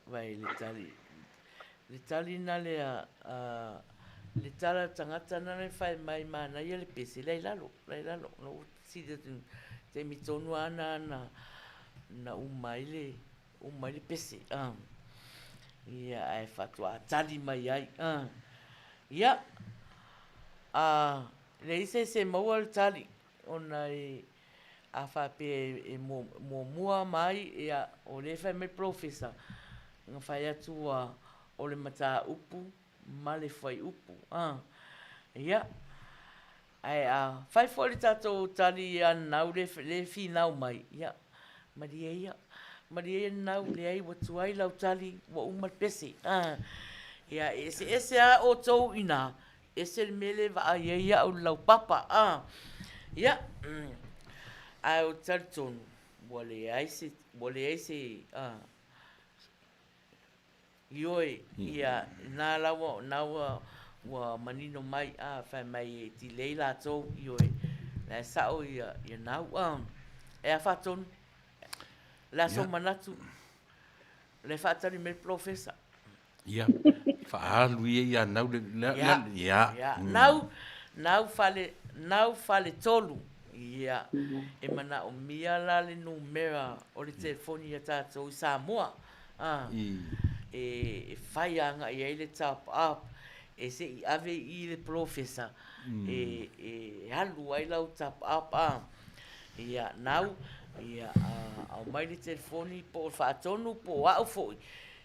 vai le tali na le tala tangata na le whai mai mana ia le pese lei lalo no si te mitonu ana na umai le pese Ia ai fatua tali mai ai. Ia. Le ise se maua tali. Ona a whape e mua mai ia o le whai me professor. Nga whai atu o le mata upu, ma le whai upu. Ia. Ai whai fōle tātou tali nau le whinau mai. Ia. Maria ia. Maria nau le ai watu ai lau tali wa umal pese. Ia ese a o tau ina. Ese le mele wa ai ia o lau papa. Ia. Ai o tali tonu. Wale aise. Ioi. Ia. Nā lawa. Naua. Wa manino mai. Whai mai ti leila tau. Ioi. Nā sao ia nau. E a whatonu. La so manatu. Le fatali me professor. Ia. Faalu ia nau le ia. Nau fale tolu. Ia. E mana o mia la le numera o le telefoni ia tātou i Samoa. E whaianga i le tap up. E se i ave i le professor. E halu ai lau tap up. Ia nau. Ia au mai le telefoni po whaatonu po au foi.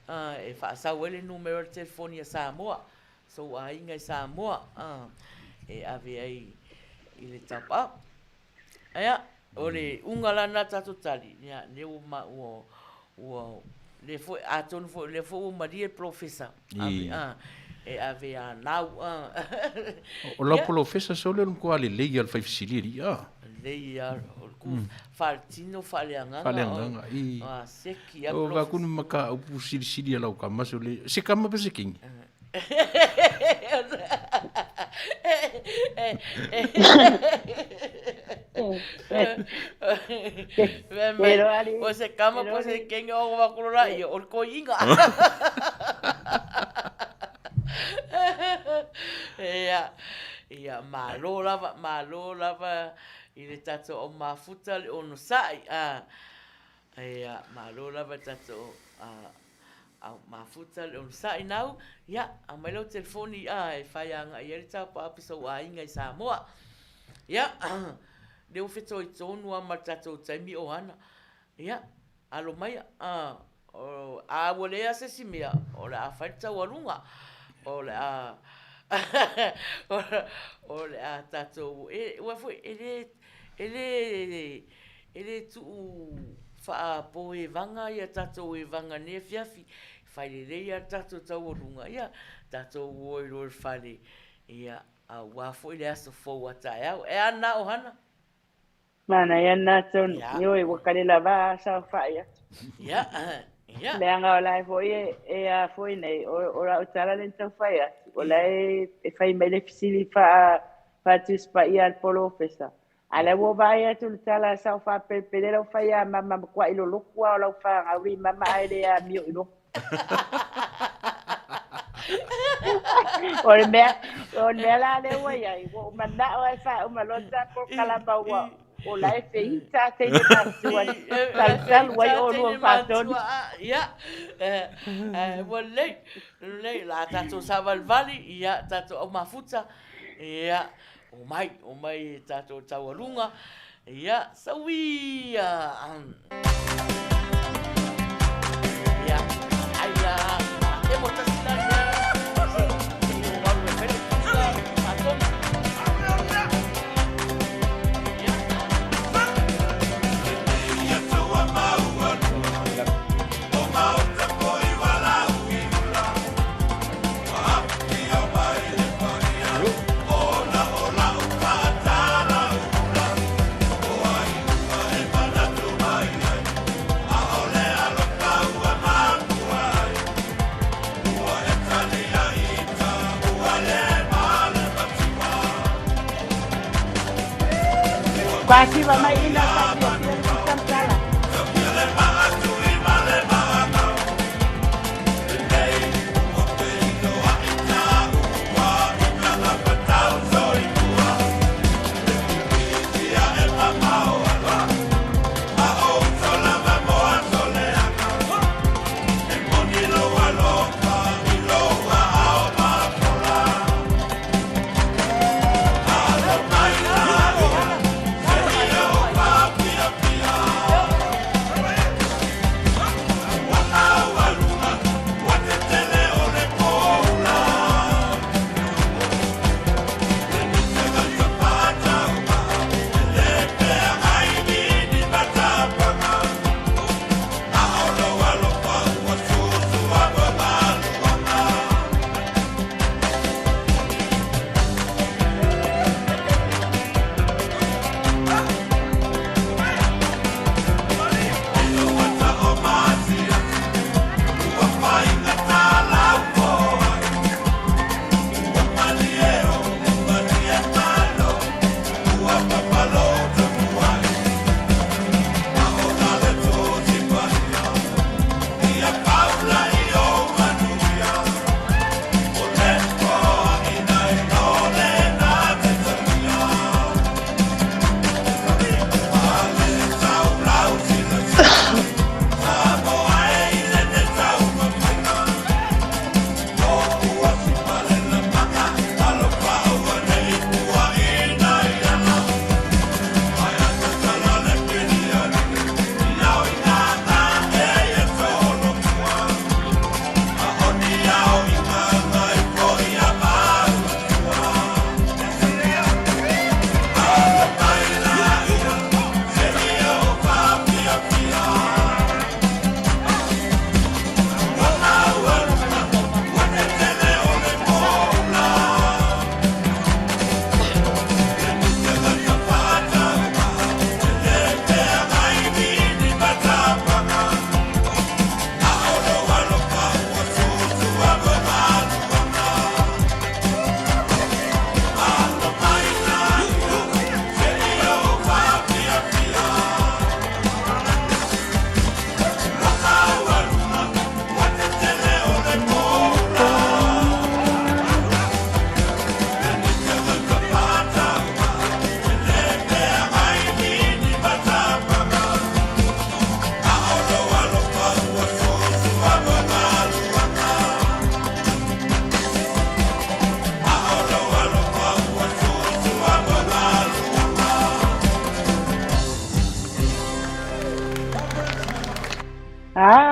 E whaasau ele numero le telefoni a Samoa. So a inga i Samoa. E ave ai i le tap up. Ia, o le ungalana tato tali. Ia, ne o ma ua le foi atonu foi le foi o Maria professor. E ave a nau. O la professor so le ko ale le al faifisili ia. Le ia Faltino faleanga. Seki o va kun maka o pusili ala o kama so le se kama pe se king. Pero ali o se kama po se king o va kulora i o ko inga. Ia malolava i le tato o mafuta le ono sai. Ia malolava tato o mafuta le ono sai nau. Ia a mai lau telefoni e whaianga i eri tau pa apisa o ainga i Samoa. Ia le ufeto i tonu a ma tato taimi Ohanna. Ia alo mai a wolea se simea o le a whaita warunga o le a ole a tato wa foi ele tu fa po e vanga ia tato e vanga ne Afiafi fai le ia tato taurunga ia tato oi ro fale ia a wa foi le aso fo ata e ana Ohanna mana ia na ton yo e wakale lava sa faia ia le anga la foi e foi nei o la utala le tau faia o lei e fai mai le fisili fa tus pa ia al polo festa ala wo vai tu tala sa fa pe o fai a mama kwa ilo lokwa o la fa awi mama ai le a mio ilo o le la le wa ia o manda o fa o malota ko kala ba wa o la fe ita te ni pasua tal wa o no fa don ia le la tato savalvali ia tato o mafuta ia o mai tato tawarunga ia sawia ia aia e motasina Quasi va mai in la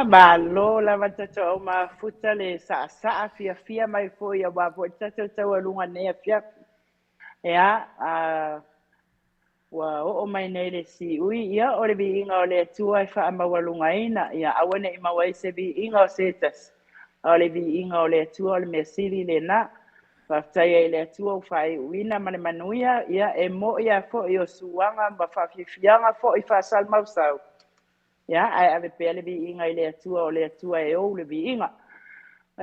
malo lava tatou mafuta le sa'a fia mai fo ia wa po tatou alunga nei afia. Ia wa o mai nei le si ui ia o le biinga o le atua e whaamawalunga ina ia awane i mawai se biinga o setas. O le biinga o le atua o le mesiri le na. Faatautaia i le atua o whai uina ma le manuia ia e mo ia fo i o suanga ma whawhiwhianga fo i whaasal mausau. Ia ai ave pele biinga i le atua o le atua e o le biinga.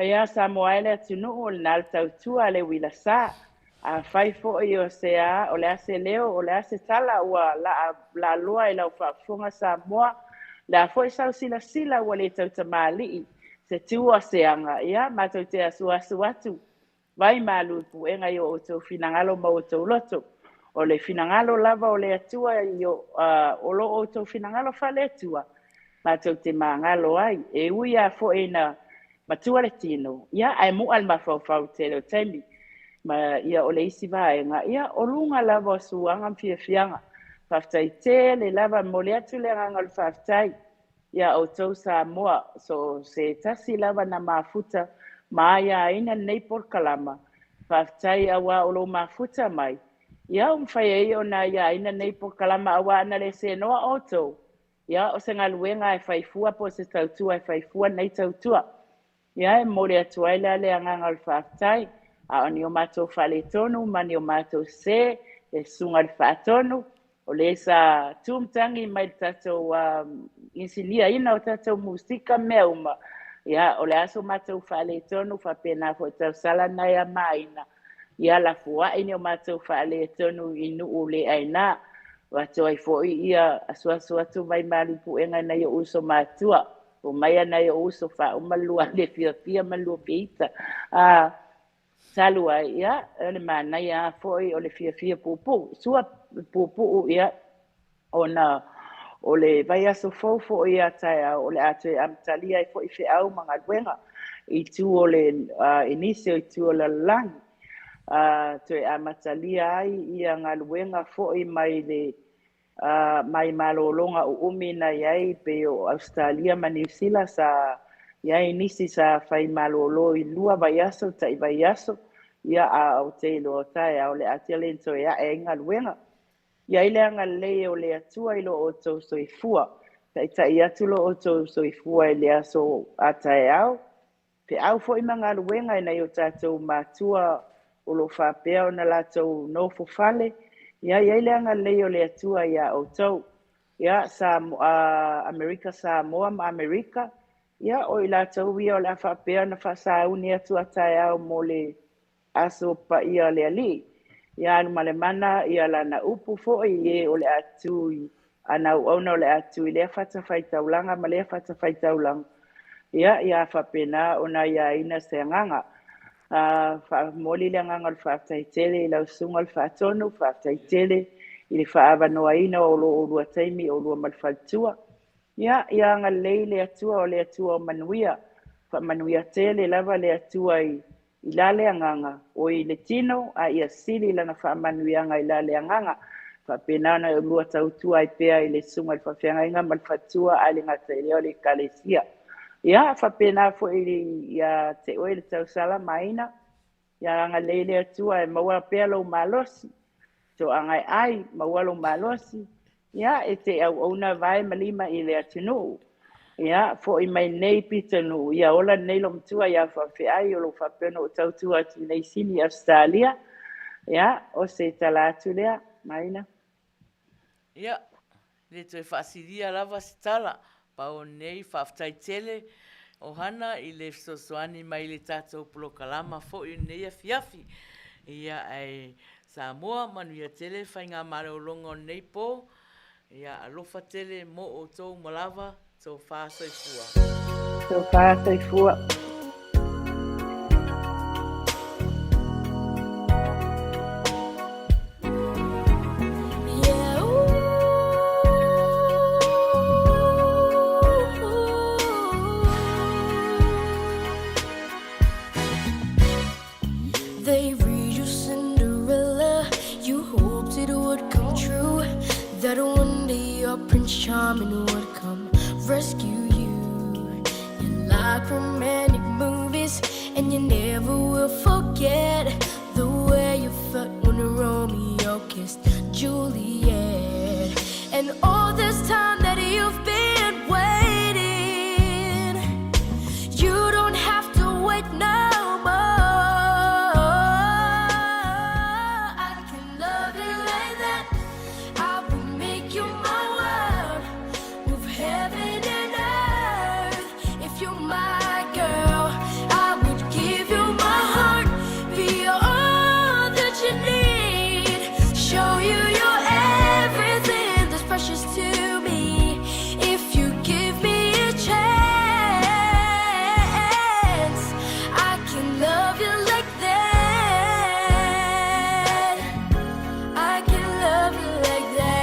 Ia Samoa e le atunu o le nal tautua le Uila Sa. A fai fo i o se a o le ase leo o le ase tala ua la loa i lau whaafunga Samoa. La fo i sau sila ua le tautamali se tua se anga. Ia Matautia su atu. Vai malu puenga i o tau finangalo ma o tau loto. O le finangalo lava o le atua i o lo o tau finangalo fa le atua. Matau te mangalo ai. E ui a fo e na matua le tino. Ia ai mu al mafau te leo taimi. Ma ia o le isi vaenga. Ia o lunga lava o suanga fianga. Faafetai te le lava mo le atu le nganga le faafetai. Ia o tau Samoa. So se tasi lava na mafuta. Maia ina nei por kalama. Faafetai awa o lo mafuta mai. Ia Faiai ona ia ina nei por kalama awa ana le se noa oto. Ia o se Galuega e faifua po se tautua e faifua nei tautua. Ia e mole atua ila le anganga le faafetai. A oni o matou fale tonu, mani o matou se, e sunga le faatonu. O le sa tumtangi mai tatou insilia ina o tatou musika mea uma. Ia o le aso matou fale tonu, fa pena fo Tausala nai a Maina. Ia la fua ini o matou fale tonu inu o le aina. Wato ai fo ia asua tu mai mali puenga na yo uso matua. O mai na yo uso fa o malua le fia malua peita. Salua ia le mana ia fo o le fia pupu. Sua pupu ia ona o le vai aso fofo ia tae o le atu amtalia i fo i fe au mga duenga. I tu o le inisio i tu o le lang. Te amatalia ai ia Galuega fo'i mai le mai malolonga o umina iai pe o Australia ma New Zealand sa iai nisi sa fai malolo i lua vaiaso tai vaiaso ia a o te lo tai o le atelento ia e Galuega ia ile anga le o le atua i lo o tau soifua tai atu lo o tau soifua i le aso atai au pe au fo'i ma Galuega ina i o tatou matua o lo whapea o na latou nofo fale. Ia ile anga leo le atua ia o tau. Ia Amerika Samoa ma Amerika. Ia o i latou ia o la whapea na whasauni atua tae au mo le aso pa ia le ali. Ia anu malemana ia lana upu fo i o le atu i ana ona o le atu i lea whatafaitaulanga ma lea whatafaitaulanga. Ia whapena ona ia ina se nganga. Moli le nganga le faataitele i lau sunga le faatonu, faataitele i le faavanoa ina o lua taimi o lua malfaltua. Ia anga le atua o le atua o Manuia. Manuia tele lava le atua i lale nganga o i le tino a ia sili lana faamanuianga i lale nganga. Fapenana o lua tautua i pea i le sunga le faafeagainga malfatua a le ngata i leo le kalesia. Ia whapena fo ia te oe le Tausala Maina. Ia anga leile atua e maua pea lau malosi. To angai ai maua lau malosi. Ia e te au auna vai malima i le atunu. Ia fo i mai nei pitanu. Ia ola nei lo mtua ia Faiai o lo whapena o tautua ati nei sini Australia. Ia o se tala atu lea Maina. Ia le toi whaasiria lava se tala. Pao nei faafetaitele Ohanna i le sosoani mai le tatou polokalama fo'i nei Afiafi. Ia ai Samoa Manuia tele whainga mareolonga nei po. Ia alofa tele mo o tou malava tou whaasoifua. Tou whaasoifua. They read you Cinderella, you hoped it would come true, that one day your Prince Charming would come rescue you. like romantic movies, and you never will forget the way you felt when Romeo kissed Juliet. And all this time that you've been waiting, you don't have to wait no more. I can love you like that. I will make you my world, move heaven and earth. If you're my girl, I would give you my heart, be all that you need, show you you're everything that's precious to me. If you give me a chance, I can love you like that. I can love you like that.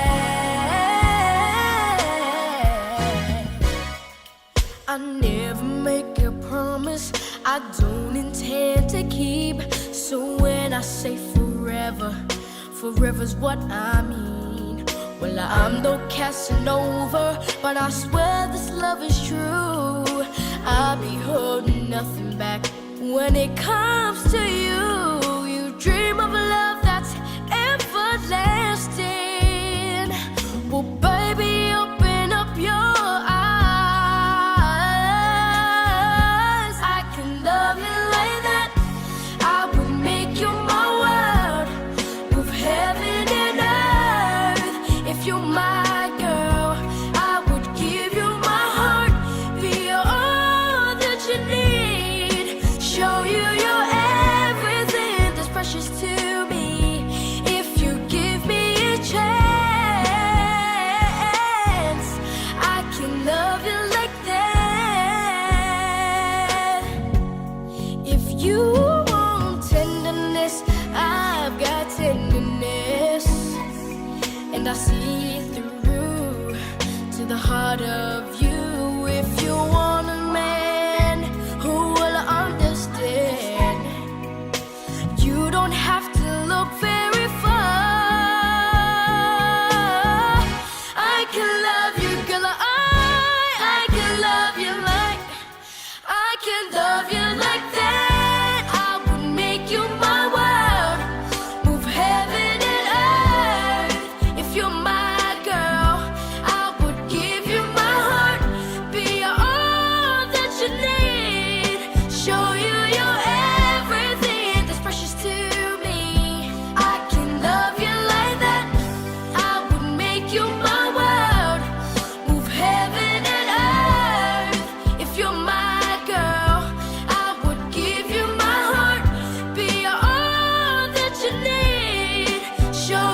I never make a promise I don't intend to keep. So when I say forever, forever's what I mean. Well, I'm no Casanova, but I swear this love is true. I'll be holding nothing back when it comes to you. You dream of a love that's everlasting. Well, baby, open up your eyes. I can love you like that. I would make you my world, move heaven and earth. If you're my girl, I would give you my heart, be all that you need, show you you're everything that's precious to me. If you give me a chance, I can love you like that. If you want tenderness, I've got tenderness, and I see through to the heart of you. If you want a man who will understand, you don't have to look very far. I can love you, girl. I can love you like, I can love you like that. I would make you my world, move heaven and earth. If you're my girl, I would give you my heart, be all that you need, show you you're everything that's precious to me. I can love you like that. I would make you my world, move heaven and earth. If you're my girl, I would give you my heart, be all that you need, show